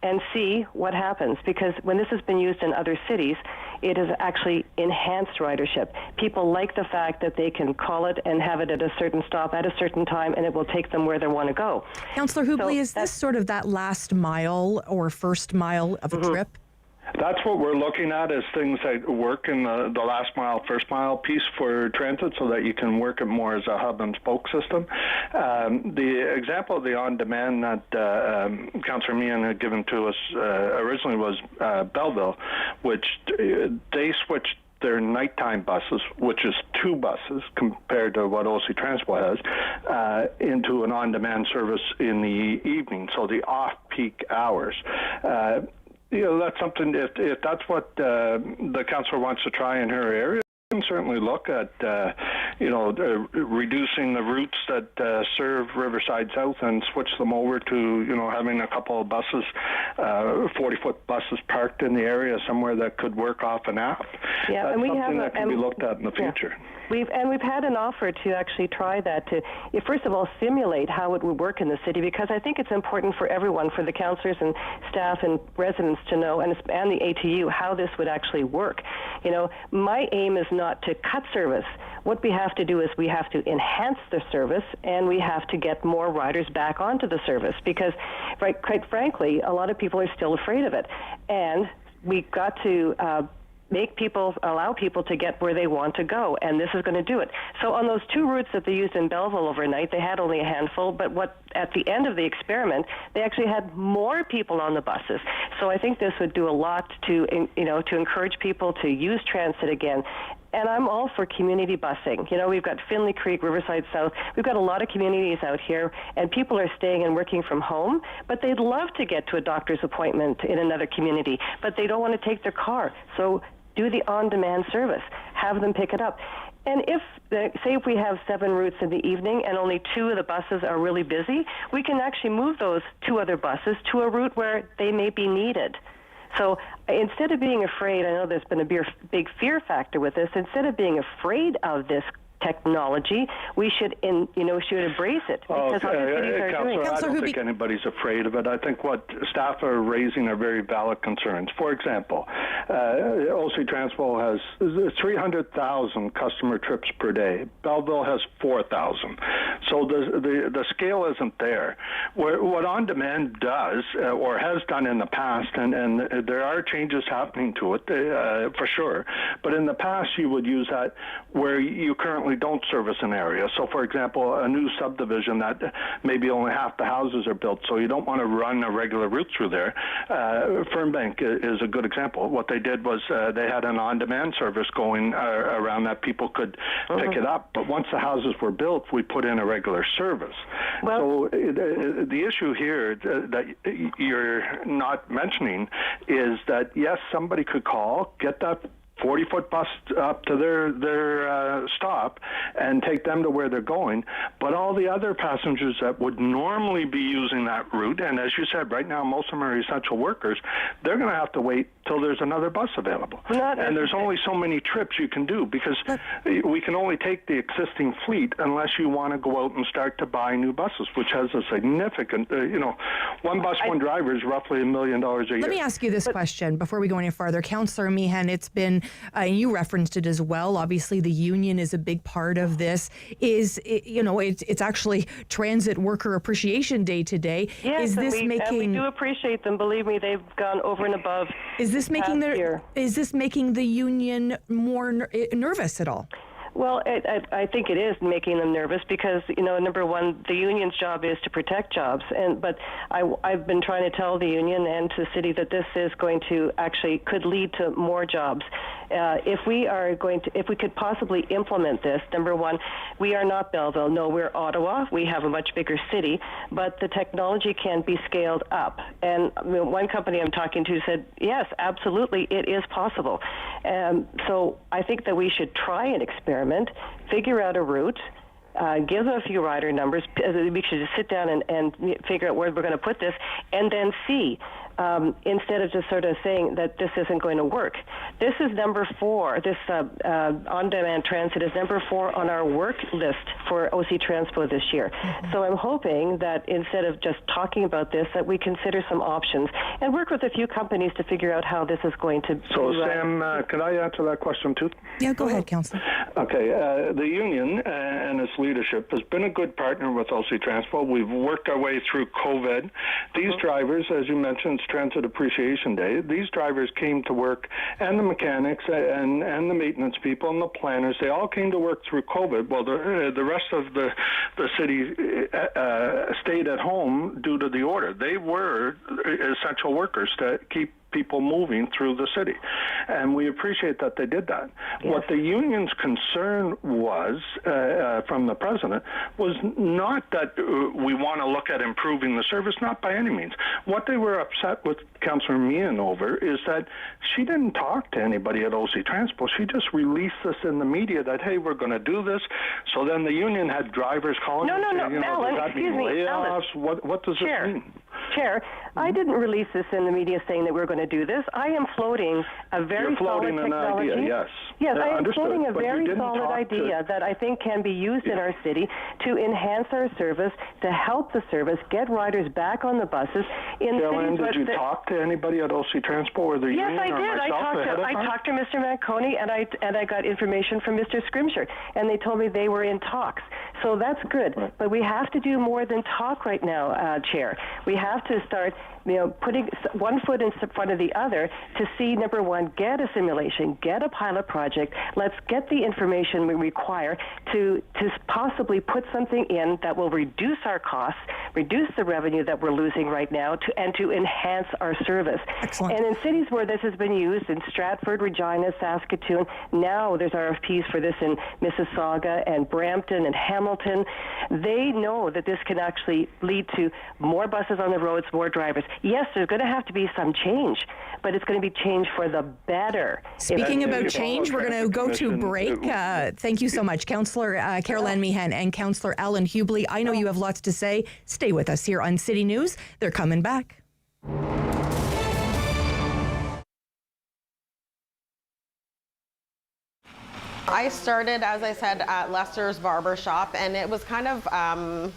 and see what happens, because when this has been used in other cities, it has actually enhanced ridership. People like the fact that they can call it and have it at a certain stop at a certain time, and it will take them where they want to go. Councillor Hubley, is this sort of that last mile or first mile of a trip? That's what we're looking at, is things that work in the last mile, first mile piece for transit, so that you can work it more as a hub and spoke system. The example of the on-demand that Councillor Meehan had given to us originally was Belleville, which they switched their nighttime buses, which is two buses compared to what OC Transpo has, into an on-demand service in the evening, so the off-peak hours. That's something, if that's what the councillor wants to try in her area, we can certainly look at, reducing the routes that serve Riverside South and switch them over to, having a couple of buses, 40-foot buses parked in the area somewhere that could work off and app. Yeah, that's and we something that can be looked at in the future. We've had an offer to actually try that, to first of all simulate how it would work in the city, because I think it's important for everyone, for the councillors and staff and residents to know, and the ATU, how this would actually work. My aim is not to cut service. What we have to do is we have to enhance the service, and we have to get more riders back onto the service, because, quite frankly, a lot of people are still afraid of it, and we've got to allow people to get where they want to go, and this is going to do it. So on those 2 routes that they used in Belleville overnight, they had only a handful, but at the end of the experiment, they actually had more people on the buses. So I think this would do a lot to encourage people to use transit again. And I'm all for community busing. We've got Finley Creek, Riverside South. We've got a lot of communities out here, and people are staying and working from home, but they'd love to get to a doctor's appointment in another community, but they don't want to take their car. So do the on-demand service. Have them pick it up. And if we have 7 routes in the evening and only 2 of the buses are really busy, we can actually move those 2 other buses to a route where they may be needed. So instead of being afraid, I know there's been a big fear factor with this, instead of being afraid of this technology, we should embrace it, because other cities are doing it. I don't think anybody's afraid of it. I think what staff are raising are very valid concerns. For example, OC Transpo has 300,000 customer trips per day. Belleville has 4,000. So the scale isn't there. What On Demand does, or has done in the past, and there are changes happening to it, for sure, but in the past you would use that where you currently don't service an area. So, for example, a new subdivision that maybe only half the houses are built, so you don't want to run a regular route through there. Fernbank is a good example. What they did was they had an on-demand service going around that people could pick it up. But once the houses were built, we put in a regular service. So the issue here that you're not mentioning is that, yes, somebody could call, get that 40-foot bus up to their stop and take them to where they're going. But all the other passengers that would normally be using that route, and as you said, right now most of them are essential workers, they're going to have to wait till there's another bus available. And there's only so many trips you can do, because we can only take the existing fleet unless you want to go out and start to buy new buses, which has a significant, one bus, one driver is roughly $1 million a year. Let me ask you this question before we go any farther. Councillor Meehan, it's been you referenced it as well. Obviously, the union is a big part of this. It's actually Transit Worker Appreciation Day today. Yes, and we do appreciate them. Believe me, they've gone over and above. Is this making the union more nervous at all? Well, I think it is making them nervous because, number one, the union's job is to protect jobs. But I've been trying to tell the union and to the city that this is going to could lead to more jobs. If we could possibly implement this, number one, we are not Belleville. No, we're Ottawa. We have a much bigger city, but the technology can be scaled up. And one company I'm talking to said, yes, absolutely, it is possible. So I think that we should try an experiment, figure out a route, give them a few rider numbers. We should just sit down and figure out where we're going to put this, and then see. Instead of just sort of saying that this isn't going to work. This is number 4. This on-demand transit is number 4 on our work list for OC Transpo this year. So I'm hoping that instead of just talking about this, that we consider some options and work with a few companies to figure out how this is going to. So, Sam, can I answer that question too? Yeah, go ahead, Councillor. Okay. The union and its leadership has been a good partner with OC Transpo. We've worked our way through COVID. These drivers, as you mentioned, Transit Appreciation Day, these drivers came to work, and the mechanics and the maintenance people and the planners, they all came to work through COVID. Well, the rest of the city stayed at home due to the order. They were essential workers to keep people moving through the city. And we appreciate that they did that. Yes. What the union's concern was, from the president, was not that we want to look at improving the service, not by any means. What they were upset with Councillor Meehan over is that she didn't talk to anybody at OC Transpo. She just released this in the media that, hey, we're going to do this. So then the union had drivers calling No, Allan, excuse me, Allan. What does this mean? Chair, I didn't release this in the media saying that we're going to do this. I am floating a very solid technology. An idea, yes. Yes, I am floating a very solid idea that I think can be used in our city to enhance our service, to help the service, get riders back on the buses. Allan, did you talk to anybody at OC Transpo or the union? Yes, I did. I talked to Mr. Manconi, and I got information from Mr. Scrimshire, and they told me they were in talks. So that's good. Right. But we have to do more than talk right now, Chair. We have have to start, putting one foot in front of the other to see, number one, get a simulation, get a pilot project. Let's get the information we require to possibly put something in that will reduce our costs, reduce the revenue that we're losing right now, and to enhance our service. Excellent. And in cities where this has been used, in Stratford, Regina, Saskatoon, now there's RFPs for this in Mississauga and Brampton and Hamilton. They know that this can actually lead to more buses on the roads, more drivers. Yes, there's going to have to be some change, but it's going to be change for the better. Speaking about change, we're going to go to break. Thank you so much, Councillor Carol-Ann Meehan and Councillor Allan Hubley. I know you have lots to say. Stay with us here on City News. They're coming back. I started, as I said, at Lester's Barber Shop, and it was kind of,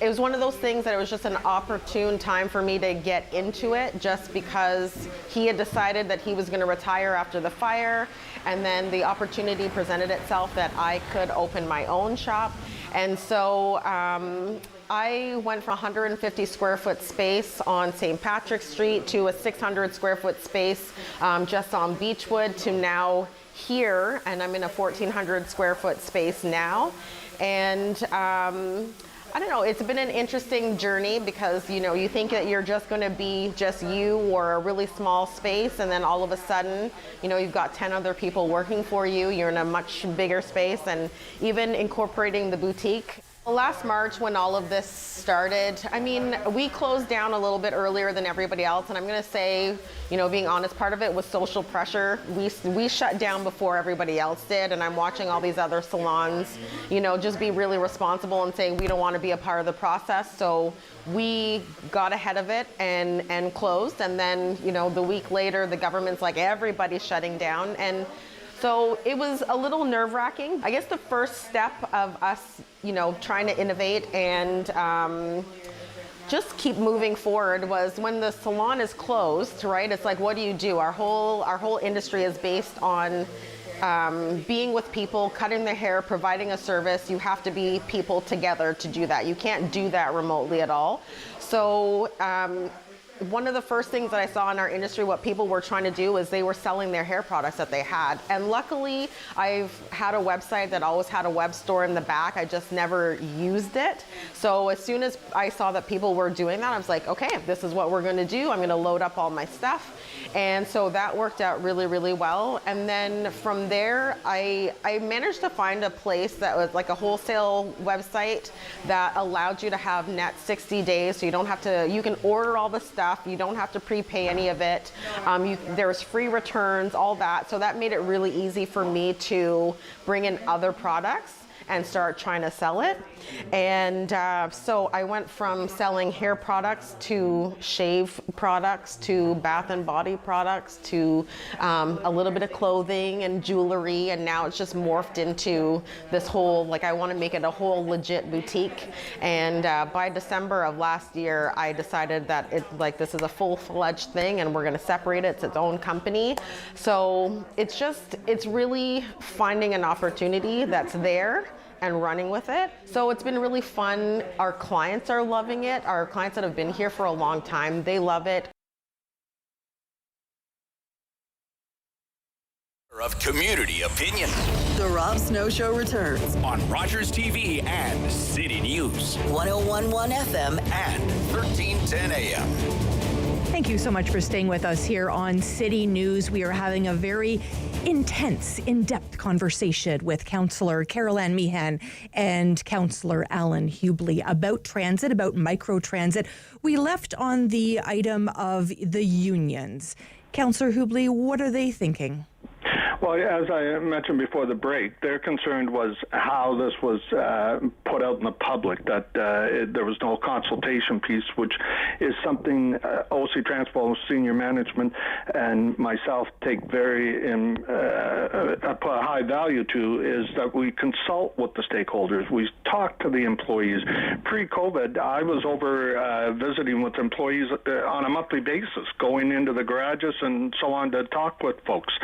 it was one of those things that it was just an opportune time for me to get into it, just because he had decided that he was going to retire after the fire, and then the opportunity presented itself that I could open my own shop. And so I went from 150 square foot space on St. Patrick's Street to a 600 square foot space just on Beechwood to now here, and I'm in a 1,400 square foot space now. And I don't know, it's been an interesting journey because, you think that you're just going to be just you or a really small space, and then all of a sudden, you've got 10 other people working for you. You're in a much bigger space, and even incorporating the boutique. Last March, when all of this started, we closed down a little bit earlier than everybody else, and I'm going to say, being honest, part of it was social pressure. We shut down before everybody else did, and I'm watching all these other salons, just be really responsible and saying we don't want to be a part of the process. So we got ahead of it and closed, and then, the week later, the government's like, everybody's shutting down. And so it was a little nerve-wracking. I guess the first step of us, trying to innovate and just keep moving forward was when the salon is closed, right? It's like, what do you do? Our whole industry is based on being with people, cutting their hair, providing a service. You have to be people together to do that. You can't do that remotely at all. So one of the first things that I saw in our industry, what people were trying to do is they were selling their hair products that they had. And luckily, I've had a website that always had a web store in the back. I just never used it. So as soon as I saw that people were doing that, I was like, okay, this is what we're going to do. I'm going to load up all my stuff. And so that worked out really, really well. And then from there, I managed to find a place that was like a wholesale website that allowed you to have net 60 days. So you don't have to, you can order all the stuff. You don't have to prepay any of it. There's free returns, all that. So that made it really easy for me to bring in other products and start trying to sell it. And so I went from selling hair products to shave products to bath and body products to a little bit of clothing and jewelry, and now it's just morphed into this whole, like, I want to make it a whole legit boutique. And by December of last year, I decided that this is a full-fledged thing and we're going to separate it. It's its own company. So it's really finding an opportunity that's there and running with it. So it's been really fun. Our clients are loving it. Our clients that have been here for a long time, they love it. Of community opinion. The Rob Snow Show returns on Rogers TV and City News. 101.1 FM and 1310 AM. Thank you so much for staying with us here on City News. We are having a very intense, in-depth conversation with Councillor Carol-Ann Meehan and Councillor Allan Hubley about transit, about microtransit. We left on the item of the unions. Councillor Hubley, what are they thinking? Well, as I mentioned before the break, their concern was how this was put out in the public, that there was no consultation piece, which is something OC Transpo senior management and myself take very put a high value to, is that we consult with the stakeholders. We talk to the employees. Pre-COVID, I was over visiting with employees on a monthly basis, going into the garages and so on to talk with folks.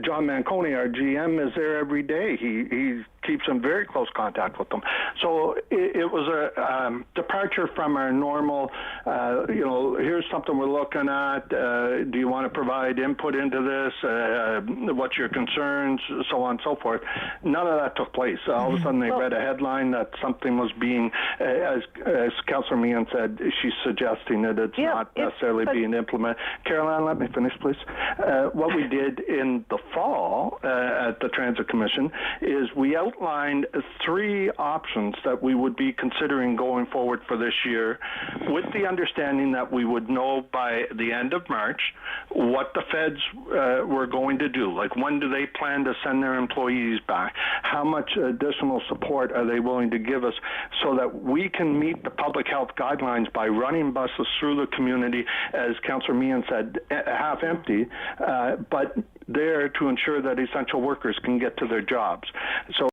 John Manconi, our GM, is there every day. He keeps in very close contact with them. So it was a departure from our normal, here's something we're looking at. Do you want to provide input into this? What's your concerns? So on and so forth. None of that took place. All of a sudden they read a headline that something was being, as Councillor Meehan said, she's suggesting that it's not necessarily being implemented. Caroline, let me finish, please. What we did in the fall at the Transit Commission is we outlined 3 options that we would be considering going forward for this year, with the understanding that we would know by the end of March what the feds were going to do. Like, when do they plan to send their employees back? How much additional support are they willing to give us so that we can meet the public health guidelines by running buses through the community, as Councillor Meehan said, half empty, but there to ensure that essential workers can get to their jobs. So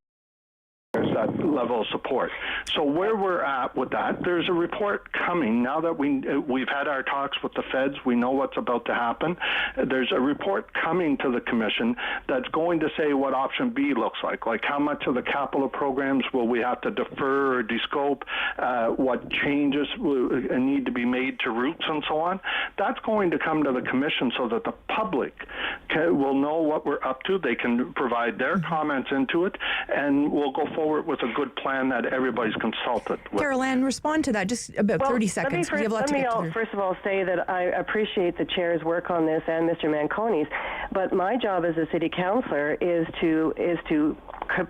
there's that level of support. So where we're at with that, there's a report coming now that we've had our talks with the feds. We know what's about to happen. There's a report coming to the commission that's going to say what option B looks like how much of the capital programs will we have to defer or descope, what changes need to be made to routes and so on. That's going to come to the commission so that the public will know what we're up to. They can provide their comments into it, and we'll go forward with a good plan that everybody's consulted with. Caroline, respond to that. Just about 30 seconds. Let me first of all say that I appreciate the chair's work on this and Mr. Manconi's, but my job as a city councillor is to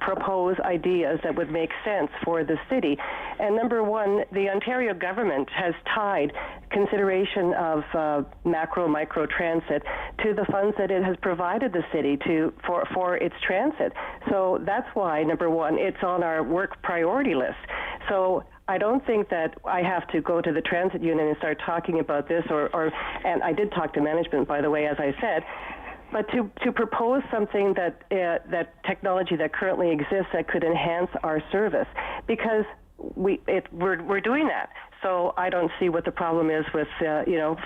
propose ideas that would make sense for the city. And number one, the Ontario government has tied consideration of microtransit to the funds that it has provided the city for its transit. So that's why, number one, it's on our work priority list. So I don't think that I have to go to the transit union and start talking about this, and I did talk to management, by the way, as I said. But to propose something that technology that currently exists that could enhance our service, because we're doing that. So I don't see what the problem is with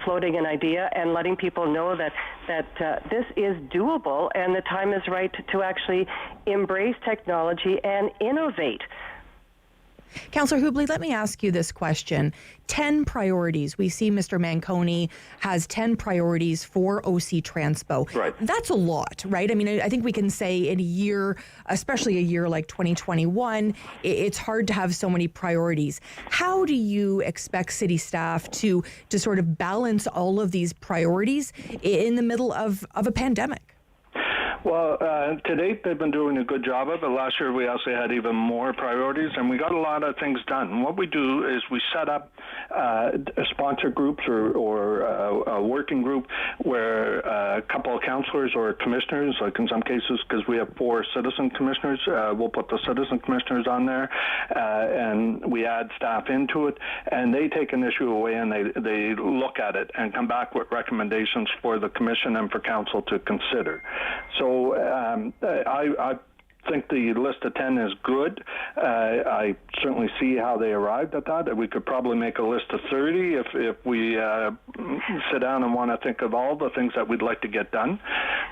floating an idea and letting people know that this is doable and the time is right to actually embrace technology and innovate. Councillor Hubley, let me ask you this question. 10 priorities. We see Mr. Manconi has 10 priorities for OC Transpo. Right. That's a lot, right? I mean, I think we can say in a year, especially a year like 2021, it's hard to have so many priorities. How do you expect city staff to sort of balance all of these priorities in the middle of a pandemic? Well, to date, they've been doing a good job of it. Last year, we actually had even more priorities, and we got a lot of things done. And what we do is we set up sponsor groups or a working group where a couple of councillors or commissioners, like in some cases, because we have 4 citizen commissioners, we'll put the citizen commissioners on there, and we add staff into it, and they take an issue away and they look at it and come back with recommendations for the commission and for council to consider. So I think the list of 10 is good. I certainly see how they arrived at that. We could probably make a list of 30 if we sit down and want to think of all the things that we'd like to get done.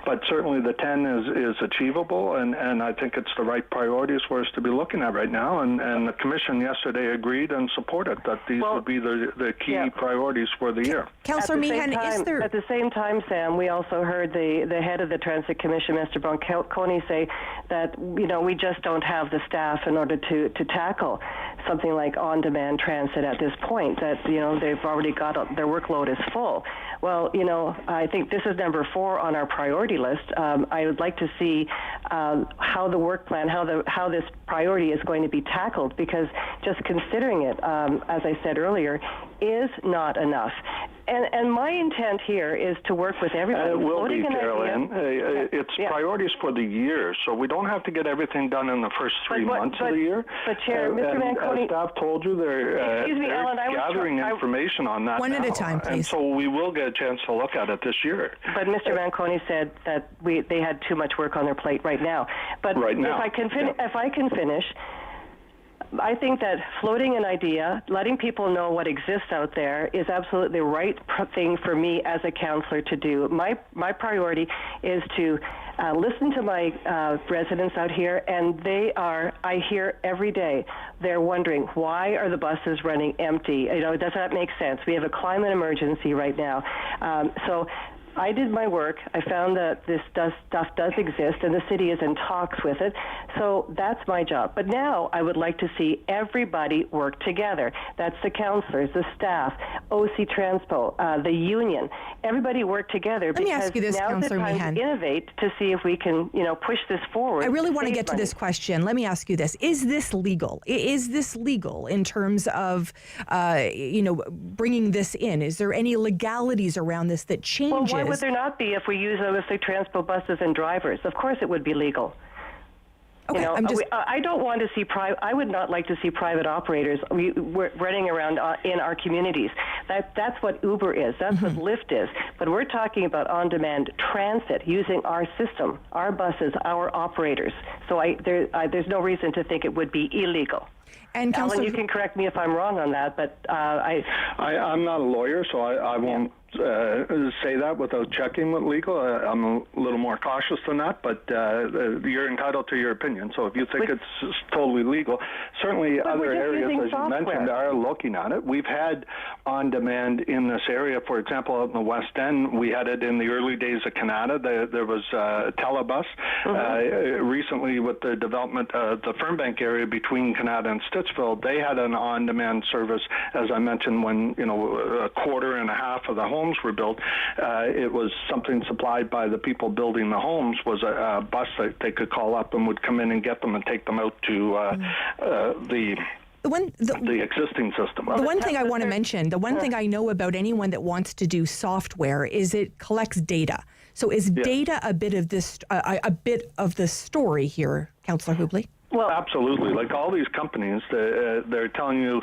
But certainly the 10 is achievable, and I think it's the right priorities for us to be looking at right now. And the Commission yesterday agreed and supported that these would be the key priorities for the year. Councillor Meehan, at the same time, Sam, we also heard the head of the Transit Commission, Mr. Bronconi, say that we just don't have the staff in order to tackle something like on-demand transit at this point, that they've already got their workload is full. Well, I think this is number 4 on our priority list. I would like to see how the work plan, how this priority is going to be tackled, because just considering it, as I said earlier, is not enough. And my intent here is to work with everybody. It will be, Carolyn. It's priorities for the year, so we don't have to get everything done in the first 3 months of the year. But Chair, Mr. Manconi, as staff told you, they're Allan, gathering information on that one now. at a time, please. And so we will get a chance to look at it this year. But Mr. Manconi said that they had too much work on their plate right now. But right now, if I can finish. I think that floating an idea, letting people know what exists out there, is absolutely the right thing for me as a councillor to do. My priority is to listen to my residents out here, and I hear every day, they're wondering, why are the buses running empty? Does that make sense? We have a climate emergency right now. So I did my work. I found that this stuff does exist, and the city is in talks with it. So that's my job. But now I would like to see everybody work together. That's the councillors, the staff, OC Transpo, the union. Everybody work together. Let me ask you this, Councillor Meehan. To innovate to see if we can, push this forward. I really want to get to this question. Let me ask you this: is this legal? Is this legal in terms of, bringing this in? Is there any legalities around this that changes? Why would there not be if we use OC Transpo buses and drivers? Of course, it would be legal. Okay, I don't want to see I would not like to see private operators running around in our communities. That's what Uber is. That's what Lyft is. But we're talking about on-demand transit using our system, our buses, our operators. So there's no reason to think it would be illegal. And Allan, you can correct me if I'm wrong on that, but I'm not a lawyer, so I won't say that without checking with legal. I'm a little more cautious than that, but you're entitled to your opinion. So if you think it's totally legal, certainly other areas, as you mentioned, are looking at it. We've had on-demand in this area. For example, out in the West End, we had it in the early days of Kanata. There was a telebus. Recently, with the development of the Fernbank area between Kanata and Stittsville, they had an on-demand service, as I mentioned, when a quarter and a half of the homes were built. It was something supplied by the people building the homes, was a bus that they could call up and would come in and get them and take them out to the existing system. The one thing I want to mention, the one thing I know about anyone that wants to do software is it collects data. So is data a bit of this, a bit of the story here, Councillor Hubley? Well, absolutely. Like all these companies, they're telling you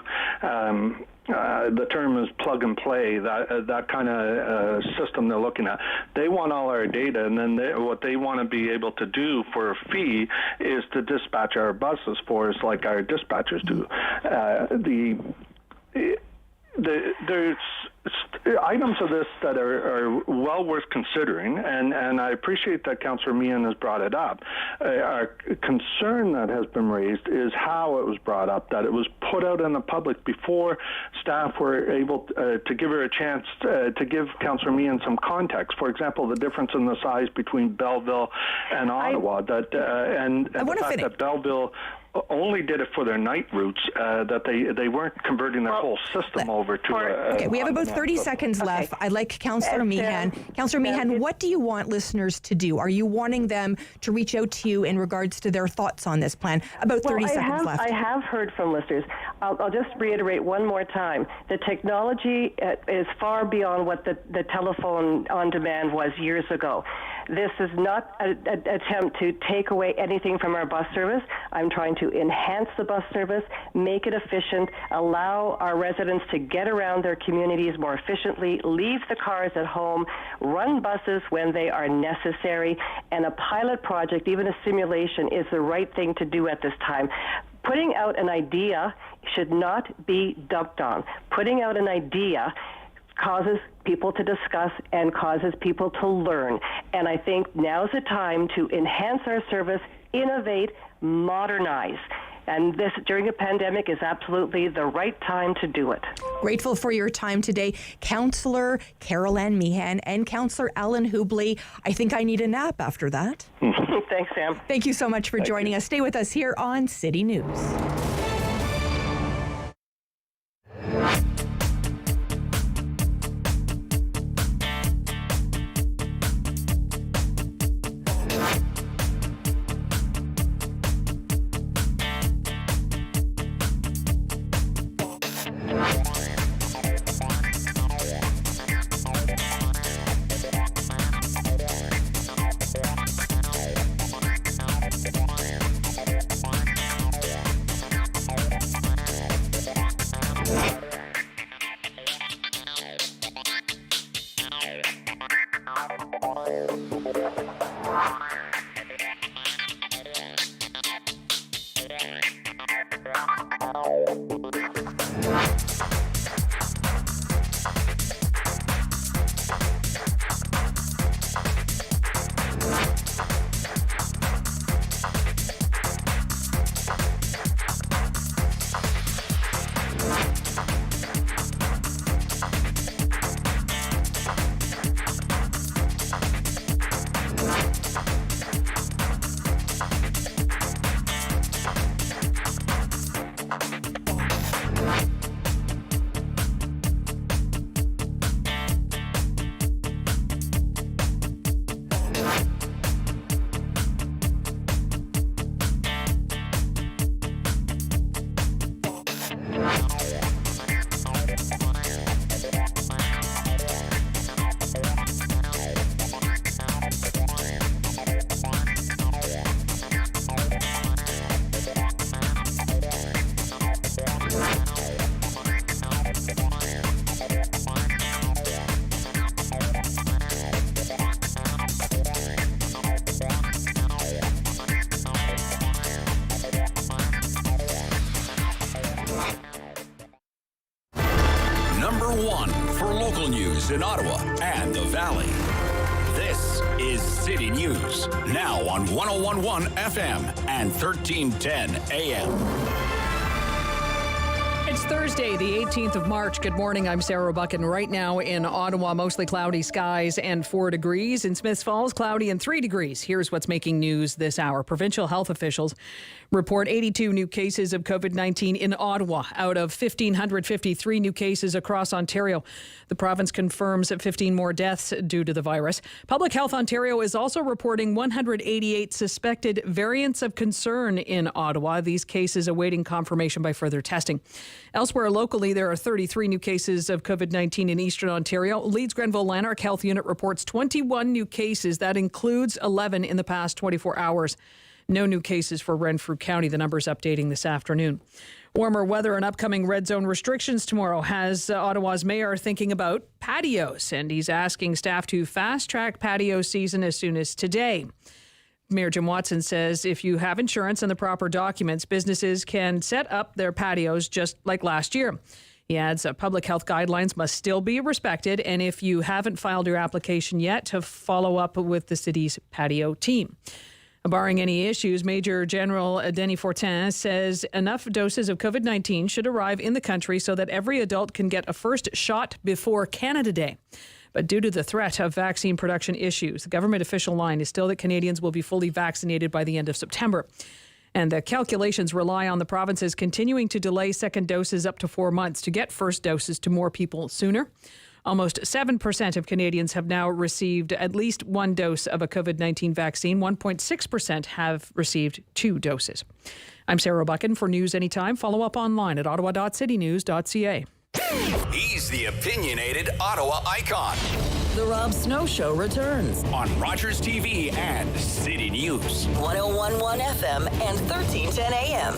the term is plug and play, that kind of system they're looking at. They want all our data, and then what they want to be able to do for a fee is to dispatch our buses for us like our dispatchers do. There's items of this that are well worth considering, and I appreciate that Councillor Meehan has brought it up. Our concern that has been raised is how it was brought up, that it was put out in the public before staff were able to give her a chance to give Councillor Meehan some context. For example, the difference in the size between Belleville and Ottawa, and the fact that Belleville only did it for their night routes, that they weren't converting their whole system over to Okay, we have about 30 seconds left. I'd like Councillor Meehan. Councillor Meehan, what do you want listeners to do? Are you wanting them to reach out to you in regards to their thoughts on this plan? About 30 seconds left. I have heard from listeners. I'll just reiterate one more time. The technology is far beyond what the telephone on demand was years ago. This is not an attempt to take away anything from our bus service. I'm trying to enhance the bus service, make it efficient, allow our residents to get around their communities more efficiently, leave the cars at home, run buses when they are necessary, and a pilot project, even a simulation, is the right thing to do at this time. Putting out an idea should not be dumped on. Putting out an idea causes people to discuss and causes people to learn. And I think now's the time to enhance our service, innovate, modernize. And this, during a pandemic, is absolutely the right time to do it. Grateful for your time today, Councillor Carol-Ann Meehan and Councillor Allan Hubley. I think I need a nap after that. Thanks, Sam. Thank you so much for joining us. Stay with us here on City News. one for local news in Ottawa and the Valley. This is City News, now on 101.1 FM and 1310 AM. It's Thursday, the 18th of March. Good morning. I'm Sarah Buchan. Right now in Ottawa, mostly cloudy skies and 4 degrees. In Smiths Falls, cloudy and 3 degrees. Here's what's making news this hour. Provincial health officials report 82 new cases of COVID-19 in Ottawa out of 1,553 new cases across Ontario. The province confirms 15 more deaths due to the virus. Public Health Ontario is also reporting 188 suspected variants of concern in Ottawa. These cases awaiting confirmation by further testing. Elsewhere locally, there are 33 new cases of COVID-19 in Eastern Ontario. Leeds Grenville Lanark Health Unit reports 21 new cases. That includes 11 in the past 24 hours. No new cases for Renfrew County. The numbers updating this afternoon. Warmer weather and upcoming red zone restrictions tomorrow has Ottawa's mayor thinking about patios, and he's asking staff to fast-track patio season as soon as today. Mayor Jim Watson says if you have insurance and the proper documents, businesses can set up their patios just like last year. He adds public health guidelines must still be respected, and if you haven't filed your application yet, to follow up with the city's patio team. Barring any issues, Major General Denis Fortin says enough doses of COVID-19 should arrive in the country so that every adult can get a first shot before Canada Day. But due to the threat of vaccine production issues, the government official line is still that Canadians will be fully vaccinated by the end of September. And the calculations rely on the provinces continuing to delay second doses up to 4 months to get first doses to more people sooner. Almost 7% of Canadians have now received at least one dose of a COVID-19 vaccine. 1.6% have received 2 doses. I'm Sarah Buchan. For News Anytime, follow up online at ottawa.citynews.ca. He's the opinionated Ottawa icon. The Rob Snow Show returns on Rogers TV and City News. 101.1 FM and 1310 AM.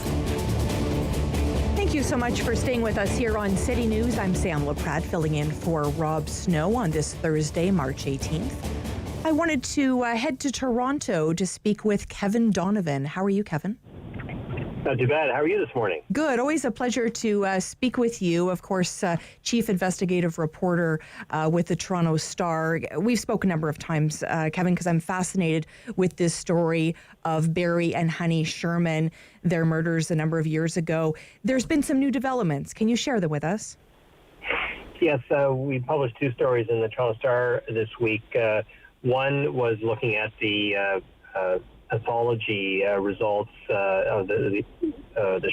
Thank you so much for staying with us here on City News. I'm Sam Laprade, filling in for Rob Snow on this Thursday, March 18th. I wanted to head to Toronto to speak with Kevin Donovan. How are you, Kevin? Not too bad. How are you this morning? Good. Always a pleasure to speak with you. Of course, Chief Investigative Reporter with the Toronto Star. We've spoken a number of times, Kevin, because I'm fascinated with this story of Barry and Honey Sherman, their murders a number of years ago. There's been some new developments. Can you share them with us? Yes, we published 2 stories in the Toronto Star this week. One was looking at the pathology results of the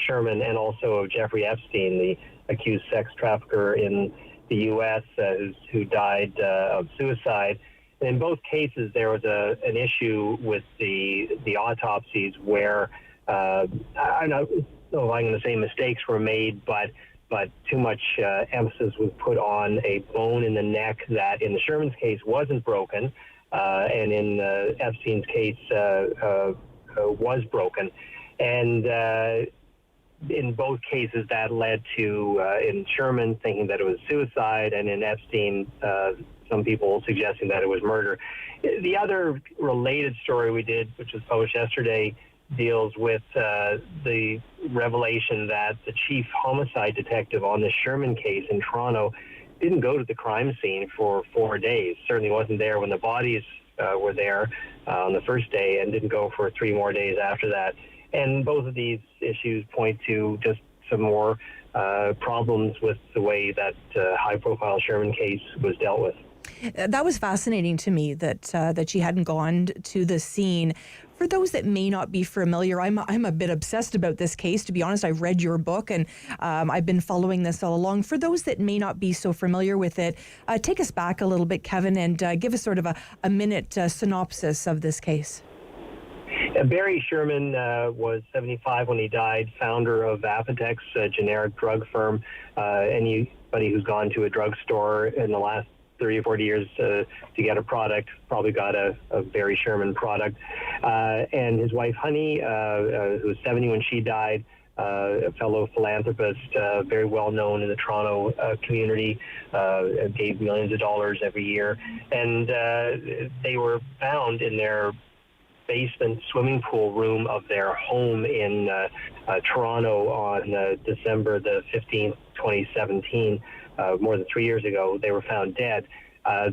Sherman and also of Jeffrey Epstein, the accused sex trafficker in the U.S. Who died of suicide. And in both cases, there was an issue with the autopsies where I don't know if I'm going to say mistakes were made, but too much emphasis was put on a bone in the neck that, in the Sherman's case, wasn't broken. And in Epstein's case was broken. And in both cases, that led to, in Sherman, thinking that it was suicide, and in Epstein, some people suggesting that it was murder. The other related story we did, which was published yesterday, deals with the revelation that the chief homicide detective on the Sherman case in Toronto didn't go to the crime scene for 4 days. Certainly wasn't there when the bodies were there on the first day, and didn't go for 3 more days after that. And both of these issues point to just some more problems with the way that high-profile Sherman case was dealt with. That was fascinating to me that she hadn't gone to the scene. For those that may not be familiar, I'm a bit obsessed about this case. To be honest, I've read your book and I've been following this all along. For those that may not be so familiar with it, take us back a little bit, Kevin, and give us sort of a minute synopsis of this case. Barry Sherman was 75 when he died, founder of Apotex, a generic drug firm. Anybody who's gone to a drugstore in the last 30 or 40 years to get a product probably got a Barry Sherman product. And his wife, Honey, who was 70 when she died, a fellow philanthropist, very well known in the Toronto community, gave millions of dollars every year. And they were found in their basement swimming pool room of their home in Toronto on December the 15th, 2017. more than 3 years ago. They were found dead.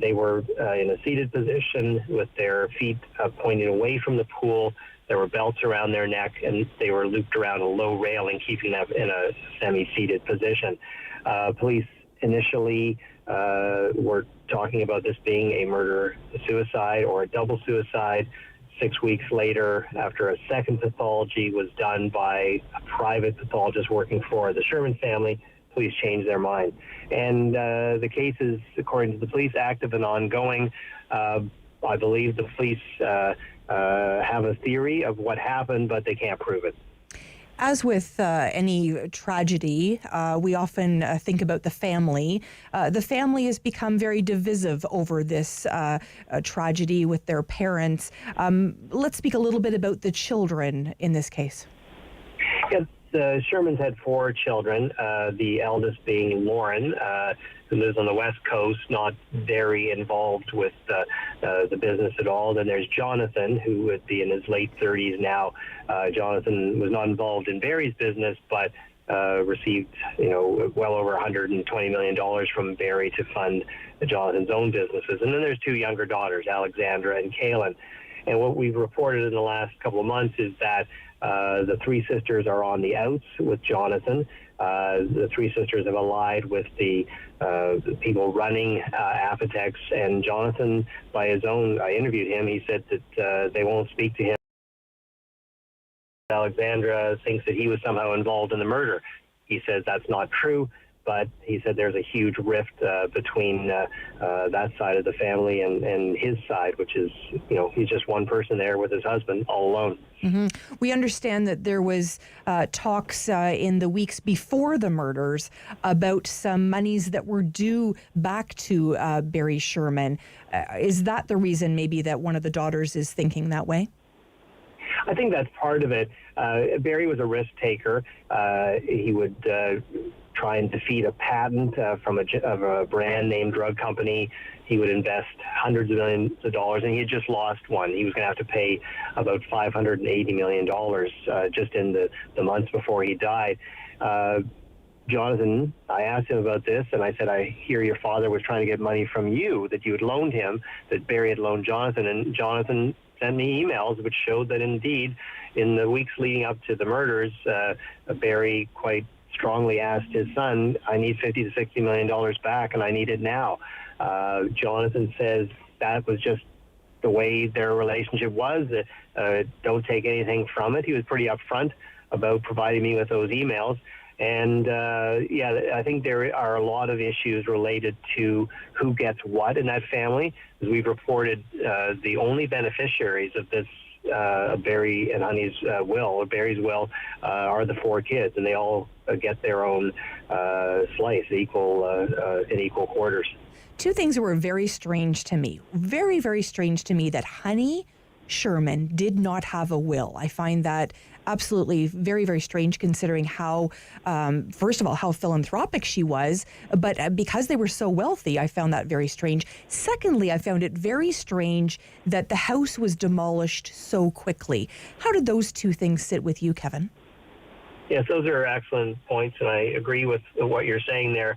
They were in a seated position with their feet pointing away from the pool. There were belts around their neck, and they were looped around a low railing, keeping them in a semi-seated position. Police initially were talking about this being a murder-suicide or a double suicide. 6 weeks later, after a second pathology was done by a private pathologist working for the Sherman family, police changed their mind. And the case is, according to the police, active and ongoing. I believe the police have a theory of what happened, but they can't prove it. As with any tragedy, we often think about the family. The family has become very divisive over this tragedy with their parents. Let's speak a little bit about the children in this case. Yes, the Shermans had 4 children, the eldest being Lauren, who lives on the West Coast, not very involved with the business at all. Then there's Jonathan, who would be in his late 30s now. Jonathan was not involved in Barry's business, but received, well over $120 million from Barry to fund Jonathan's own businesses. And then there's 2 younger daughters, Alexandra and Kaylin. And what we've reported in the last couple of months is that the 3 sisters are on the outs with Jonathan. The 3 sisters have allied with the people running Apotex, and Jonathan, by his own, I interviewed him, he said that they won't speak to him. Alexandra thinks that he was somehow involved in the murder. He says that's not true, but he said there's a huge rift between that side of the family and his side, which is, he's just one person there with his husband all alone. Mm-hmm. We understand that there was talks in the weeks before the murders about some monies that were due back to Barry Sherman. Is that the reason maybe that one of the daughters is thinking that way? I think that's part of it. Barry was a risk taker. He would try and defeat a patent of a brand name drug company. He would invest hundreds of millions of dollars, and he had just lost one. He was going to have to pay about $580 million just in the months before he died. Jonathan, I asked him about this, and I said, I hear your father was trying to get money from you, that you had loaned him, that Barry had loaned Jonathan, and Jonathan sent me emails which showed that indeed in the weeks leading up to the murders, Barry quite strongly asked his son, I need $50 to $60 million back, and I need it now. Jonathan says that was just the way their relationship was. Don't take anything from it. He was pretty upfront about providing me with those emails. And I think there are a lot of issues related to who gets what in that family. As we've reported, the only beneficiaries of this Barry and Honey's will, or Barry's will, are the 4 kids, and they all get their own slice, in equal quarters. 2 things that were very strange to me. Very, very strange to me that Honey Sherman did not have a will. I find that absolutely very, very strange, considering how, first of all, how philanthropic she was, but because they were so wealthy, I found that very strange. Secondly, I found it very strange that the house was demolished so quickly. How did those 2 things sit with you, Kevin? Yes, those are excellent points, and I agree with what you're saying there.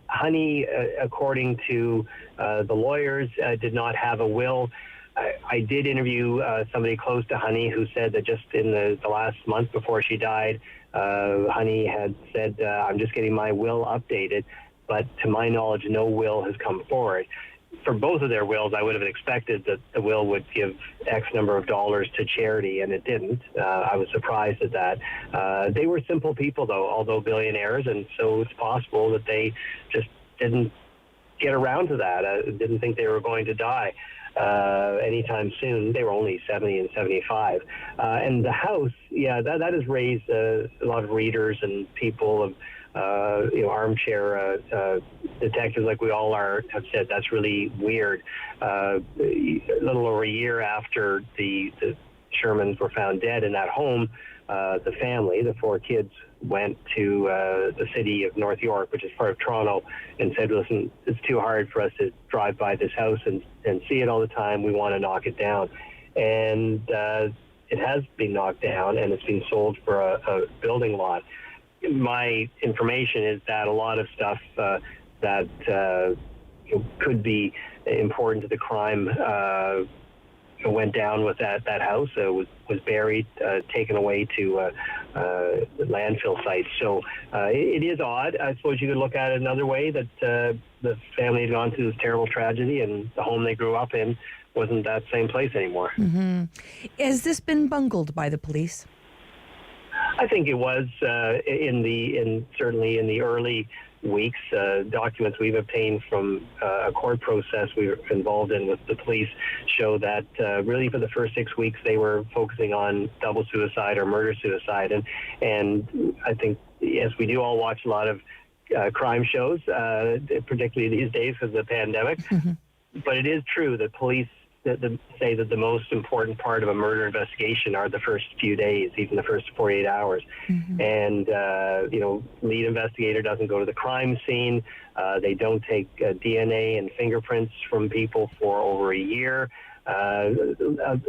Honey, according to the lawyers, did not have a will. I did interview somebody close to Honey who said that just in the last month before she died, Honey had said, I'm just getting my will updated, but to my knowledge, no will has come forward. For both of their wills, I would have expected that the will would give X number of dollars to charity, and it didn't. I was surprised at that. They were simple people, though, although billionaires, and so it's possible that they just didn't get around to that. Didn't think they were going to die anytime soon. They were only 70 and 75. And the house, that has raised a lot of readers and people of armchair detectives like we all are have said that's really weird. A little over a year after the Shermans were found dead in that home, the family, the 4 kids, went to the city of North York, which is part of Toronto, and said, listen, it's too hard for us to drive by this house and see it all the time. We want to knock it down. And it has been knocked down, and it's been sold for a building lot. my information is that a lot of stuff that could be important to the crime went down with that house. Was buried, taken away to landfill sites. So it is odd. I suppose you could look at it another way, that the family had gone through this terrible tragedy, and the home they grew up in wasn't that same place anymore. Mm-hmm. Has this been bungled by the police? I think it was certainly in the early weeks. Documents we've obtained from a court process we were involved in with the police show that really for the first 6 weeks they were focusing on double suicide or murder suicide, and I think, yes, we do all watch a lot of crime shows, particularly these days because of the pandemic. Mm-hmm. But it is true that police say that the most important part of a murder investigation are the first few days, even the first 48 hours. Mm-hmm. And, lead investigator doesn't go to the crime scene. They don't take DNA and fingerprints from people for over a year. A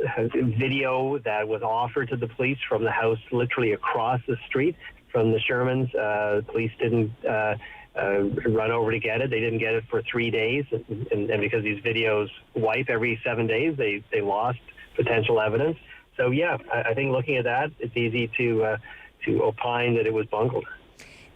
video that was offered to the police from the house literally across the street from the Shermans. Police didn't run over to get it. They didn't get it for 3 days, and because these videos wipe every 7 days, they lost potential evidence. So yeah, I think looking at that, it's easy to opine that it was bungled.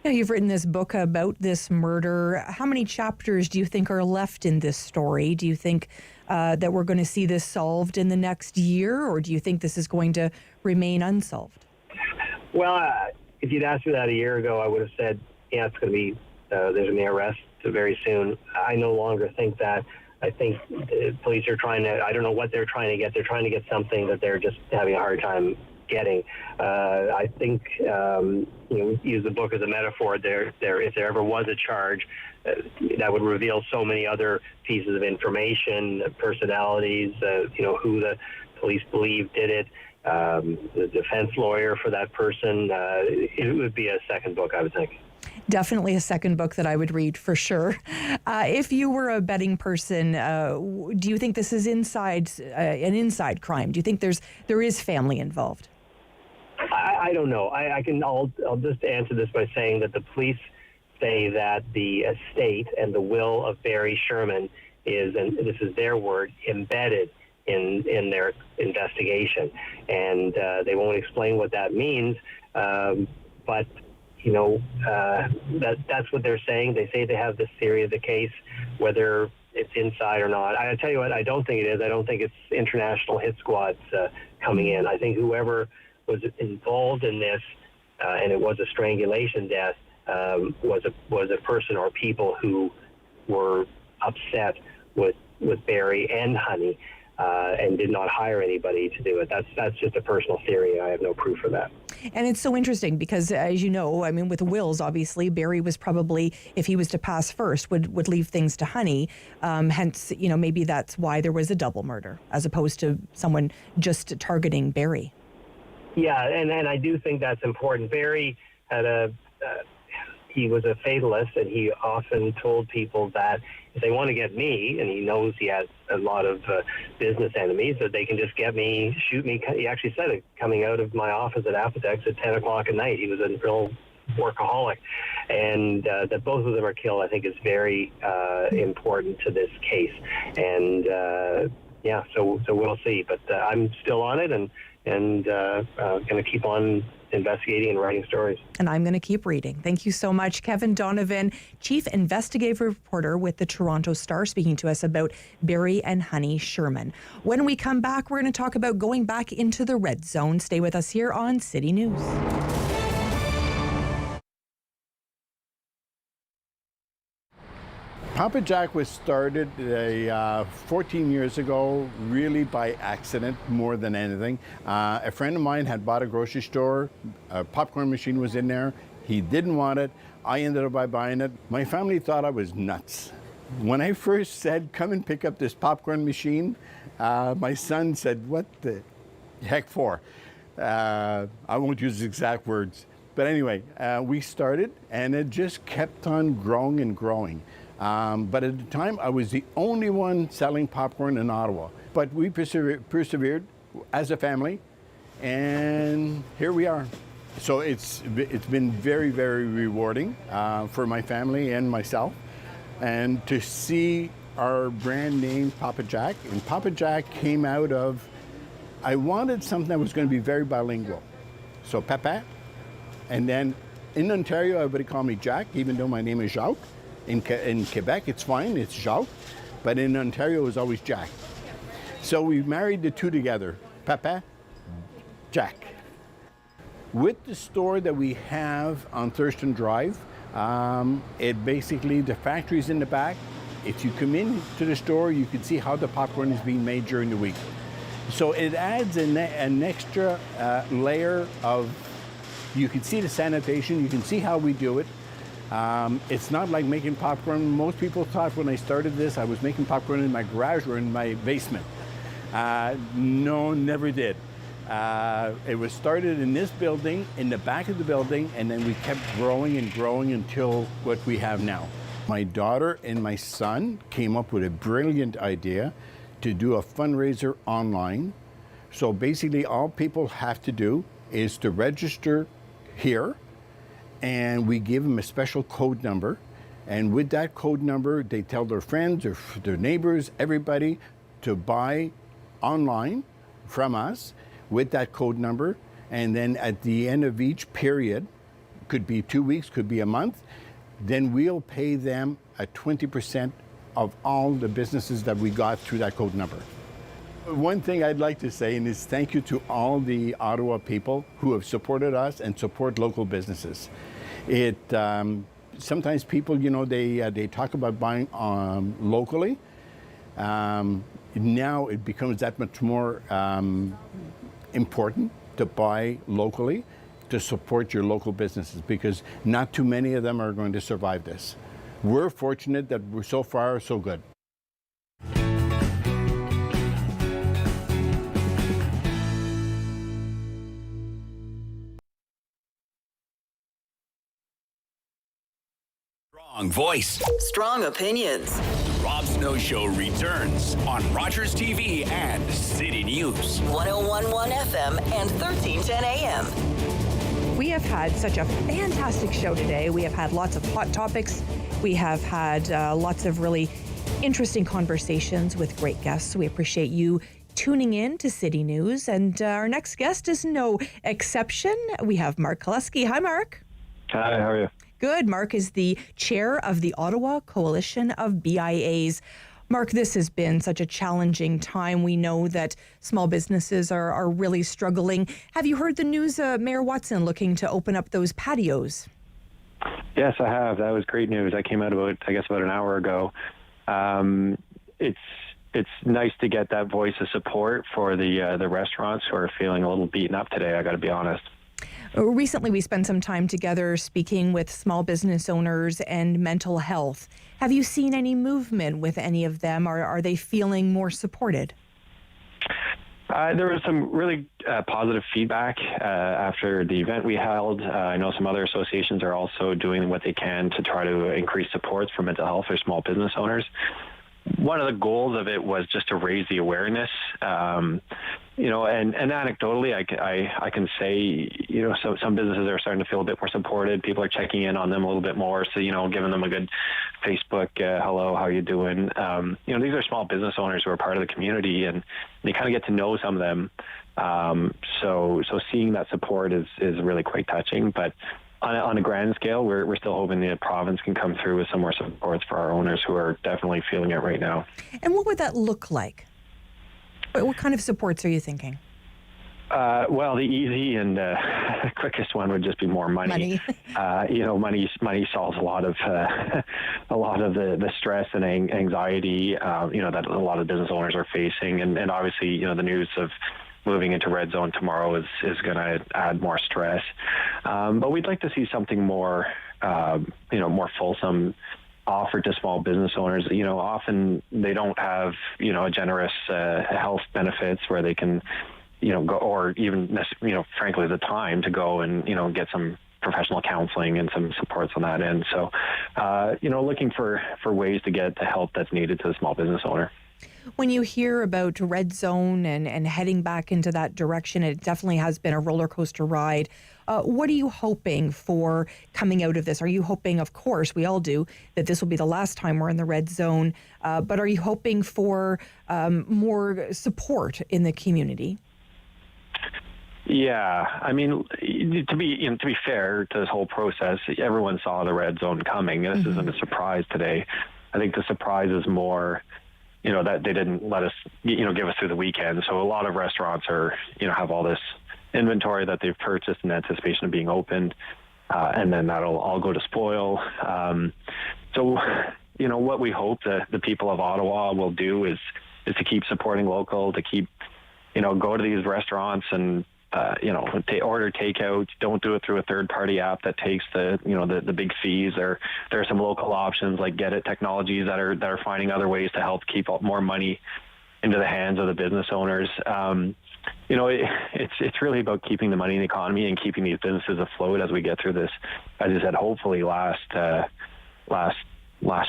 Now, you've written this book about this murder. How many chapters do you think are left in this story? Do you think that we're going to see this solved in the next year, or do you think this is going to remain unsolved? Well, if you'd asked me that a year ago, I would have said, yeah, it's going to be there's going to be an arrest very soon. I no longer think that. I think the police are trying to, I don't know what they're trying to get. They're trying to get something that they're just having a hard time getting. I think, use the book as a metaphor, if there ever was a charge, that would reveal so many other pieces of information, personalities, who the police believe did it, the defense lawyer for that person. It would be a second book, I would think. Definitely a second book that I would read for sure. If you were a betting person, do you think this is an inside crime? Do you think there is family involved? I don't know. I'll just answer this by saying that the police say that the estate and the will of Barry Sherman is, and this is their word, embedded in their investigation, and they won't explain what that means. But that's what they're saying. They say they have this theory of the case, whether it's inside or not. I tell you what, I don't think it is. I don't think it's international hit squads coming in. I think whoever was involved in this, and it was a strangulation death, was a person or people who were upset with Barry and Honey, and did not hire anybody to do it. That's just a personal theory. I have no proof for that. And it's so interesting because, as you know, I mean, with wills, obviously, Barry was probably, if he was to pass first, would leave things to Honey. Hence, maybe that's why there was a double murder as opposed to someone just targeting Barry. Yeah, and I do think that's important. Barry had he was a fatalist, and he often told people that if they want to get me, and he knows he has a lot of business enemies, that they can just get me, shoot me. He actually said it coming out of my office at Apotex at 10 o'clock at night. He was a real workaholic. And that both of them are killed, I think, is very important to this case. And, so we'll see. But I'm still on it and going to keep on investigating and writing stories. And I'm going to keep reading. Thank you so much, Kevin Donovan, Chief Investigative Reporter with the Toronto Star, speaking to us about Barry and Honey Sherman. When we come back, we're going to talk about going back into the red zone. Stay with us here on City News. Papa Jack was started 14 years ago, really by accident more than anything. A friend of mine had bought a grocery store, a popcorn machine was in there. He didn't want it. I ended up by buying it. My family thought I was nuts. When I first said, come and pick up this popcorn machine, my son said, what the heck for? I won't use exact words. But anyway, we started and it just kept on growing and growing. But at the time, I was the only one selling popcorn in Ottawa. But we persevered as a family, and here we are. So it's been very, very rewarding for my family and myself. And to see our brand name, Papa Jack, and Papa Jack came out of, I wanted something that was going to be very bilingual. So Papa, and then in Ontario, everybody called me Jack, even though my name is Jacques. In Quebec, it's fine, it's Jacques, but in Ontario, it was always Jack. So we married the two together, Papa, Jack. With the store that we have on Thurston Drive, it basically, the factory's in the back. If you come into the store, you can see how the popcorn is being made during the week. So it adds an extra layer of, you can see the sanitation, you can see how we do it. It's not like making popcorn. Most people thought when I started this, I was making popcorn in my garage or in my basement. No, never did. It was started in this building, in the back of the building, and then we kept growing and growing until what we have now. My daughter and my son came up with a brilliant idea to do a fundraiser online. So basically all people have to do is to register here, and we give them a special code number. And with that code number, they tell their friends or their neighbors, everybody, to buy online from us with that code number. And then at the end of each period, could be 2 weeks, could be a month, then we'll pay them a 20% of all the businesses that we got through that code number. One thing I'd like to say is thank you to all the Ottawa people who have supported us and support local businesses. Sometimes people, they talk about buying locally. Now it becomes that much more important to buy locally, to support your local businesses, because not too many of them are going to survive this. We're fortunate that we're so far so good. Strong voice. Strong opinions. The Rob Snow Show returns on Rogers TV and City News. 101.1 FM and 1310 AM. We have had such a fantastic show today. We have had lots of hot topics. We have had lots of really interesting conversations with great guests. We appreciate you tuning in to City News. And our next guest is no exception. We have Mark Kaluski. Hi, Mark. Hi, how are you? Good. Mark is the chair of the Ottawa Coalition of BIAs. Mark, this has been such a challenging time. We know that small businesses are really struggling. Have you heard the news, Mayor Watson looking to open up those patios? Yes, I have. That was great news. I came out about an hour ago. It's nice to get that voice of support for the restaurants who are feeling a little beaten up today, I got to be honest. Recently, we spent some time together speaking with small business owners and mental health. Have you seen any movement with any of them, or are they feeling more supported? There was some really positive feedback after the event we held. I know some other associations are also doing what they can to try to increase support for mental health for small business owners. One of the goals of it was just to raise the awareness. And anecdotally, I can say, some businesses are starting to feel a bit more supported. People are checking in on them a little bit more. So, giving them a good Facebook, hello, how you doing? These are small business owners who are part of the community, and you kind of get to know some of them. So seeing that support is really quite touching. But on a grand scale, we're still hoping the province can come through with some more supports for our owners who are definitely feeling it right now. And what would that look like? What kind of supports are you thinking? Well, the easy and quickest one would just be more money. Money solves a lot of the stress and anxiety that a lot of business owners are facing, and obviously the news of moving into red zone tomorrow is going to add more stress. But we'd like to see something more more fulsome offered to small business owners. Often they don't have a generous health benefits where they can go, or even frankly the time to go and get some professional counseling and some supports on that end. So, looking for ways to get the help that's needed to the small business owner. When you hear about red zone and heading back into that direction, it definitely has been a roller coaster ride. What are you hoping for coming out of this? Are you hoping, of course, we all do, that this will be the last time we're in the red zone, but are you hoping for more support in the community? Yeah, I mean, to be fair to this whole process, everyone saw the red zone coming. This isn't a surprise today. I think the surprise is more, that they didn't let us, give us through the weekend. So a lot of restaurants are, have all this inventory that they've purchased in anticipation of being opened, and then that'll all go to spoil. So, what we hope that the people of Ottawa will do is to keep supporting local, to keep, go to these restaurants and, order takeout. Don't do it through a third-party app that takes the big fees. There are some local options like Get It Technologies that are finding other ways to help keep more money into the hands of the business owners. It's really about keeping the money in the economy and keeping these businesses afloat as we get through this, as I said, hopefully last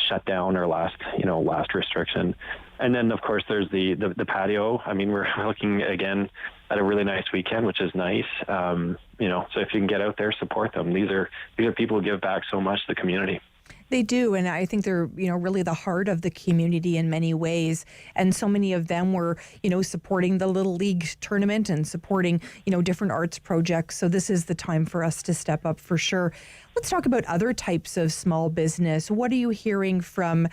shutdown or last restriction. And then, of course, there's the patio. I mean, we're looking, again, at a really nice weekend, which is nice. So if you can get out there, support them. These are people who give back so much to the community. They do, and I think they're, really the heart of the community in many ways. And so many of them were, supporting the Little League tournament and supporting, different arts projects. So this is the time for us to step up for sure. Let's talk about other types of small business. What are you hearing from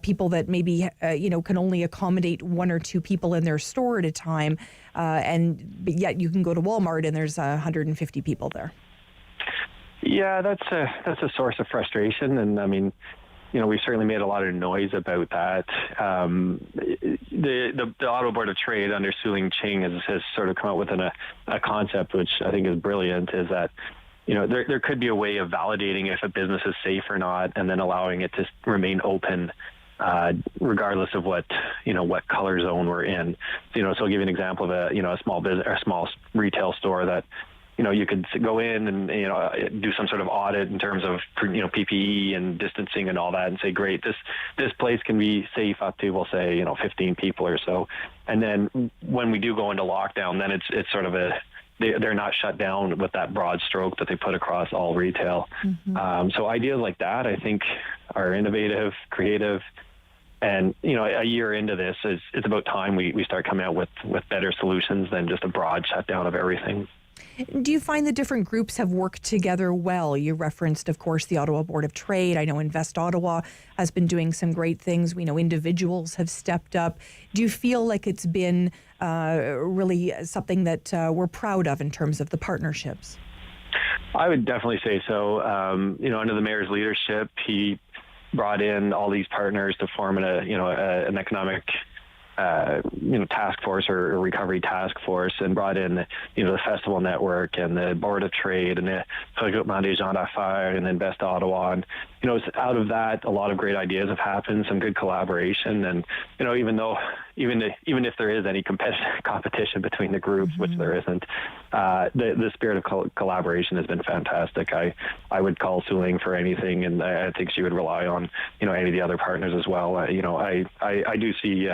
people that maybe, can only accommodate one or two people in their store at a time, but yet you can go to Walmart and there's 150 people there? Yeah, that's a source of frustration, and I mean, we've certainly made a lot of noise about that. The Ottawa Board of Trade under Suling Ching has sort of come out with a concept which I think is brilliant. Is that there could be a way of validating if a business is safe or not, and then allowing it to remain open, regardless of what color zone we're in. So I'll give you an example of a small business or a small retail store that. You could go in and, do some sort of audit in terms of, PPE and distancing and all that and say, great, this place can be safe up to, we'll say, 15 people or so. And then when we do go into lockdown, then it's sort of they're not shut down with that broad stroke that they put across all retail. Mm-hmm. So ideas like that, I think, are innovative, creative. And, a year into this, it's about time we start coming out with better solutions than just a broad shutdown of everything. Do you find the different groups have worked together well? You referenced, of course, the Ottawa Board of Trade. I know Invest Ottawa has been doing some great things. We know individuals have stepped up. Do you feel like it's been really something that we're proud of in terms of the partnerships? I would definitely say so. Under the mayor's leadership, he brought in all these partners to form an economic task force or recovery task force, and brought in the festival network and the Board of Trade and the Regroupement des gens d'affaires and Invest Ottawa, and out of that a lot of great ideas have happened, some good collaboration, and even if there is any competition between the groups, mm-hmm. which there isn't, the spirit of collaboration has been fantastic. I would call Suling for anything, and I think she would rely on any of the other partners as well. I do see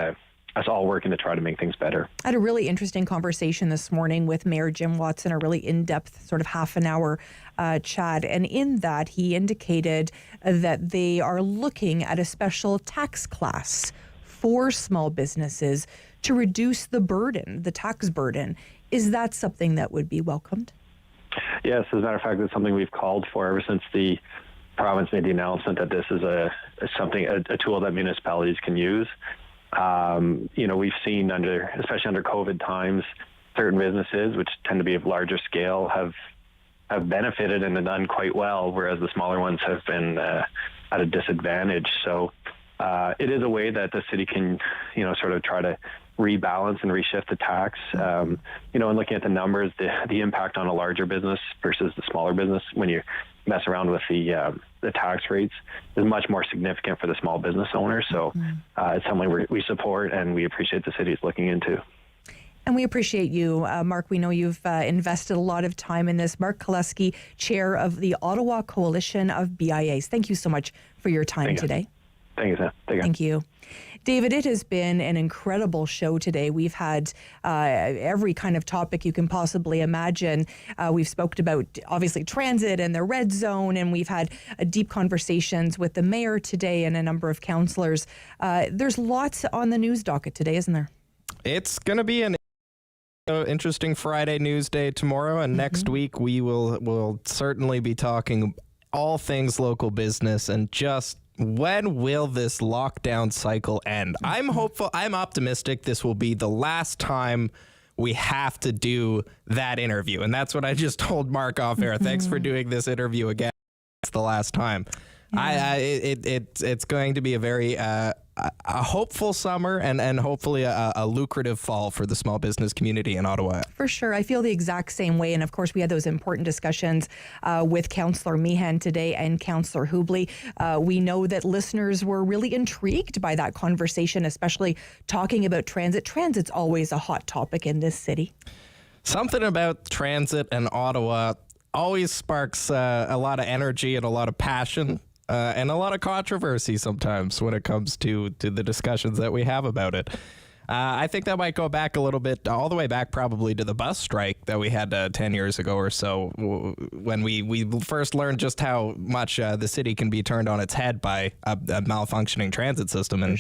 us all working to try to make things better. I had a really interesting conversation this morning with Mayor Jim Watson, a really in-depth sort of half an hour chat. And in that, he indicated that they are looking at a special tax class for small businesses to reduce the burden, the tax burden. Is that something that would be welcomed? Yes, as a matter of fact, it's something we've called for ever since the province made the announcement that this is a tool that municipalities can use. We've seen especially under COVID times, certain businesses, which tend to be of larger scale, have benefited and done quite well, whereas the smaller ones have been at a disadvantage. So it is a way that the city can, sort of try to rebalance and reshift the tax. And looking at the numbers, the impact on a larger business versus the smaller business, when you mess around with the tax rates, is much more significant for the small business owner. So it's something we support and we appreciate the city is looking into. And we appreciate you, Mark. We know you've invested a lot of time in this. Mark Kaluski, chair of the Ottawa Coalition of BIAs. Thank you so much for your time today. Thank you, Sam. Thank you. David, it has been an incredible show today. We've had every kind of topic you can possibly imagine. We've spoken about, obviously, transit and the red zone, and we've had deep conversations with the mayor today and a number of councillors. There's lots on the news docket today, isn't there? It's going to be an interesting Friday news day tomorrow, and next week we'll certainly be talking all things local business and just when will this lockdown cycle end? I'm hopeful. I'm optimistic this will be the last time we have to do that interview. And that's what I just told Mark off air. Thanks for doing this interview again. It's the last time. Yeah. It's going to be a very a hopeful summer and hopefully a lucrative fall for the small business community in Ottawa. For sure. I feel the exact same way. And of course, we had those important discussions with Councillor Meehan today and Councillor Hubley. We know that listeners were really intrigued by that conversation, especially talking about transit. Transit's always a hot topic in this city. Something about transit and Ottawa always sparks a lot of energy and a lot of passion. And a lot of controversy sometimes when it comes to the discussions that we have about it. I think that might go back a little bit, all the way back probably to the bus strike that we had 10 years ago or so, when we first learned just how much the city can be turned on its head by a malfunctioning transit system. And,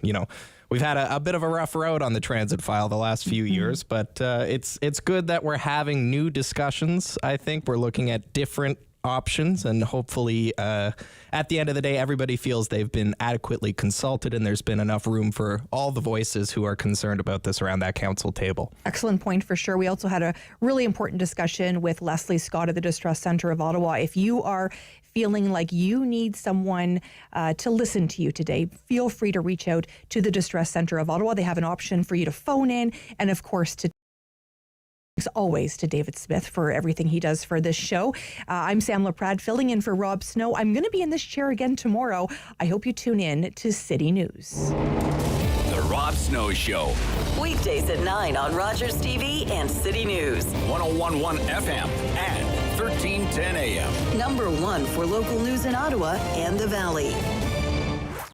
you know, we've had a bit of a rough road on the transit file the last few years, but it's good that we're having new discussions. I think we're looking at different options, and hopefully at the end of the day everybody feels they've been adequately consulted and there's been enough room for all the voices who are concerned about this around that council table. Excellent point for sure. We also had a really important discussion with Leslie Scott of the Distress Centre of Ottawa. If you are feeling like you need someone to listen to you today, feel free to reach out to the Distress Centre of Ottawa. They have an option for you to phone in, and of course to thanks always to David Smith for everything he does for this show. I'm Sam Laprade, filling in for Rob Snow. I'm going to be in this chair again tomorrow. I hope you tune in to City News. The Rob Snow Show. Weekdays at 9 on Rogers TV and City News. 101.1 FM and 1310 AM. Number 1 for local news in Ottawa and the Valley.